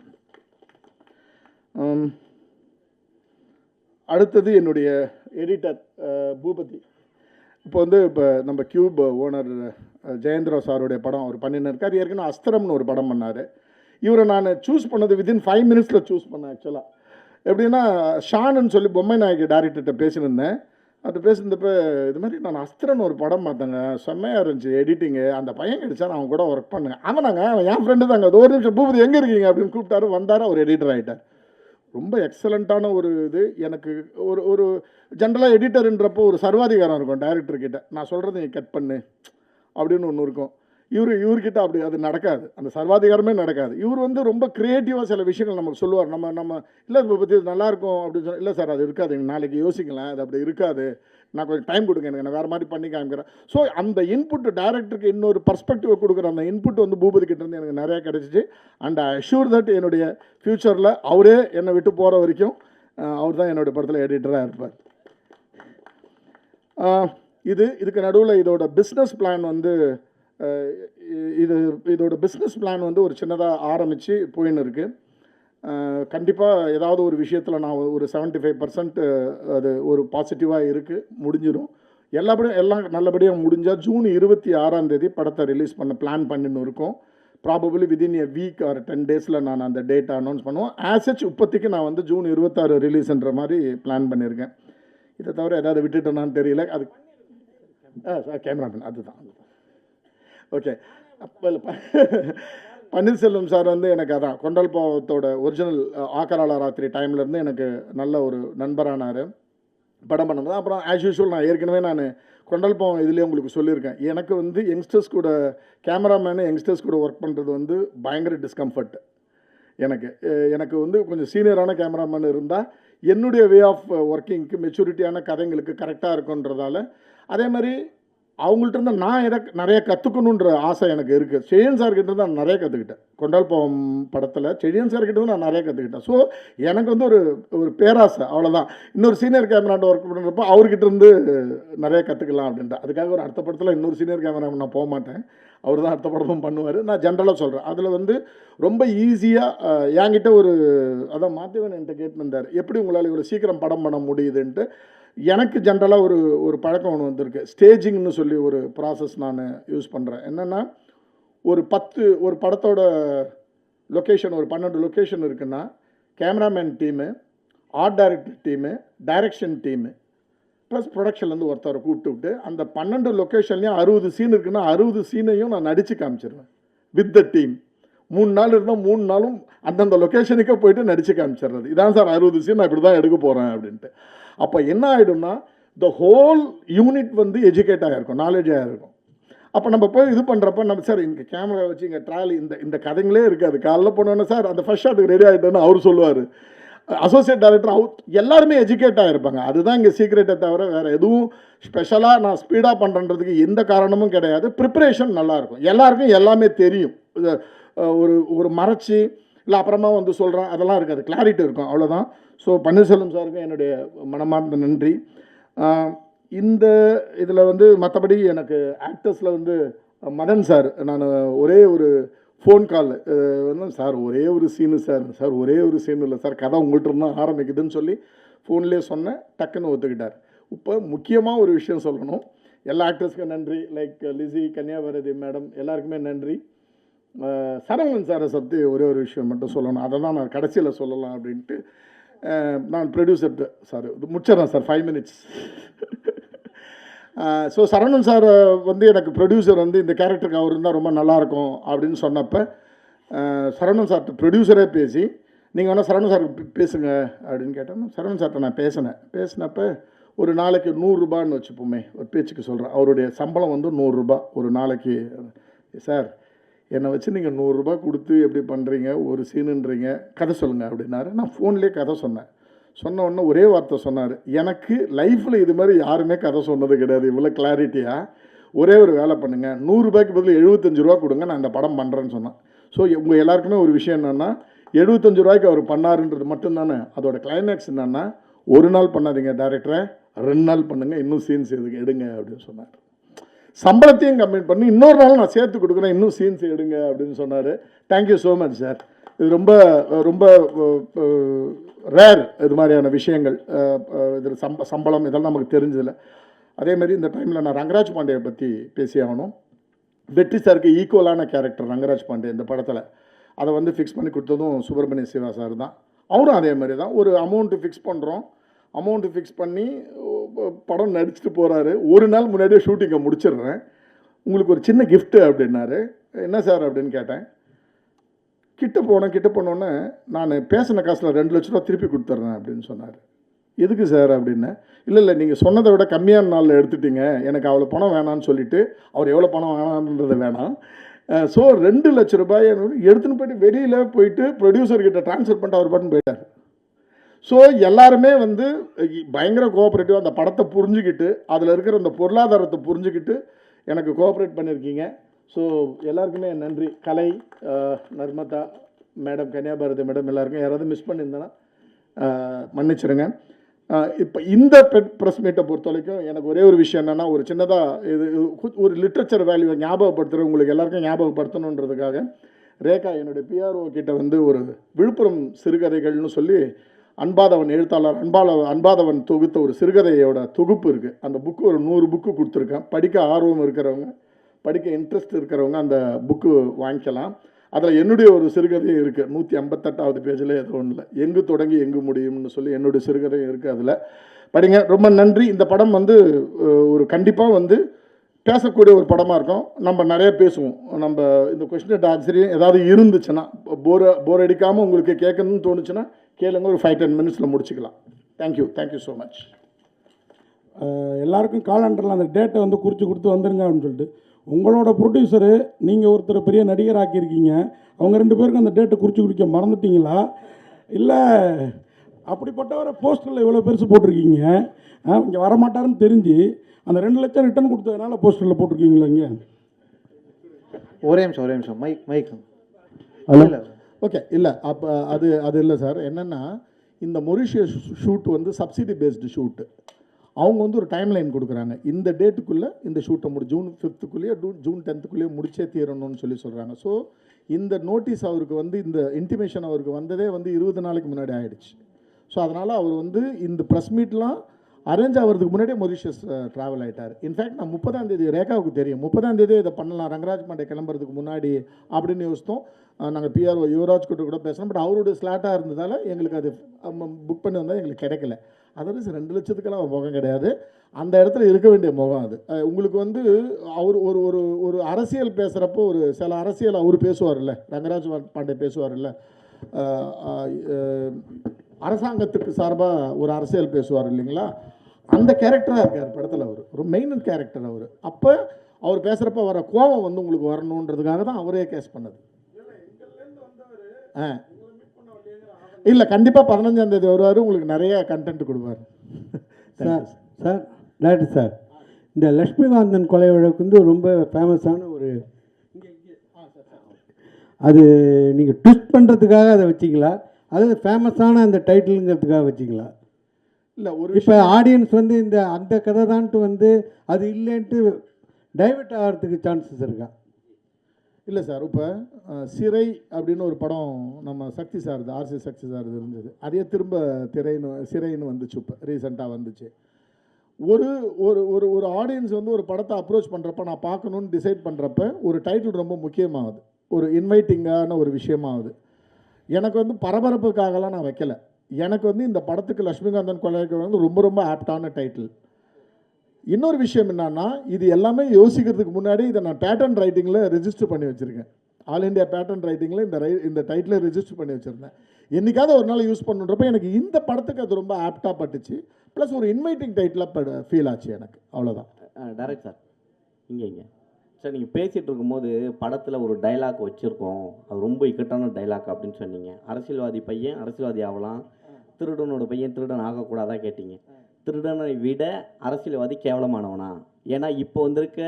அடுத்தது என்னுடைய எடிட்டர் பூபதி. இப்போ நம்ம கியூப் ஓனர் ஜெயேந்திரா சாருடைய படம் அவர் பண்ணின்னு இருக்கார். ஏற்கனவே அஸ்திரம்னு ஒரு படம் பண்ணார். இவரை நான் சூஸ் பண்ணது வித்தின் 5 minutes சூஸ் பண்ணேன். ஆக்சுவலாக எப்படின்னா, ஷானுன்னு சொல்லி பொம்மை நாயகி டேரக்டர்கிட்ட பேசினிருந்தேன். அது பேசுனப்போ இது மாதிரி நான் அஸ்திரன்னு ஒரு படம் பார்த்தேங்க, செம்மையாக இருந்துச்சு எடிட்டிங்கு, அந்த பையன் கிடைச்சா நான் அவங்க கூட ஒர்க் பண்ணுங்க. ஆமாங்க என் ஃப்ரெண்டு தாங்க, அது ஒரு நிமிஷம் பூபதி எங்கே இருக்கீங்க அப்படின்னு கூப்பிட்டாரு. வந்தார், அவர் எடிட்டர் ஆகிட்டார். ரொம்ப எக்ஸலண்ட்டான ஒரு இது. எனக்கு ஒரு ஜென்ரலாக எடிட்டருன்றப்போ ஒரு சர்வாதிகாரம் இருக்கும் டைரக்டர்கிட்ட. நான் சொல்கிறது நீ கட் பண்ணு அப்படின்னு ஒன்று இருக்கும். இவர்கிட்ட அப்படி அது நடக்காது, அந்த சர்வாதிகாரமே நடக்காது. இவர் வந்து ரொம்ப க்ரியேட்டிவாக சில விஷயங்கள் நமக்கு சொல்லுவார். நம்ம இல்லை இதை பற்றி நல்லாயிருக்கும் அப்படின்னு இல்லை சார் அது இருக்காது, நாளைக்கு யோசிக்கலாம், அது அப்படி இருக்காது, நான் கொஞ்சம் டைம் கொடுங்க, எனக்கு நான் வேறு மாதிரி பண்ணி காமிக்கிறேன். ஸோ அந்த இன்புட் டைரக்டருக்கு இன்னொரு பர்ஸ்பெக்டிவை கொடுக்குற அந்த இன்புட் வந்து பூபதி கிட்டேருந்து எனக்கு நிறையா கிடச்சிச்சு. அண்ட் ஐ அஷ்யூர் தட் என்னுடைய ஃப்யூச்சரில் அவரே என்னை விட்டு போகிற வரைக்கும் அவர் தான் என்னுடைய படத்தில் எடிட்டராக இருப்பார். இதுக்கு நடுவில் இதோட பிஸ்னஸ் பிளான் வந்து இதோட பிஸ்னஸ் பிளான் வந்து ஒரு சின்னதாக ஆரம்பித்து போயின்னு இருக்குது. கண்டிப்பாக ஏதாவது ஒரு விஷயத்தில் நான் ஒரு 75% அது ஒரு பாசிட்டிவாக இருக்குது, முடிஞ்சிடும். எல்லாம் நல்லபடியாக முடிஞ்சால் ஜூன் 26 படத்தை ரிலீஸ் பண்ண பிளான் பண்ணின்னு இருக்கோம். Probably within a week or 10 days நான் அந்த டேட்டை அனௌன்ஸ் பண்ணுவோம். ஆசச் இப்போதைக்கு நான் வந்து ஜூன் 26 ரிலீஸ்ன்ற மாதிரி பிளான் பண்ணியிருக்கேன். இதை தவிர ஏதாவது விட்டுட்டேனான்னு தெரியல. அது கேமராமேன் அதுதான். ஓகே, பன்னீர்செல்வம் சார் வந்து எனக்கு அதான் கொண்டல் பாவத்தோட ஒரிஜினல் ஆக்கராள ராத்திரி டைம்லேருந்து எனக்கு நல்ல ஒரு நண்பரானார். படம் பண்ணும்போது அப்புறம் ஆஸ் யூஷுவல் நான் ஏற்கனவே கொண்டல் பாவம் இதுலேயே உங்களுக்கு சொல்லியிருக்கேன். எனக்கு வந்து யங்ஸ்டர்ஸ் கூட கேமராமேனு யங்ஸ்டர்ஸ் கூட ஒர்க் பண்ணுறது வந்து பயங்கர டிஸ்கம்ஃபர்ட். எனக்கு வந்து கொஞ்சம் சீனியரான கேமராமேன் இருந்தால் என்னுடைய வே ஆஃப் ஒர்க்கிங்க்கு மெச்சூரிட்டியான கதைங்களுக்கு கரெக்டாக இருக்குன்றதால, அதே மாதிரி அவங்கள்ட்ட இருந்து நான் நிறைய கற்றுக்கணுன்ற ஆசை எனக்கு இருக்குது. செழியன் சார்கிட்ட தான் நான் நிறைய கற்றுக்கிட்டேன். கொண்டால் பாவம் படத்தில் செழியன் சார்கிட்ட தான் நான் நிறைய கற்றுக்கிட்டேன். ஸோ எனக்கு வந்து ஒரு பேராசை, அவ்வளோதான். இன்னொரு சீனியர் கேமராண்ட ஒர்க் பண்ணுறப்போ அவர்கிட்ட இருந்து நிறைய கற்றுக்கலாம் அப்படின்ட்டு. அதுக்காக ஒரு அடுத்த படத்தில் இன்னொரு சீனியர் கேமராமேன் நான் போக மாட்டேன், அவர் தான் அடுத்த படமும் பண்ணுவார். நான் ஜென்ரலாக சொல்கிறேன். அதில் வந்து ரொம்ப ஈஸியாக என்கிட்ட அதான் மாத்திவன் என்கிட்ட கேட்டுருந்தார், எப்படி உங்களால் இவ்வளோ சீக்கிரம் படம் பண்ண முடியுதுன்ட்டு. எனக்கு ஜென்ரலாக ஒரு பழக்கம் ஒன்று வந்திருக்கு. ஸ்டேஜிங்னு சொல்லி ஒரு ப்ராசஸ் நான் யூஸ் பண்ணுறேன். என்னென்னா, ஒரு படத்தோட லொக்கேஷன் ஒரு 12 லொக்கேஷன் இருக்குன்னா, cameraman team, art director team, direction team plus ப்ரொடக்ஷன்லேருந்து ஒருத்தரை கூப்பிட்டு அந்த 12 லொக்கேஷன்லேயும் 60 சீன் இருக்குன்னா 60 சீனையும் நான் நடித்து காமிச்சிடுவேன் வித் த டீம். 3 நாள் இருந்தால் 3 நாளும் அந்தந்த லொக்கேஷனுக்கே போய்ட்டு நடித்து காமிச்சிடுறது. இதான் சார் 60 சீன் நான் இப்படி தான் எடுக்க போகிறேன் அப்படின்ட்டு. அப்போ என்ன ஆகிடும்னா, த ஹோல் யூனிட் வந்து எஜுகேட் ஆகிருக்கும், நாலேஜாக இருக்கும். அப்போ நம்ம போய் இது பண்ணுறப்ப நம்ம சார் இங்கே கேமரா வச்சு இங்கே ட்ராலி இந்த கதைங்களே இருக்காது. காலைல போனோன்னே சார் அந்த ஃபர்ஸ்ட் ஷாட்டுக்கு ரெடி ஆகிட்டேன்னு அவர் சொல்லுவார். அசோசியேட் டைரக்டர் எல்லாருமே எஜுகேட் ஆகிருப்பாங்க. அதுதான் இங்கே சீக்ரெட்டை தவிர வேறு எதுவும் ஸ்பெஷலாக நான் ஸ்பீடாக பண்ணுறதுக்கு எந்த காரணமும் கிடையாது. ப்ரிப்பரேஷன் நல்லாயிருக்கும், எல்லாருக்கும் எல்லாமே தெரியும். ஒரு மறைச்சி இல்லை அப்புறமா வந்து சொல்கிறேன் அதெல்லாம் இருக்காது, கிளாரிட்டி இருக்கும், அவ்வளோதான். ஸோ பன்னீர்செல்வம் சாருக்கும் என்னுடைய மனமார்ந்த நன்றி. இந்த இதில் வந்து மற்றபடி எனக்கு ஆக்டர்ஸில் வந்து மதன் சார், நான் ஒரே ஒரு ஃபோன் கால் வந்து சார் ஒரே ஒரு சீனு சார் ஒரே ஒரு சீன் இல்லை சார், கதை உங்கள்கிட்ட இருந்தால் ஆரம்பிக்குதுன்னு சொல்லி ஃபோன்லேயே சொன்னேன், டக்குன்னு ஒத்துக்கிட்டார். இப்போ முக்கியமாக ஒரு விஷயம் சொல்லணும், எல்லா ஆக்டர்ஸ்க்கும் நன்றி, லைக் லிசி, கன்னியாபாரதி மேடம் எல்லாருக்குமே நன்றி. சரவணன் சாரை பற்றி ஒரே ஒரு விஷயம் மட்டும் சொல்லணும், அதை தான் நான் கடைசியில் சொல்லலாம் அப்படின்ட்டு. நான் ப்ரொடியூசர் சார் இது முடிச்சிடறேன் sir, 5 minutes. So Saravanan sir வந்து எனக்கு ப்ரொடியூசர் வந்து இந்த கேரக்டருக்கு அவர் இருந்தால் ரொம்ப நல்லாயிருக்கும் அப்படின்னு சொன்னப்போ சரவணன் சார்கிட்ட ப்ரொடியூசரே பேசி நீங்கள் வேணால் சரவணன் சார் பேசுங்க அப்படின்னு கேட்டேன். சரவணன் சார்கிட்ட நான் பேசினப்போ ஒரு நாளைக்கு 100 ரூபான்னு வச்சுப்போமே, ஒரு பேச்சுக்கு சொல்கிறேன். அவருடைய சம்பளம் வந்து 100 ரூபா ஒரு நாளைக்கு. சார் என்னை வச்சு நீங்கள் 100 ரூபா கொடுத்து எப்படி பண்ணுறீங்க, ஒரு சீனுன்றீங்க, கதை சொல்லுங்கள் அப்படின்னாரு. நான் ஃபோன்லேயே கதை சொன்ன உடனே ஒரே வார்த்தை சொன்னார், எனக்கு லைஃப்பில் இது மாதிரி யாருமே கதை சொன்னது கிடையாது இவ்வளோ கிளாரிட்டியாக. ஒரே ஒரு வேலை பண்ணுங்கள், 100 ரூபாய்க்கு பதில் 75 ரூபா கொடுங்க, நான் இந்த படம் பண்ணுறேன்னு சொன்னேன். ஸோ உங்கள் எல்லாருக்குமே ஒரு விஷயம் என்னென்னா, 75 ரூபாய்க்கு அவர் பண்ணாருன்றது மட்டும்தானே. அதோட கிளைமேக்ஸ் என்னென்னா, ஒரு நாள் பண்ணாதீங்க டேரக்டரை, 2 நாள் பண்ணுங்கள், இன்னும் சீன்ஸ் எதுக்கு எடுங்க அப்படின்னு சொன்னார். சம்பளத்தையும் கம்மி பண்ணி இன்னொரு நாள் நான் சேர்த்து கொடுக்குறேன், இன்னும் சீன்ஸ் எடுங்க அப்படின்னு சொன்னார். Thank you so much sir. இது ரொம்ப ரொம்ப ரேர் இது மாதிரியான விஷயங்கள். இதில் சம்பளம் இதெல்லாம் நமக்கு தெரிஞ்சதில்லை. அதேமாதிரி இந்த டைமில் நான் ரங்கராஜ் பாண்டே பற்றி பேசி ஆகணும். வெற்றி சாருக்கு ஈக்குவலான கேரக்டர் ரங்கராஜ் பாண்டே இந்த படத்தில். அதை வந்து ஃபிக்ஸ் பண்ணி கொடுத்ததும் சுப்பிரமணிய சிவா சார் தான். அவரும் அதே மாதிரி தான். ஒரு அமௌண்ட்டு ஃபிக்ஸ் பண்ணுறோம், அமௌண்ட்டு ஃபிக்ஸ் பண்ணி படம் நடிச்சுட்டு போகிறாரு. ஒரு நாள் முன்னாடியே ஷூட்டிங்கை முடிச்சிடுறேன், உங்களுக்கு ஒரு சின்ன கிஃப்ட்டு அப்படின்னாரு. என்ன சார் அப்படின்னு கேட்டேன். கிட்ட போனோன்னே நான் பேசின காசில் 2 லட்ச ரூபா திருப்பி கொடுத்துட்றேன் அப்படின்னு சொன்னார். எதுக்கு சார் அப்படின்னு. இல்லை நீங்கள் சொன்னதை விட கம்மியான நாளில் எடுத்துட்டீங்க, எனக்கு அவ்வளோ பணம் வேணான்னு சொல்லிவிட்டு, அவர் எவ்வளோ பணம் வேணான்றது வேணாம். ஸோ 2 லட்ச ரூபாயை எடுத்துன்னு போய்ட்டு வெளியில் போயிட்டு ப்ரொடியூசர்கிட்ட ட்ரான்ஸ்ஃபர் பண்ணிட்டு அவர் பாட்டுன்னு போயிட்டார். ஸோ எல்லாருமே வந்து பயங்கர கோஆப்ரேட்டிவாக அந்த படத்தை புரிஞ்சுக்கிட்டு, அதில் இருக்கிற அந்த பொருளாதாரத்தை புரிஞ்சுக்கிட்டு எனக்கு கோஆப்ரேட் பண்ணியிருக்கீங்க. ஸோ எல்லாருக்குமே நன்றி. கலை, நர்மதா மேடம், கன்னியாபாரதி மேடம், எல்லாருக்கும் யாராவது மிஸ் பண்ணியிருந்தேன்னா மன்னிச்சிருங்க. இப்போ இந்த ப்ரெஸ் மீட்டை பொறுத்த வரைக்கும் எனக்கு ஒரே ஒரு விஷயம் என்னென்னா, ஒரு சின்னதாக இது ஒரு லிட்ரேச்சர் வேல்யூவை ஞாபகப்படுத்துகிற உங்களுக்கு எல்லாருக்கும் ஞாபகப்படுத்தணுன்றதுக்காக ரேகா என்னுடைய பிஆர்ஓ கிட்ட வந்து ஒரு விழுப்புரம் சிறுகதைகள்னு சொல்லி அன்பாதவன் எழுத்தாளர் அன்பாதவன் தொகுத்த ஒரு சிறுகதையோட தொகுப்பு இருக்குது. அந்த புக்கு ஒரு 100 புக்கு கொடுத்துருக்கேன். படிக்க ஆர்வம் இருக்கிறவங்க, படிக்க இன்ட்ரெஸ்ட் இருக்கிறவங்க அந்த புக்கு வாங்கிக்கலாம். அதில் என்னுடைய ஒரு சிறுகதையும் இருக்குது, 158வது பேஜில் ஏதோ ஒன்றில், எங்கு தொடங்கி எங்கு முடியும்னு சொல்லி என்னுடைய சிறுகதையும் இருக்குது. அதில் படிங்க. ரொம்ப நன்றி. இந்த படம் வந்து ஒரு கண்டிப்பாக வந்து பேசக்கூடிய ஒரு படமாக இருக்கும். நம்ம நிறைய பேசுவோம். நம்ம இந்த கொஸ்டின் ஆன்சரையும் ஏதாவது இருந்துச்சுன்னா, போர் அடிக்காமல் உங்களுக்கு கேட்கணும்னு தோணுச்சுன்னா கேளுங்க. ஒரு 5-10 மினிட்ஸில் முடிச்சுக்கலாம். Thank you so much. எல்லாருக்கும் காலண்டரில் அந்த டேட்டை வந்து குறித்து கொடுத்து வந்துருங்க அப்படின்னு சொல்லிட்டு, உங்களோட ப்ரொடியூசரு நீங்கள் ஒருத்தர் பெரிய நடிகர் ஆக்கியிருக்கீங்க, அவங்க 2 பேருக்கும் அந்த டேட்டை குறித்து குடிக்க மறந்துட்டீங்களா, இல்லை அப்படிப்பட்டவரை போஸ்டரில் இவ்வளோ பெருசு போட்டிருக்கீங்க, இங்கே வரமாட்டாருன்னு தெரிஞ்சு அந்த 2 லட்சம் ரிட்டர்ன் கொடுத்ததுனால போஸ்டரில் போட்டிருக்கீங்களா? இங்கே ஒரே நிமிஷம் மைக் ஹலோ. ஓகே. இல்லை அப்போ அது இல்லை சார். என்னென்னா, இந்த மொரிஷியஸ் ஷூட் வந்து சப்சிடி பேஸ்டு ஷூட்டு. அவங்க வந்து ஒரு டைம் லைன் கொடுக்குறாங்க, இந்த டேட்டுக்குள்ளே இந்த ஷூட்டை ஜூன் 5க்குள்ளேயே ஜூன் 10க்குள்ளேயே முடிச்சே தீரணும்னு சொல்கிறாங்க. ஸோ இந்த நோட்டீஸ் அவருக்கு வந்து, இந்த இன்டிமேஷன் அவருக்கு வந்ததே வந்து 20 நாளைக்கு முன்னாடி ஆகிடுச்சு. ஸோ அதனால் அவர் வந்து இந்த ப்ரெஸ் மீட்லாம் அரேஞ்ச் ஆகிறதுக்கு முன்னாடியே மொரிஷியஸ் ட்ராவல் ஆகிட்டார். இன்ஃபேக்ட் நான் 30ஆம் தேதி ரேகாவுக்கு தெரியும், 30ஆம் தேதி இதை பண்ணலாம் ரங்கராஜ் பாண்டே கிளம்புறதுக்கு முன்னாடி அப்படின்னு யோசித்தோம். நாங்கள் பிஆர்ஓ யுவராஜ் கிட்ட கூட பேசுகிறோம். பட் அவருடைய ஸ்லாட்டாக இருந்ததால் எங்களுக்கு அது புக் பண்ணி வந்தால் எங்களுக்கு கிடைக்கல. அதாவது 2 லட்சத்துக்கெல்லாம் அவர் முகம் கிடையாது, அந்த இடத்துல இருக்க வேண்டிய முகம் அது. உங்களுக்கு வந்து அவர் ஒரு ஒரு ஒரு அரசியல் பேசுகிறப்போ ஒரு சில அரசியல் அவர் பேசுவார்ல, ரங்கராஜ் பாண்டே பேசுவார்ல, அரசாங்கத்துக்கு சார்பாக ஒரு அரசியல் பேசுவார் இல்லைங்களா, அந்த கேரக்டராக இருக்கார் படத்தில். அவர் ஒரு மெயின் கேரக்டர் அவர். அப்போ அவர் பேசுகிறப்ப வர கோபம் வந்து உங்களுக்கு வரணுன்றதுக்காக தான் அவரே கேஸ் பண்ணது. இல்லை கண்டிப்பாக 15ஆம் தேதி வருவார், உங்களுக்கு நிறைய கண்டென்ட் கொடுப்பார். சார் டேரக்டர் சார், இந்த லக்ஷ்மிகாந்தன் கொலை வழக்கு வந்து ரொம்ப ஃபேமஸான ஒரு, அது நீங்கள் ட்விஸ்ட் பண்ணுறதுக்காக அதை வச்சிங்களா, அது ஃபேமஸான அந்த டைட்டிலுங்கிறதுக்காக வச்சிங்களா? இல்லை ஒரு இப்போ ஆடியன்ஸ் வந்து அந்த கதை தான்ட்டு வந்து அது இல்லைன்ட்டு டைவெர்ட் ஆகிறதுக்கு சான்சஸ் இருக்கா? இல்லை சார். இப்போ சிறை அப்படின்னு ஒரு படம் நம்ம சக்தி சார்து, ஆர்சி சக்தி சார்து இருந்தது, அதே திரும்ப சிறைன்னு வந்துச்சு, இப்போ ரீசெண்டாக வந்துச்சு. ஒரு ஒரு ஒரு ஒரு ஆடியன்ஸ் வந்து ஒரு படத்தை அப்ரோச் பண்ணுறப்ப, நான் பார்க்கணுன்னு டிசைட் பண்ணுறப்ப ஒரு டைட்டில் ரொம்ப முக்கியமாகுது, ஒரு இன்வைட்டிங்கான ஒரு விஷயமாகுது. எனக்கு வந்து பரபரப்புக்காகலாம் நான் வைக்கலை. எனக்கு வந்து இந்த படத்துக்கு லக்ஷ்மிகாந்தன் கொலைக்கு வந்து ரொம்ப ரொம்ப ஆப்டான டைட்டில். இன்னொரு விஷயம் என்னன்னா, இது எல்லாமே யோசிக்கிறதுக்கு முன்னாடி இதை நான் பேட்டர்ன் ரைட்டிங்கில் ரெஜிஸ்டர் பண்ணி வச்சுருக்கேன். ஆல் இண்டியா பேட்டர்ன் ரைட்டிங்கில் இந்த டைட்டில் ரெஜிஸ்டர் பண்ணி வச்சுருந்தேன். என்றைக்காவது ஒரு நாள் யூஸ் பண்ணுறப்ப எனக்கு இந்த படத்துக்கு அது ரொம்ப ஆப்டாக பட்டுச்சு. ப்ளஸ் ஒரு இன்வைட்டிங் டைட்டிலாக ஃபீல் ஆச்சு எனக்கு. அவ்வளோதான். டேரக்ட் சார், இங்கே சார் நீங்கள் பேசிகிட்டு இருக்கும்போது படத்தில் ஒரு டைலாக் வச்சுருக்கோம், அது ரொம்ப இக்கட்டான டைலாக் அப்படின்னு சொன்னீங்க. அரசியல்வாதி பையன் அரசியல்வாதி ஆகலாம், திருடனோட பையன் திருடன் ஆகக்கூடாதா கேட்டீங்க. திருடனை விட அரசியல்வாதி கேவலமானவனா? ஏன்னா இப்போ வந்திருக்க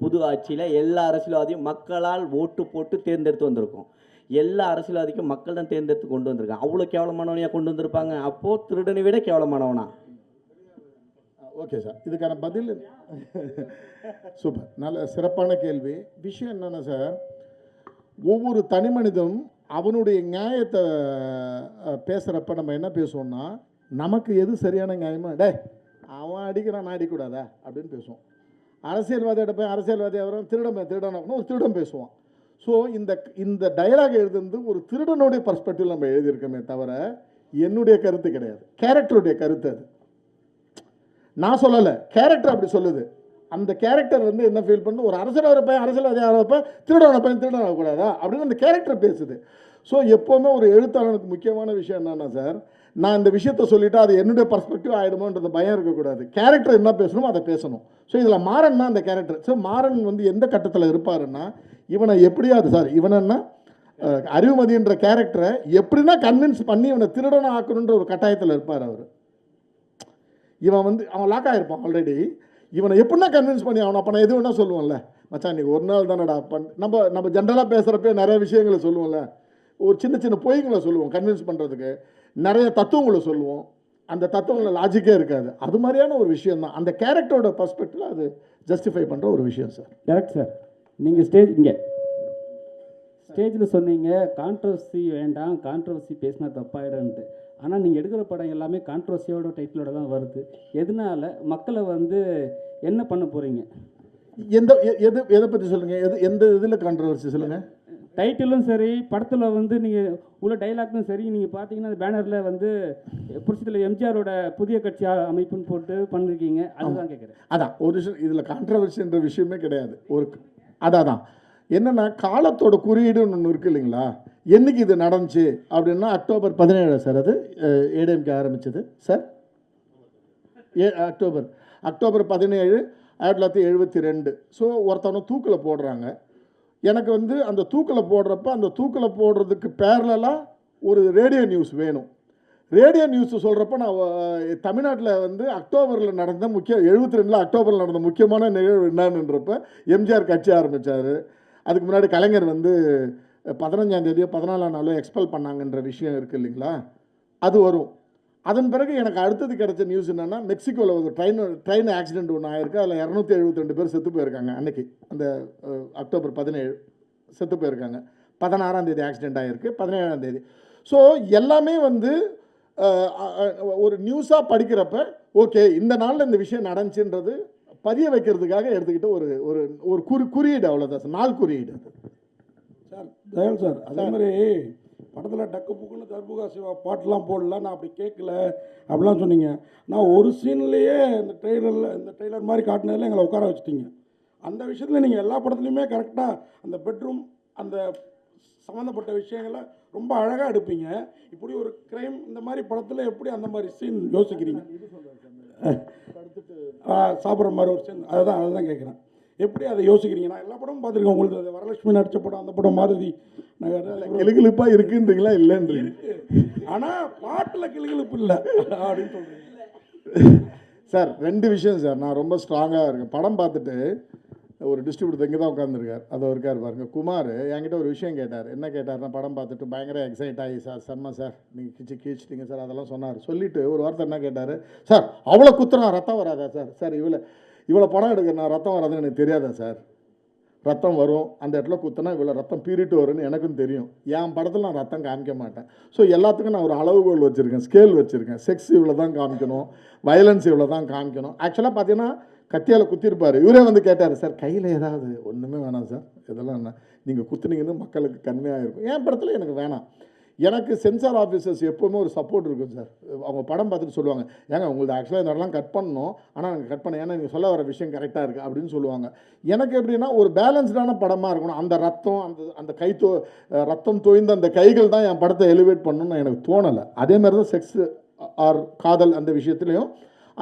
புது ஆட்சியில் எல்லா அரசியல்வாதியும் மக்களால் ஓட்டு போட்டு தேர்ந்தெடுத்து வந்திருக்கோம். எல்லா அரசியல்வாதிக்கும் மக்கள் தான் தேர்ந்தெடுத்து கொண்டு வந்திருக்காங்க. அவ்வளோ கேவலமானவனையாக கொண்டு வந்திருப்பாங்க. அப்போது திருடனை விட கேவலமானவனா? ஓகே சார், இதுக்கான பதில் சூப்பர், நல்ல சிறப்பான கேள்வி. விஷயம் என்னென்னா சார், ஒவ்வொரு தனி மனிதனும் அவனுடைய நியாயத்தை பேசுகிறப்ப நம்ம என்ன பேசுவோம்னா, நமக்கு எது சரியான நியாயமோ, டே அவன் அடிக்கிறான் நான் அடிக்கூடாதா அப்படின்னு பேசுவோம். அரசியல்வாதியோட போய் அரசியல்வாதி அவரும் திருடனாகணும் ஒரு திருடன் பேசுவான். ஸோ இந்த டயலாக் எழுதுறது ஒரு திருடனுடைய பர்ஸ்பெக்டிவ் நம்ம எழுதியிருக்கோமே தவிர என்னுடைய கருத்து கிடையாது, கேரக்டருடைய கருத்து அது. நான் சொல்லலை, கேரக்டர் அப்படி சொல்லுது. அந்த கேரக்டர் வந்து என்ன ஃபீல் பண்ணு, ஒரு அரசியல்வாதி ஆகிறப்ப திருடன் ஆகக்கூடாதா அப்படின்னு அந்த கேரக்டர் பேசுது. ஸோ எப்போவுமே ஒரு எழுத்தாளனுக்கு முக்கியமான விஷயம் என்னென்னா சார், நான் இந்த விஷயத்த சொல்லிவிட்டு அது என்னுடைய பர்ஸ்பெக்டிவ் ஆகிடுமோன்றது பயம் இருக்கக்கூடாது. கேரக்டர் என்ன பேசணுமோ அதை பேசணும். ஸோ இதில் மாறன் தான் அந்த கேரக்டர். ஸோ மாறன் வந்து எந்த கட்டத்தில் இருப்பாருன்னா, இவனை எப்படியாவது சார் இவனன்னா அறிவுமதின்ற கேரக்டரை எப்படின்னா கன்வின்ஸ் பண்ணி இவனை திருடனை ஆக்கணுன்ற ஒரு கட்டாயத்தில் இருப்பார் அவர். இவன் வந்து அவன் லாக் ஆகிருப்பான் ஆல்ரெடி. இவனை எப்படின்னா கன்வின்ஸ் பண்ணி அவனை அப்போ நான் எது வேணால் சொல்லுவோம்ல, மச்சான் நீ ஒரு நாள் தானடா நம்ம ஜென்ரலாக பேசுகிறப்ப நிறைய விஷயங்களை சொல்லுவோம்ல, ஒரு சின்ன பொய்களை சொல்லுவோம் கன்வின்ஸ் பண்ணுறதுக்கு, நிறைய தத்துவங்களை சொல்லுவோம், அந்த தத்துவங்களில் லாஜிக்கே இருக்காது. அது மாதிரியான ஒரு விஷயம் தான் அந்த கேரக்டரோட பர்ஸ்பெக்டிவில் அது ஜஸ்டிஃபை பண்ணுற ஒரு விஷயம் சார். டேரக்ட் சார், நீங்கள் ஸ்டேஜில் சொன்னீங்க கான்ட்ரவர்சி வேண்டாம், கான்ட்ரவர்சி பேசினா தப்பாயிடும்ட்டு. ஆனால் நீங்கள் எடுக்கிற படம் எல்லாமே கான்ட்ரவர்சியோட டைட்டிலோட தான் வருது. எதனால் மக்களை வந்து என்ன பண்ண போகிறீங்க? எதை பற்றி சொல்லுங்கள், எந்த இதில் கான்ட்ரவர்சி சொல்லுங்கள்? டைட்டிலும் சரி, படத்தில் வந்து நீங்கள் உள்ள டைலாக்கும் சரி, நீங்கள் பார்த்தீங்கன்னா அந்த பேனரில் வந்து புரட்சித்தில் எம்ஜிஆரோட புதிய கட்சி அமைப்புன்னு போட்டு பண்ணிருக்கீங்க. அதுதான் கேட்குறேன். அதான் ஒரு விஷயம், இதில் கான்ட்ரவர்சின்ற விஷயமே கிடையாது. அதான் என்னென்னா காலத்தோட குறியீடுன்னு ஒன்று இருக்குது இல்லைங்களா. என்றைக்கு இது நடந்துச்சு அப்படின்னா அக்டோபர் 17 சார், அது ஏடிஎம்கே ஆரம்பித்தது சார். அக்டோபர் 17 1972. ஸோ ஒருத்தவனை தூக்கில் போடுறாங்க. எனக்கு வந்து அந்த தூக்கில் போடுறப்ப அந்த தூக்கில் போடுறதுக்கு பேரலாக ஒரு ரேடியோ நியூஸ் வேணும். ரேடியோ நியூஸ் சொல்கிறப்ப நான் தமிழ்நாட்டில் வந்து அக்டோபரில் நடந்த 72 அக்டோபரில் நடந்த முக்கியமான நிகழ்வு என்னன்றப்ப எம்ஜிஆர் கட்சி ஆரம்பித்தார். அதுக்கு முன்னாடி கலைஞர் வந்து 15ஆம் தேதியோ 14ஆம் நாளோ எக்ஸ்பெல் பண்ணாங்கன்ற விஷயம் இருக்குது இல்லைங்களா, அது வரும். அதன் பிறகு எனக்கு அடுத்தது கிடைச்ச நியூஸ் என்னென்னா, மெக்சிகோவில் ஒரு ட்ரெயின் ஆக்சிடென்ட் ஒன்று ஆயிருக்கு. அதில் 272 பேர் செத்து போயிருக்காங்க. அன்றைக்கி அந்த அக்டோபர் 17 செத்து போயிருக்காங்க. 16ஆம் தேதி ஆக்சிடென்ட் ஆகிருக்கு, 17ஆம் தேதி. ஸோ எல்லாமே வந்து ஒரு நியூஸாக படிக்கிறப்ப ஓகே இந்த நாளில் இந்த விஷயம் நடந்துச்சுன்றது பதிய வைக்கிறதுக்காக எடுத்துக்கிட்டு ஒரு குறியீடு, அவ்வளோதான் சார், நாள் குறியீடு சார். தயாள் சார், அதே மாதிரி படத்தில் டக்கு புக்குன்னு தர்புகா சிவா பாட்டெலாம் போடல, நான் அப்படி கேட்கல அப்படிலாம் சொன்னீங்க. நான் ஒரு சீன்லேயே இந்த ட்ரெய்லர் மாதிரி காட்டினதில் எங்களை உட்கார வச்சுட்டீங்க. அந்த விஷயத்தில் நீங்கள் எல்லா படத்துலையுமே கரெக்டாக அந்த பெட்ரூம் அந்த சம்மந்தப்பட்ட விஷயங்களை ரொம்ப அழகாக எடுப்பீங்க. இப்படி ஒரு க்ரைம் இந்த மாதிரி படத்தில் எப்படி அந்த மாதிரி சீன் யோசிக்கிறீங்க? சாப்பிட்ற மாதிரி ஒரு சீன், அதுதான் கேட்குறேன். எப்படி அதை யோசிக்கிறீங்க? நான் எல்லா படமும் பார்த்துருக்கேன். உங்களுக்கு அது வரலட்சுமி நடித்த படம், அந்த படம் மாருதி கிளுகிழுப்பாக இருக்குன்றீங்களா? இல்லைன்றீங்க. ஆனால் பாட்டில் கிளுகிழுப்பு இல்லை அப்படின்னு சொல்கிறீங்க சார். 2 விஷயம் சார், நான் ரொம்ப ஸ்ட்ராங்காக இருக்கேன். படம் பார்த்துட்டு ஒரு டிஸ்ட்ரிபியூட்டர் இங்கே தான் உட்காந்துருக்கார், அதை இருக்கார் பாருங்க, குமார் என்கிட்ட ஒரு விஷயம் கேட்டார். என்ன கேட்டார்னா, படம் பார்த்துட்டு பயங்கர எக்ஸைட் ஆகி சார் செம்ம சார் நீங்கள் கீழ்ச்சிட்டிங்க சார் அதெல்லாம் சொன்னார். சொல்லிவிட்டு ஒரு வார்த்தை என்ன கேட்டார், சார் அவ்வளோ குத்துறா ரத்தம் வராதா சார்? சார் இவ்வளோ படம் எடுக்கிறேன் ரத்தம் வராதுன்னு எனக்கு தெரியாதா சார்? ரத்தம் வரும், அந்த இடத்துல குத்தினா இவ்வளோ ரத்தம் பீறிட்டு வரும்னு எனக்கும் தெரியும். என் படத்தில் நான் ரத்தம் காமிக்க மாட்டேன். ஸோ எல்லாத்துக்கும் நான் ஒரு அளவுகோல் வச்சுருக்கேன், ஸ்கேல் வச்சுருக்கேன். செக்ஸ் இவ்வளோ தான் காமிக்கணும், வயலன்ஸ் இவ்வளோ தான் காமிக்கணும். ஆக்சுவலாக பார்த்தீங்கன்னா கத்தியால் குத்திருப்பார். இவரே வந்து கேட்டார், சார் கையில் ஏதாவது ஒன்றுமே வேணாம் சார், இதெல்லாம் என்ன நீங்கள் குத்துனீங்கன்னு மக்களுக்கு கன்மையாக இருக்கும். என் படத்தில் எனக்கு வேணாம். எனக்கு சென்சார் ஆஃபீஸர்ஸ் எப்போவுமே ஒரு சப்போர்ட் இருக்கும் சார். அவங்க படம் பார்த்துட்டு சொல்லுவாங்க, ஏங்க உங்களுக்கு ஆக்சுவலாக இந்த இடம்லாம் கட் பண்ணணும், ஆனால் நாங்கள் கட் பண்ண, ஏன்னா நீங்கள் சொல்ல வர விஷயம் கரெக்டாக இருக்குது அப்படின்னு சொல்லுவாங்க. எனக்கு எப்படின்னா ஒரு பேலன்ஸ்டான படமாக இருக்கணும். அந்த ரத்தம், அந்த ரத்தம் தோய்ந்த அந்த கைகள் தான் என் படத்தை எலிவேட் பண்ணணும்னு எனக்கு தோணலை. அதே மாதிரி தான் செக்ஸ் ஆர் காதல் அந்த விஷயத்துலையும்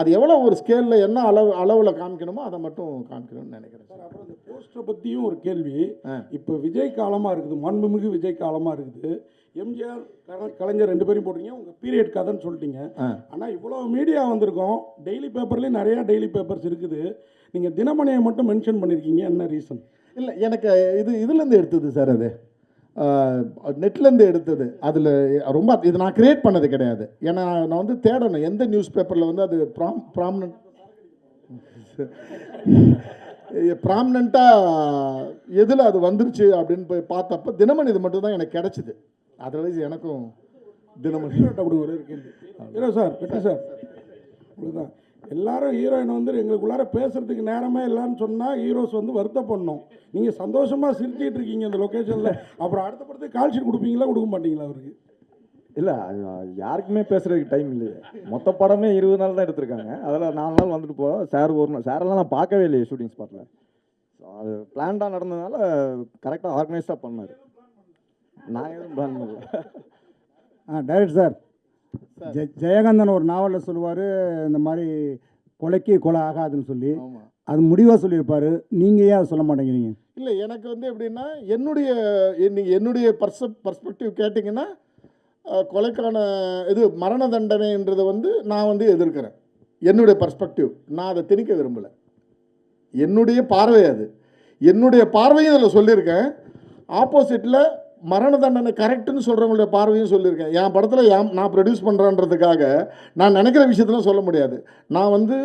அது எவ்வளோ ஒரு ஸ்கேலில் என்ன அளவில் காமிக்கணுமோ அதை மட்டும் காமிக்கணும்னு நினைக்கிறேன் சார். அப்புறம் இந்த போஸ்டரை பற்றியும் ஒரு கேள்வி. இப்போ விஜய் காலமாக இருக்குது, மாண்புமிகு விஜய் காலமாக இருக்குது. எம்ஜிஆர் கலைஞர் 2 பேரையும் போட்டிங்க, உங்கள் பீரியட் கதைன்னு சொல்லிட்டீங்க. ஆனால் இவ்வளோ மீடியா வந்திருக்கோம், டெய்லி பேப்பர்லேயும் நிறையா டெய்லி பேப்பர்ஸ் இருக்குது. நீங்கள் தினமணியை மட்டும் மென்ஷன் பண்ணியிருக்கீங்க, என்ன ரீசன்? இல்லை, எனக்கு இதுலேருந்து எடுத்தது சார், அது நெட்லேருந்து எடுத்தது. அதில் ரொம்ப இது நான் க்ரியேட் பண்ணது கிடையாது. ஏன்னா நான் வந்து தேடணும் எந்த நியூஸ் பேப்பரில் வந்து அது ப்ராமினண்ட்டாக எதில் அது வந்துருச்சு அப்படின்னு போய் பார்த்தப்ப தினமணி இது மட்டும் தான் எனக்கு கிடச்சிது. அதர்வைஸ் எனக்கும் தினமணி ஒரு கேள்வி. ஹீரோ சார், வெற்றி சார், அவ்வளோதான். எல்லாரும் ஹீரோயின் வந்து எங்களுக்குள்ளார பேசுகிறதுக்கு நேரமே இல்லைன்னு சொன்னால் ஹீரோஸ் வந்து வருத்தப்படணும். நீங்கள் சந்தோஷமாக சிரிச்சிட்டு இருக்கீங்க இந்த லொக்கேஷனில். அப்புறம் அடுத்த படத்துக்கு கால் ஷீட் கொடுப்பீங்களா, கொடுக்க மாட்டீங்களா அவருக்கு? இல்லை, யாருக்குமே பேசுகிறதுக்கு டைம் இல்லையே. மொத்த படமே 20 நாள் தான் எடுத்திருக்காங்க. அதில் 4 நாள் வந்துட்டு போகிறோம். சார் ஒரு நாள், சாரெல்லாம் நான் பார்க்கவே இல்லையே ஷூட்டிங் ஸ்பாட்டில். ஸோ அது பிளான்டாக நடந்ததுனால கரெக்டாக ஆர்கனைஸ்டாக பண்ணார். நான் எதுவும் பிளான் பண்ணல. டைரக்டர் சார், ஜெயகாந்தன் ஒரு நாவலில் சொல்லுவார், இந்த மாதிரி கொலைக்கு கொலை ஆகாதுன்னு சொல்லி. அது முடிவாக சொல்லியிருப்பார். நீங்கள் ஏன் அதை சொல்ல மாட்டேங்கிறீங்க? இல்லை, எனக்கு வந்து எப்படின்னா என்னுடைய பர்ஸ்பெக்டிவ் கேட்டிங்கன்னா கொலைக்கான இது மரண தண்டனைன்றதை வந்து நான் வந்து எதிர்க்கிறேன். என்னுடைய பர்ஸ்பெக்டிவ், நான் அதை திணிக்க விரும்பலை. என்னுடைய பார்வை அது. என்னுடைய பார்வையும் அதில் சொல்லியிருக்கேன். ஆப்போசிட்டில் மரண தண்டனை கரெக்டுன்னு சொல்கிறவங்களுடைய பார்வையும் சொல்லியிருக்கேன். என் படத்தில் நான் ப்ரொடியூஸ் பண்ணுறேன்றதுக்காக நான் நினைக்கிற விஷயத்தெல்லாம் சொல்ல முடியாது. நான் வந்து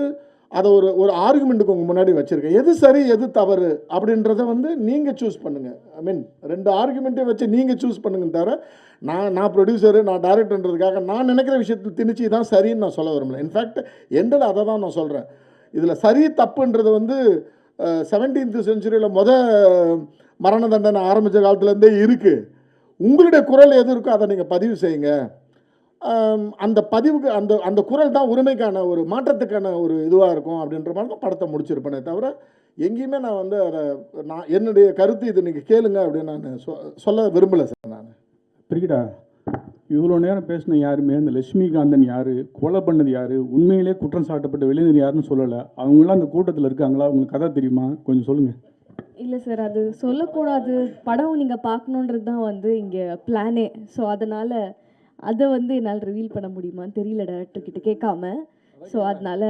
அதை ஒரு ஆர்குமெண்ட்டுக்கு உங்கள் முன்னாடி வச்சுருக்கேன். எது சரி எது தவறு அப்படின்றத வந்து நீங்கள் சூஸ் பண்ணுங்கள். ஐ மீன் 2 ஆர்குமெண்ட்டையும் வச்சு நீங்கள் சூஸ் பண்ணுங்க தவிர நான் ப்ரொடியூசரு, நான் டைரக்டர்ன்றதுக்காக நான் நினைக்கிற விஷயத்தில் திணிச்சு தான் சரின்னு நான் சொல்ல விரும்பல. இன்ஃபேக்ட் எண்டில் அதை தான் நான் சொல்கிறேன். இதில் சரி தப்புன்றது வந்து 17th செஞ்சுரியில் மரண தண்டனை ஆரம்பித்த காலத்துலேருந்தே இருக்குது. உங்களுடைய குரல் எது இருக்கோ அதை நீங்கள் பதிவு செய்யுங்க. அந்த பதிவுக்கு அந்த குரல் தான் உரிமைக்கான ஒரு மாற்றத்துக்கான ஒரு இதுவாக இருக்கும் அப்படின்ற மாதிரி தான் படத்தை முடிச்சிருப்பேனே தவிர எங்கேயுமே நான் வந்து அதை என்னுடைய கருத்து இது நீங்கள் கேளுங்க அப்படின்னு நான் சொல்ல விரும்பலை சார். நான் பிரிக்கிடா, இவ்வளோ நேரம் பேசின யாருமே அந்த லட்சுமிகாந்தன் யார், கொலை பண்ணது யார், உண்மையிலே குற்றம் சாட்டப்பட்ட வெளிநீர் யாருன்னு சொல்லலை. அவங்களாம் அந்த கூட்டத்தில் இருக்காங்களா? உங்களுக்கு கதை தெரியுமா? கொஞ்சம் சொல்லுங்கள். இல்லை சார், அது சொல்லக்கூடாது. படம் நீங்கள் பார்க்கணுன்றது தான் வந்து இங்கே பிளானே. ஸோ அதனால் அதை வந்து என்னால் ரிவீல் பண்ண முடியுமான்னு தெரியல டைரக்டர்கிட்ட கேட்காம. ஸோ அதனால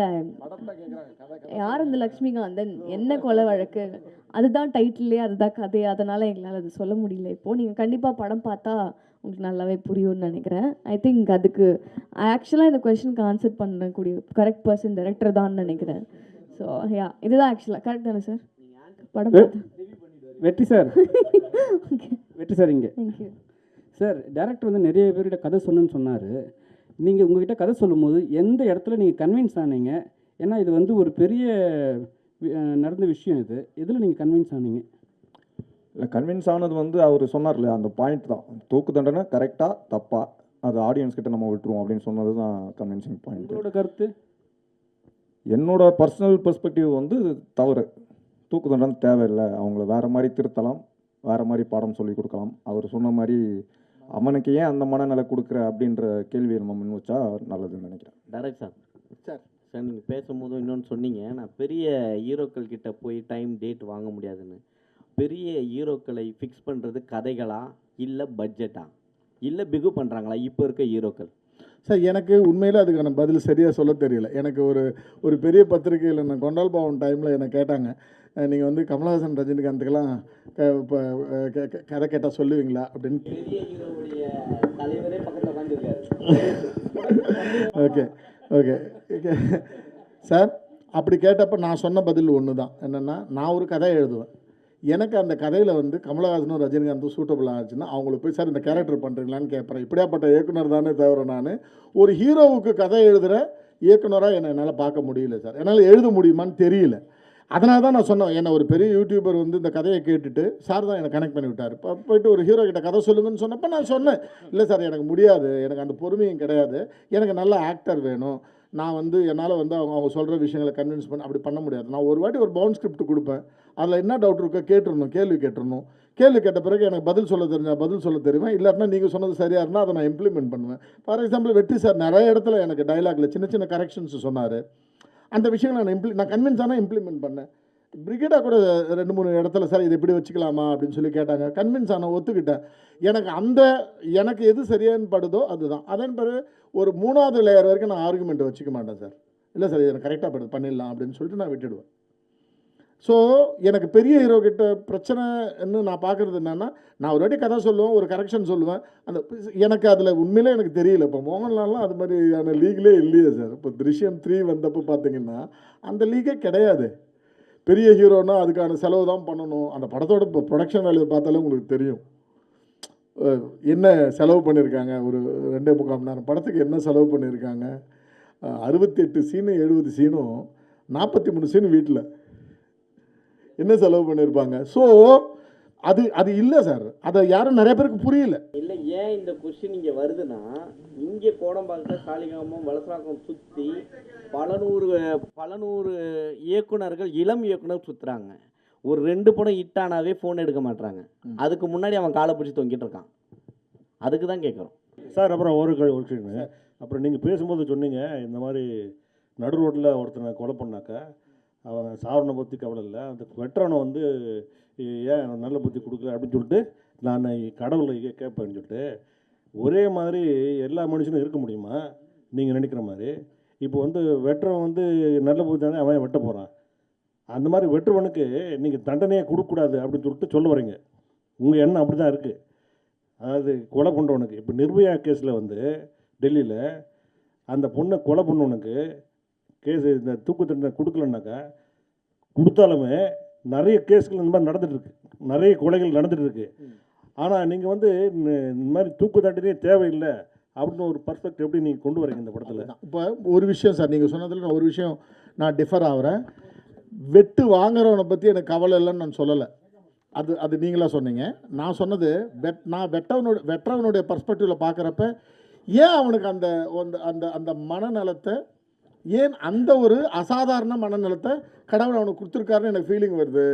யார் இந்த லக்ஷ்மிகாந்தன், என்ன கொலை வழக்கு, அதுதான் டைட்டிலே, அதுதான் கதை. அதனால் எங்களால் அது சொல்ல முடியல. இப்போது நீங்கள் கண்டிப்பாக படம் பார்த்தா உங்களுக்கு நல்லாவே புரியும்னு நினைக்கிறேன். ஐ திங்க் அதுக்கு ஆக்சுவலாக இந்த கொஷனுக்கு ஆன்சர் பண்ணக்கூடிய கரெக்ட் பர்சன் டைரக்டர் தான் நினைக்கிறேன். ஸோ யா, இதுதான் ஆக்சுவலாக கரெக்ட் தானே சார்? படம் வெற்றி சார், வெற்றி சார் இங்கே சார் டைரக்டர் வந்து நிறைய பேர்கிட்ட கதை சொன்னேன்னு சொன்னார். நீங்கள் உங்ககிட்ட கதை சொல்லும்போது எந்த இடத்துல நீங்கள் கன்வின்ஸ் ஆனீங்க? ஏன்னா இது வந்து ஒரு பெரிய நடந்த விஷயம். இதில் நீங்கள் கன்வின்ஸ் ஆனீங்க? இல்லை, கன்வின்ஸ் ஆனது வந்து அவர் சொன்னார் இல்லையா, அந்த பாயிண்ட் தான். தூக்கு தண்டனை கரெக்டாக தப்பா அது ஆடியன்ஸ் கிட்ட நம்ம விட்டுருவோம் அப்படின்னு சொன்னது தான் கன்வின்சிங் பாயிண்ட். உங்களோட கருத்து? என்னோட பர்சனல் பெர்ஸ்பெக்டிவ் வந்து தவறு. தூக்கு தண்டனை தேவையில்லை. அவங்கள வேறு மாதிரி திருத்தலாம், வேறு மாதிரி பாடம் சொல்லி கொடுக்கலாம். அவர் சொன்ன மாதிரி அவனுக்கு ஏன் அந்த மனநிலை கொடுக்குற அப்படின்ற கேள்வியை நம்ம முன் வச்சா நல்லதுன்னு நினைக்கிறேன். டைரக்ட் சார் நீங்கள் பேசும்போது இன்னொன்று சொன்னீங்க, நான் பெரிய ஹீரோக்கள் கிட்ட போய் டைம் டேட் வாங்க முடியாதுன்னு. பெரிய ஹீரோக்களை ஃபிக்ஸ் பண்ணுறது கதைகளா இல்லை பட்ஜெட்டா இல்லை பிகு பண்ணுறாங்களா இப்போ இருக்க ஹீரோக்கள்? சார், எனக்கு உண்மையில் அதுக்கான பதில் சரியாக சொல்ல தெரியல. எனக்கு ஒரு பெரிய பத்திரிகையில் நான் கொண்டால் பாவம் டைமில் என்னை கேட்டாங்க, நீங்கள் வந்து கமலஹாசன் ரஜினிகாந்துக்கெல்லாம் இப்போ கதை கேட்டால் சொல்லுவீங்களா அப்படின்னு. ஓகே ஓகே சார், அப்படி கேட்டப்போ நான் சொன்ன பதில் ஒன்று தான். என்னென்னா, நான் ஒரு கதை எழுதுவேன். எனக்கு அந்த கதையில் வந்து கமலஹாசனும் ரஜினிகாந்தும் சூட்டபிள் ஆச்சுன்னா அவங்களுக்கு போய் சார் இந்த கேரக்டர் பண்ணுறீங்களான்னு கேட்குறேன். இப்படியாப்பட்ட இயக்குனர் தானே தவிர நான் ஒரு ஹீரோவுக்கு கதை எழுதுகிற இயக்குனராக என்னால் பார்க்க முடியல சார். என்னால் எழுத முடியுமான்னு தெரியல. அதனால தான் நான் சொன்னேன், என்ன ஒரு பெரிய யூடியூபர் வந்து இந்த கதையை கேட்டுட்டு சார் தான் என்னை கனெக்ட் பண்ணி விட்டார். இப்போ போயிட்டு ஒரு ஹீரோ கிட்ட கதை சொல்லுங்கன்னு சொன்னப்போ நான் சொன்னேன், இல்லை சார் எனக்கு முடியாது, எனக்கு அந்த பொறுமையும் கிடையாது, எனக்கு நல்ல ஆக்டர் வேணும், நான் வந்து என்னால் வந்து அவங்க சொல்கிற விஷயங்களை கன்வின்ஸ் பண்ண அப்படி பண்ண முடியாது. நான் ஒரு வாட்டி ஒரு பவுண்ட் ஸ்கிரிப்ட் கொடுப்பேன், அதில் என்ன டவுட் இருக்கோ கேட்டுருணும், கேள்வி கேட்ட பிறகு எனக்கு பதில் சொல்ல தெரிஞ்சால் பதில் சொல்ல தெரியுமா, இல்லாட்டினா நீங்கள் சொன்னது சரியாக இருந்தால் அதை நான் இம்ப்ளிமெண்ட் பண்ணுவேன். ஃபார் எக்ஸாம்பிள் வெற்றி சார் நிறைய இடத்துல எனக்கு டைலாக்ல சின்ன சின்ன கரெக்ஷன்ஸ் சொன்னார். அந்த விஷயங்களை நான் கன்வின்ஸ் ஆனால் இம்ப்ளிமெண்ட் பண்ணேன். பிரிகேடாக கூட 2-3 இடத்துல சார் இது இப்படி வச்சுக்கலாமா அப்படின்னு சொல்லி கேட்டாங்க, கன்வின்ஸ் ஆனால் ஒத்துக்கிட்டேன். எனக்கு எது சரியானு படுதோ அதுதான். அதன் பிறகு ஒரு 3வது லேயர் வரைக்கும் நான் ஆர்குமெண்ட் வச்சுக்க மாட்டேன் சார், இல்லை சார் இதை கரெக்டாக பண்ணிடலாம் அப்படின்னு சொல்லிட்டு நான் விட்டுடுவேன். ஸோ எனக்கு பெரிய ஹீரோ கிட்ட பிரச்சனைன்னு நான் பார்க்குறது என்னென்னா, நான் ஒரு வாட்டி கதை சொல்லுவேன், ஒரு கரெக்ஷன் சொல்லுவேன், அந்த எனக்கு அதில் உண்மையிலே எனக்கு தெரியல. இப்போ மோகன்லால்லாம் அது மாதிரியான லீக்லே இல்லையே சார். இப்போ திருஷ்யம் 3 வந்தப்போ பார்த்தீங்கன்னா அந்த லீகே கிடையாது. பெரிய ஹீரோனா அதுக்கான செலவு தான் பண்ணணும். அந்த படத்தோட இப்போ ப்ரொடக்ஷன் வேல்யூ பார்த்தாலே உங்களுக்கு தெரியும் என்ன செலவு பண்ணியிருக்காங்க. ஒரு 2.25 மணி நேரம் படத்துக்கு என்ன செலவு பண்ணியிருக்காங்க. 68 சீனு 70 சீனும் 43 சீனு வீட்டில் என்ன செலவு பண்ணியிருப்பாங்க. ஸோ அது இல்லை சார், அதை யாரும் நிறைய பேருக்கு புரியல. இல்லை, ஏன் இந்த கொஸ்டின் இங்கே வருதுன்னா, இங்கே கோடம்பாக்கத்தில் சாலிகாமம் வலசராக்கம் சுற்றி பல நூறு இயக்குனர்கள் இளம் இயக்குனர் சுற்றுறாங்க. ஒரு 2 படம் ஹிட்டானாவே ஃபோன் எடுக்க மாட்டாங்க. அதுக்கு முன்னாடி அவன் காலை பிடிச்சி தொங்கிட்டு இருக்கான். அதுக்கு தான் கேட்குறோம் சார். அப்புறம் ஒரு விஷயம், அப்புறம் நீங்கள் பேசும்போது சொன்னீங்க, இந்த மாதிரி நடு ரோட்டில் ஒருத்தனை கொலை பண்ணாக்கா அவன் சாவனை பற்றி கவலை இல்லை, அந்த வெட்டுறவனை வந்து ஏன் நல்ல புத்தி கொடுக்கல அப்படின்னு சொல்லிட்டு நான் கடவுளை கேட்பேன்னு சொல்லிட்டு, ஒரே மாதிரி எல்லா மனுஷனும் இருக்க முடியுமா நீங்கள் நினைக்கிற மாதிரி? இப்போ வந்து வெட்டுறவன் வந்து நல்ல புத்தி தானே அவன் வெட்ட போகிறான், அந்த மாதிரி வெட்டுறவனுக்கு நீங்கள் தண்டனையே கொடுக்கக்கூடாது அப்படின்னு சொல்லிட்டு சொல்ல வரீங்க. உங்கள் எண்ணம் அப்படி தான் இருக்குது. அதாவது கொலை பண்ணுறவனுக்கு, இப்போ நிர்பயா கேஸில் வந்து டெல்லியில் அந்த பொண்ணை கொலை பண்ணவனுக்கு கேஸ் இந்த தூக்கு தண்டனை கொடுக்கலன்னாக்கா, கொடுத்தாலுமே நிறைய கேஸ்கள் இந்த மாதிரி நடந்துகிட்ருக்கு, நிறைய கொலைகள் நடந்துகிட்ருக்கு. ஆனால் நீங்கள் வந்து இந்த மாதிரி தூக்கு தண்டனையே தேவையில்லை அப்படின்னு ஒரு பர்ஸ்பெக்ட் எப்படி நீங்கள் கொண்டு வரீங்க இந்த படத்தில்? இப்போ ஒரு விஷயம் சார், நீங்கள் சொன்னதில் நான் ஒரு விஷயம் நான் டிஃபர் ஆகிறேன். வெட்டு வாங்குறவனை பற்றி எனக்கு கவலை இல்லைன்னு நான் சொல்லலை. அது நீங்களாக சொன்னீங்க. நான் சொன்னது நான் வெட்டுறவனுடைய பர்ஸ்பெக்டிவில் பார்க்குறப்ப ஏன் அவனுக்கு அந்த அந்த அந்த மனநலத்தை, ஏன் அந்த ஒரு அசாதாரண மனநலத்தை கடவுள் அவனுக்கு கொடுத்துருக்காருன்னு எனக்கு ஃபீலிங் வருது.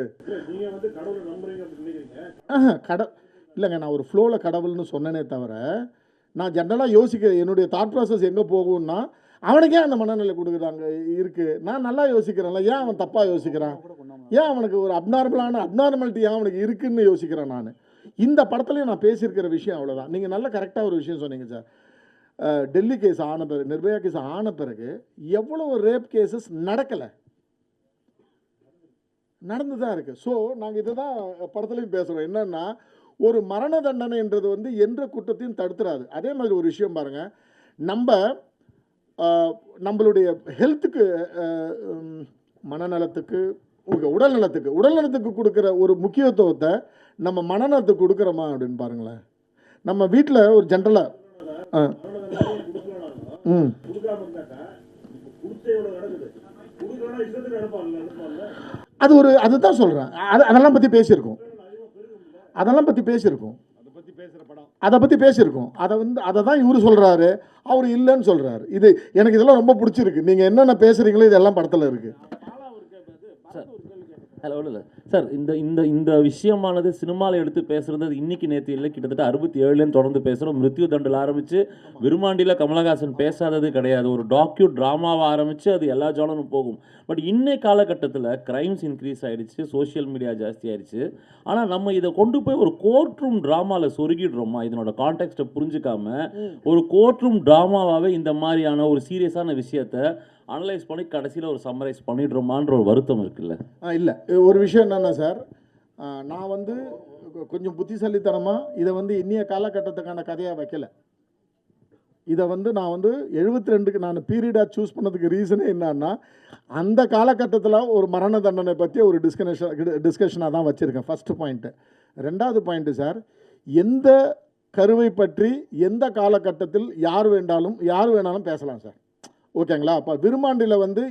இல்லைங்க, நான் ஒரு ஃப்ளோவில் கடவுள்னு சொன்னேனே தவிர, நான் ஜென்ரலாக யோசிக்கிறேன் என்னுடைய தாட் ப்ராசஸ் எங்கே போகும்னா, அவனுக்கே அந்த மனநிலை கொடுக்குறாங்க இருக்குது. நான் நல்லா யோசிக்கிறேன்ல, ஏன் அவன் தப்பாக யோசிக்கிறான், ஏன் அவனுக்கு ஒரு அப்நார்மாலிட்டி ஏன் அவனுக்கு இருக்குதுன்னு யோசிக்கிறேன் நான். இந்த படத்துலையும் நான் பேசியிருக்கிற விஷயம் அவ்வளோதான். நீங்கள் நல்ல கரெக்டாக ஒரு விஷயம் சொன்னீங்க சார். டெல்லி கேஸ் ஆன பிறகு, நிர்பயா கேஸ் ஆன பிறகு எவ்வளோ ரேப் கேசஸ் நடக்கலை, நடந்து தான் இருக்குது. ஸோ நாங்கள் இதை தான் படத்துலையும் பேசுகிறோம். என்னென்னா, ஒரு மரண தண்டனைன்றது வந்து எந்த குற்றத்தையும் தடுத்துறாது. அதே மாதிரி ஒரு விஷயம் பாருங்கள், நம்மளுடைய ஹெல்த்துக்கு, மனநலத்துக்கு, உடல்நலத்துக்கு கொடுக்குற ஒரு முக்கியத்துவத்தை நம்ம மனநலத்துக்கு கொடுக்குறோமா அப்படின்னு பாருங்களேன். நம்ம வீட்டில் ஒரு ஜென்ரலாக அதுதான் சொல்கிறேன். அதெல்லாம் பற்றி பேசியிருக்கோம், அதை பற்றி பேசியிருக்கோம். அதை தான் இவர் சொல்கிறாரு, அவர் இல்லைன்னு சொல்கிறாரு. இது எனக்கு இதெல்லாம் ரொம்ப பிடிச்சிருக்கு. நீங்கள் என்னென்ன பேசுகிறீங்களோ இதெல்லாம் படத்தில் இருக்குது. ஹலோ இல்லை சார், இந்த விஷயமானது சினிமாவில் எடுத்து பேசுகிறது இன்றைக்கி நேற்று இல்லை, கிட்டத்தட்ட 67லேருந்து தொடர்ந்து பேசுகிறோம். மிருத்யு தண்டில் ஆரம்பித்து விருமாண்டியில் கமலஹாசன் பேசாதது கிடையாது. ஒரு ட்ராமாவை ஆரம்பித்து அது எல்லா ஜானரும் போகும். பட் இன்னை காலகட்டத்தில் க்ரைம்ஸ் இன்க்ரீஸ் ஆகிடுச்சு, சோஷியல் மீடியா ஜாஸ்தி ஆகிடுச்சு. ஆனால் நம்ம இதை கொண்டு போய் ஒரு கோர்ட் ரூம் ட்ராமாவில் சொருகிடுறோமா, இதனோட கான்டெக்ஸ்ட்டை புரிஞ்சுக்காம ஒரு கோர்ட் ரூம் ட்ராமாவாகவே இந்த மாதிரியான ஒரு சீரியஸான விஷயத்தை அனலைஸ் பண்ணி கடைசியில் ஒரு சம்மரைஸ் பண்ணிடுறோமான்ற ஒரு வருத்தம் இருக்குல்ல? இல்லை, ஒரு விஷயம் என்னென்னா சார், நான் வந்து கொஞ்சம் புத்திசாலித்தனமாக இதை வந்து இன்னைய காலகட்டத்துக்கான கதையாக வைக்கலை. இதை வந்து நான் வந்து 72க்கு நான் பீரியடாக சூஸ் பண்ணதுக்கு ரீசனே என்னன்னா, அந்த காலகட்டத்தில் ஒரு மரண தண்டனை பற்றி ஒரு டிஸ்கஷனாக தான் வச்சுருக்கேன். First point. 2வது பாயிண்ட்டு சார், எந்த கருவை பற்றி எந்த காலகட்டத்தில் யார் வேணாலும் பேசலாம் சார். ஓகேங்களா? அப்போ விருமாண்டியில் வந்து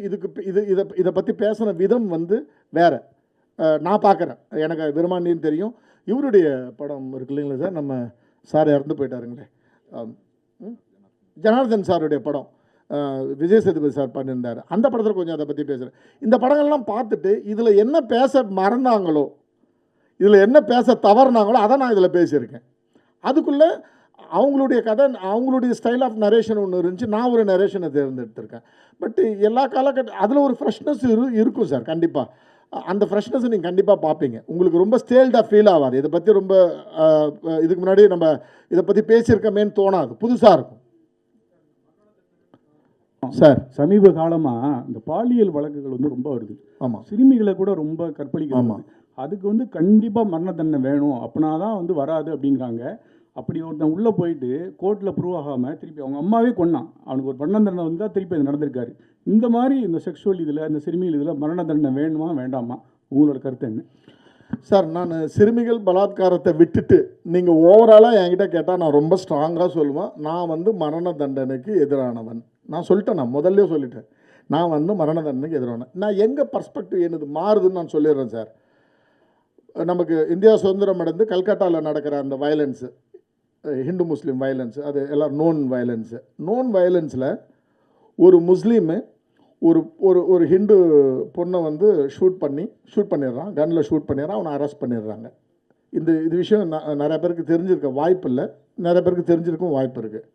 இதை பற்றி பேசின விதம் வந்து வேறு. நான் பார்க்குறேன், எனக்கு விருமாண்டின்னு தெரியும். இவருடைய படம் இருக்கு இல்லைங்களா சார், நம்ம சார் இறந்து போயிட்டாருங்களே, ஜனார்தன் சாருடைய படம், விஜய் சேதுபதி சார் பண்ணியிருந்தார். அந்த படத்தில் கொஞ்சம் அதை பற்றி பேசுகிறேன். இந்த படங்கள்லாம் பார்த்துட்டு இதில் என்ன பேச மறந்தாங்களோ, இதில் என்ன பேச தவறுனாங்களோ அதை நான் இதில் பேசியிருக்கேன். அதுக்குள்ளே அவங்களுடைய கதை, அவங்களுடைய ஸ்டைல் ஆஃப் நரேஷன் ஒன்று இருந்துச்சு, நான் ஒரு நரேஷனை தேர்ந்தெடுத்திருக்கேன். பட் எல்லா அதில் ஒரு ஃப்ரெஷ்னஸ் இருக்கும் சார். கண்டிப்பாக அந்த ஃப்ரெஷ்னஸ் நீங்கள் கண்டிப்பாக பார்ப்பீங்க. உங்களுக்கு ரொம்ப ஸ்டேல்டாக ஃபீல் ஆகாது. இதை பற்றி ரொம்ப இதுக்கு முன்னாடி நம்ம இதை பற்றி பேசியிருக்கமேன்னு தோணாது, புதுசாக இருக்கும் சார். சமீப காலமாக இந்த பாலியல் வழக்குகள் வந்து ரொம்ப வருது. ஆமாம், சிறுமிகளை கூட ரொம்ப கற்பழிக்கிறாங்க. அதுக்கு வந்து கண்டிப்பாக மரண தண்டனை வேணும், அப்படின்னா தான் வந்து வராது அப்படிங்கிறாங்க. அப்படி ஒருத்தன் உள்ளே போயிட்டு கோர்ட்டில் ப்ரூவ் ஆகாமல் திருப்பி அவங்க அம்மாவே கொன்னான், அவனுக்கு ஒரு மரண தண்டனை வந்தால் திருப்பி அது நடந்திருக்காரு. இந்த மாதிரி இந்த செக்ஷுவல் இதில், இந்த சிறுமிகள் இதில் மரண தண்டனை வேணுமா வேண்டாமா, உங்களோட கருத்து என்ன சார்? நான் சிறுமிகள் பலாத்காரத்தை விட்டுட்டு நீங்கள் ஓவராலாக என்கிட்ட கேட்டால் நான் ரொம்ப ஸ்ட்ராங்காக சொல்லுவேன், நான் வந்து மரண தண்டனைக்கு எதிரானவன். நான் சொல்லிட்டேன், நான் முதல்ல சொல்லிட்டேன், நான் வந்து மரண தண்டனைக்கு எதிரானவன். நான் எங்கள் பர்ஸ்பெக்டிவ் என்னது மாறுதுன்னு நான் சொல்லிடுறேன் சார். நமக்கு இந்தியா சுதந்திரம் அடைந்து கல்கட்டாவில் நடக்கிற அந்த வயலன்ஸு, ஹிந்து முஸ்லீம் வயலன்ஸு, அது எல்லாம் நோன் வயலன்ஸு. நோன் வயலன்ஸில் ஒரு முஸ்லீமு ஒரு ஒரு ஒரு ஹிந்து பொண்ணை வந்து ஷூட் பண்ணிடுறான், கன்னில் ஷூட் பண்ணிடுறான், அவனை அரெஸ்ட் பண்ணிடுறாங்க. இது விஷயம் நிறைய பேருக்கு தெரிஞ்சிருக்க வாய்ப்பு இல்லை, நிறைய பேருக்கு தெரிஞ்சிருக்கும் வாய்ப்பு இருக்குது.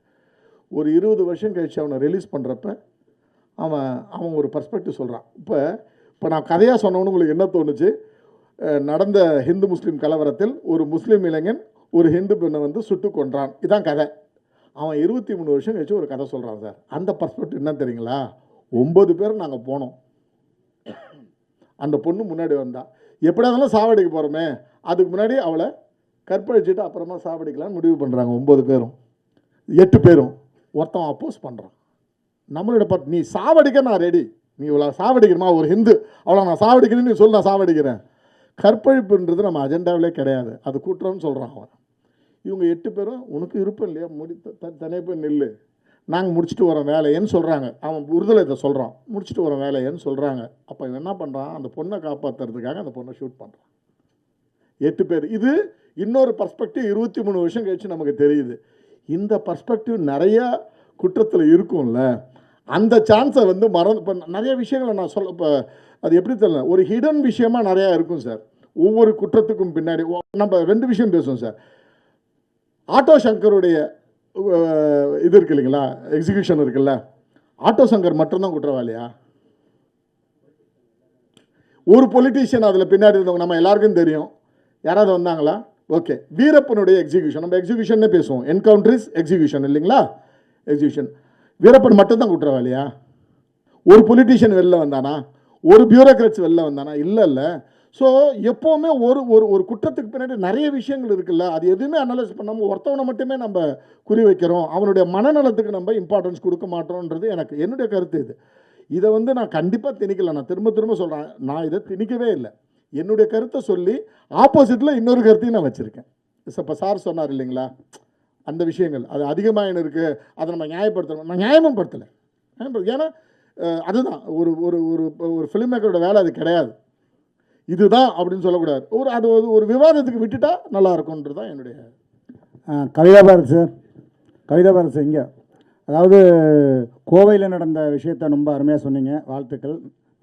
ஒரு 20 வருஷம் கழித்து அவனை ரிலீஸ் பண்ணுறப்ப அவன் ஒரு பர்ஸ்பெக்டிவ் சொல்கிறான். இப்போ நான் கதையாக சொன்னவனு உங்களுக்கு என்ன தோணுச்சு? நடந்த ஹிந்து முஸ்லீம் கலவரத்தில் ஒரு முஸ்லீம் இளைஞன் ஒரு ஹிந்து பெண்ணை வந்து சுட்டு கொன்றான், இதான் கதை. அவன் 23 வருஷம் கழிச்சு ஒரு கதை சொல்கிறான் சார். அந்த பர்ஸ்பெக்டிவ் என்ன தெரியுங்களா? 9 பேர் நாங்கள் போனோம், அந்த பொண்ணு முன்னாடி வந்தா, எப்படியா இருந்தாலும் சாவடிக்க போகிறோமே, அதுக்கு முன்னாடி அவளை கற்பழிச்சிட்டு அப்புறமா சாவடிக்கலான்னு முடிவு பண்ணுறாங்க 9 பேரும். 8 பேரும் ஒருத்தன் அப்போஸ் பண்ணுறான். நம்மளோட நீ சாவடிக்க நான் ரெடி, நீ இவ்வளோ சாவடிக்கணுமா, ஒரு ஹிந்து அவளை நான் சாவடிக்கணும்னு நீ சொல்லி நான் சாவடிக்கிறேன். கற்பழிப்புன்றது நம்ம அஜெண்டாவிலே கிடையாது, அது கூட்டுறோன்னு சொல்கிறான் அவன். இவங்க 8 பேரும் உனக்கு இருப்பேன் இல்லையா, தனியாக போய் நில்லு, நாங்கள் முடிச்சுட்டு வரோம் வேலையன்னு சொல்கிறாங்க. அவன் உறுதலை இதை சொல்கிறான், முடிச்சுட்டு வரோம் வேலையன்னு சொல்கிறாங்க. அப்போ இவன் என்ன பண்ணுறான், அந்த பொண்ணை காப்பாற்றுறதுக்காக அந்த பொண்ணை ஷூட் பண்ணுறான். 8 பேர். இது இன்னொரு பர்ஸ்பெக்டிவ் 23 வருஷம் கழிச்சு நமக்கு தெரியுது. இந்த பர்ஸ்பெக்டிவ் நிறையா குற்றத்தில் இருக்கும்ல, அந்த சான்ஸை வந்து இப்போ நிறைய விஷயங்களை நான் இப்போ அது எப்படி தெரியல, ஒரு ஹிடன் விஷயமா நிறையா இருக்கும் சார். ஒவ்வொரு குற்றத்துக்கும் பின்னாடி நம்ம 2 விஷயம் பேசுவோம் சார். ஆட்டோ சங்கருடைய இது இருக்கு இல்லைங்களா, எக்ஸிக்யூஷன் இருக்குல்ல, ஆட்டோ சங்கர் மட்டும்தான் குற்றவாளியா? ஒரு பொலிட்டீஷியன் அதில் பின்னாடி இருந்தவங்க நம்ம எல்லாருக்கும் தெரியும், யாராவது வந்தாங்களா? ஓகே, வீரப்பனுடைய எக்ஸிக்யூஷன், நம்ம எக்ஸிக்யூஷன்னே பேசுவோம், என்கவுண்டர்ஸ் எக்ஸிக்யூஷன் இல்லைங்களா, எக்ஸிக்யூஷன். வீரப்பன் மட்டும்தான் குற்றவாளியா? ஒரு பொலிட்டீஷியன் வெளில வந்தானா? ஒரு பியூரோக்ராட்ஸ் வெளில வந்தானா? இல்லை. ஸோ எப்போவுமே ஒரு குற்றத்துக்கு பின்னாடி நிறைய விஷயங்கள் இருக்குல்ல, அது எதுவுமே அனலைஸ் பண்ணாமல் ஒருத்தவனை மட்டுமே நம்ம குறி வைக்கிறோம், அவனுடைய மனநலத்துக்கு நம்ம இம்பார்ட்டன்ஸ் கொடுக்க மாட்டோன்றது என்னுடைய கருத்து. இதை வந்து நான் கண்டிப்பாக திணிக்கலை, நான் திரும்ப சொல்கிறேன், நான் இதை திணிக்கவே இல்லை. என்னுடைய கருத்தை சொல்லி ஆப்போசிட்டில் இன்னொரு கருத்தையும் நான் வச்சுருக்கேன். இப்போ சார் சொன்னார் இல்லைங்களா, அந்த விஷயங்கள் அது அதிகமாக இருக்குது, அதை நம்ம நியாயப்படுத்தணும். நான் நியாயமும் படுத்தலை, ஏன்னா அதுதான் ஒரு ஒரு ஒரு ஃபிலிம் மேக்கரோட வேலை அது கிடையாது. இதுதான் அப்படின்னு சொல்லக்கூடாது, அது ஒரு விவாதத்துக்கு விட்டுட்டா நல்லா இருக்கும்ன்றது தான் என்னுடைய. கவிதா பாரத் சார், கவிதா பாரத் சார் இங்கே, அதாவது கோவையில் நடந்த விஷயத்தை ரொம்ப அருமையாக சொன்னீங்க, வாழ்த்துக்கள்,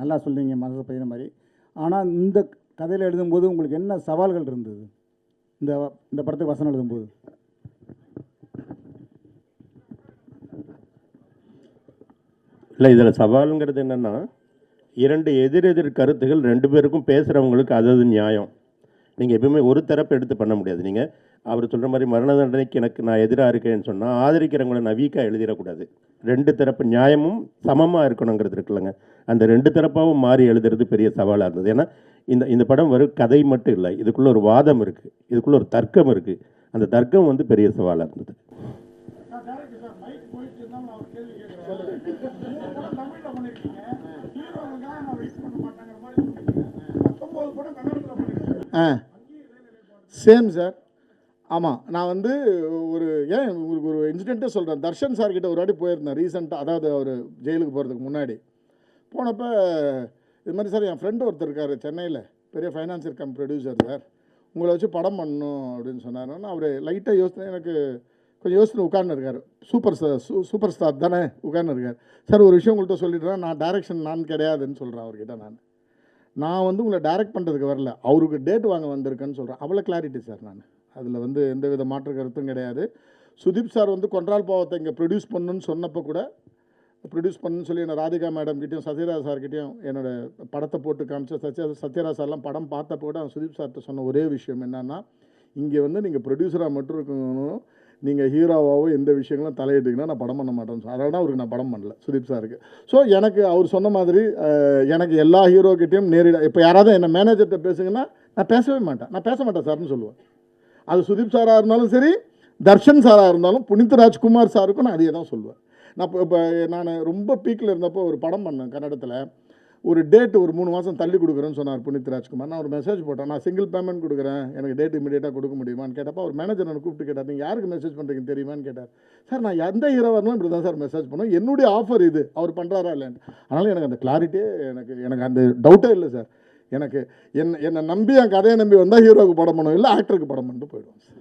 நல்லா சொன்னீங்க மனசை பையன மாதிரி. ஆனால் இந்த கதையில் எழுதும்போது உங்களுக்கு என்ன சவால்கள் இருந்தது இந்த படத்துக்கு வசனம் எழுதும்போது? இல்லை, இதில் சவாலுங்கிறது என்னென்னா, 2 எதிரெதிர் கருத்துகள் 2 பேருக்கும் பேசுகிறவங்களுக்கு அது நியாயம். நீங்கள் எப்பவுமே ஒரு தரப்பு எடுத்து பண்ண முடியாது. நீங்கள் அவர் சொல்கிற மாதிரி மரண தண்டனைக்கு நான் எதிராக இருக்கேன்னு சொன்னால் ஆதரிக்கிறவங்களை நான் வீக்காக எழுதிடக்கூடாது. 2 தரப்பு நியாயமும் சமமாக இருக்கணுங்கிறது இருக்குல்லங்க, அந்த 2 தரப்பாகவும் மாறி எழுதுறது பெரிய சவாலாக இருந்தது. ஏன்னா இந்த படம் வெறும் கதை மட்டும் இல்லை, இதுக்குள்ளே ஒரு வாதம் இருக்குது, இதுக்குள்ளே ஒரு தர்க்கம் இருக்குது. அந்த தர்க்கம் வந்து பெரிய சவாலாக இருந்தது. சேம் சார், ஆமாம், நான் வந்து ஒரு உங்களுக்கு ஒரு இன்சிடென்ட்டே சொல்கிறேன். தர்ஷன் சார்கிட்ட ஒரு வாட்டி போயிருந்தேன் ரீசெண்டாக, அதாவது அவர் ஜெயிலுக்கு போகிறதுக்கு முன்னாடி. போனப்போ இது மாதிரி சார் என் ஃப்ரெண்டு ஒருத்தர் இருக்கார் சென்னையில், பெரிய ஃபைனான்சியர் கம் ப்ரொடியூசர் சார், உங்களை வச்சு படம் பண்ணணும் அப்படின்னு சொன்னாருன்னா அவர் லைட்டாக யோசனை, எனக்கு கொஞ்சம் யோசனை உட்கார்ந்து இருக்கார். சூப்பர் ஸ்டார் தானே உட்கார்ந்து இருக்கார். சார் ஒரு விஷயம் உங்கள்கிட்ட சொல்லிடுறேன், நான் டைரக்ஷன் நான் கிடையாதுன்னு சொல்கிறேன் அவர்கிட்ட. நான் வந்து உங்களை டைரக்ட் பண்ணுறதுக்கு வரல, அவருக்கு டேட் வாங்க வந்திருக்கேன்னு சொல்கிறேன். அவ்வளோ கிளாரிட்டி சார். நான் அதில் வந்து எந்த வித மாற்று கருத்தும் கிடையாது. சுதீப் சார் வந்து கொன்றால் பாவத்தை இங்கே ப்ரொடியூஸ் பண்ணணுன்னு சொன்னப்போ கூட, ப்ரொடியூஸ் பண்ணுன்னு சொல்லி என்ன ராதிகா மேடம்கிட்டையும் சத்யராஜ் சார்கிட்டையும் என்னோடய படத்தை போட்டு காமிச்ச சத்யராஜ் சார்லாம் படம் பார்த்தப்போ கூட சுதீப் சார்கிட்ட சொன்ன ஒரே விஷயம் என்னென்னா, இங்கே வந்து நீங்கள் ப்ரொடியூசராக மட்டும் இருக்கணும், நீங்கள் ஹீரோவாவோ எந்த விஷயங்களும் தலையிட்டிங்கன்னா நான் படம் பண்ண மாட்டேன்னு. அதனால தான் அவருக்கு நான் படம் பண்ணல, சுதீப் சாருக்கு. ஸோ எனக்கு அவர் சொன்ன மாதிரி எனக்கு எல்லா ஹீரோக்கிட்டையும் நேரில் இப்போ யாராவது என்ன மேனேஜர்கிட்ட பேசுங்கன்னா நான் பேசவே மாட்டேன், நான் பேச மாட்டேன் சார்னு சொல்லுவேன். அது சுதீப் சாராக இருந்தாலும் சரி, தர்ஷன் சாராக இருந்தாலும், புனித் ராஜ்குமார் சாருக்கும் நான் அதே தான் சொல்லுவேன். இப்போ நான் ரொம்ப பீக்கில் இருந்தப்போ ஒரு படம் பண்ணேன் கன்னடத்தில். ஒரு டேட்டு ஒரு 3 மாதம் தள்ளி கொடுக்குறேன்னு சொன்னார் புனித் ராஜ்குமார். நான் ஒரு மெசேஜ் போட்டேன், நான் சிங்கிள் பேமெண்ட் கொடுக்குறேன், எனக்கு டேட் இமீடியட்டாக கொடுக்க முடியுமான்னு கேட்டப்போ அவர் மேனேஜர் எனக்கு கூப்பிட்டு கேட்டார், நீங்கள் யாருக்கு மெசேஜ் பண்ணுறீங்கன்னு தெரியுமான்னு கேட்டார். சார் நான் எந்த ஹீரோவாக இருந்தாலும் இப்படி தான் சார் மெசேஜ் பண்ணுவேன், என்னுடைய ஆஃபர் இது, அவர் பண்ணுறாரா இல்லைன்னு. அதனால் எனக்கு அந்த கிளாரிட்டியே எனக்கு அந்த டவுட்டே இல்லை சார். எனக்கு என்னை நம்பி என் கதையை நம்பி வந்தால் ஹீரோவுக்கு படம் பண்ணுவோம், இல்லை ஆக்டருக்கு படம் பண்ணிட்டு போயிடுவோம் சார்.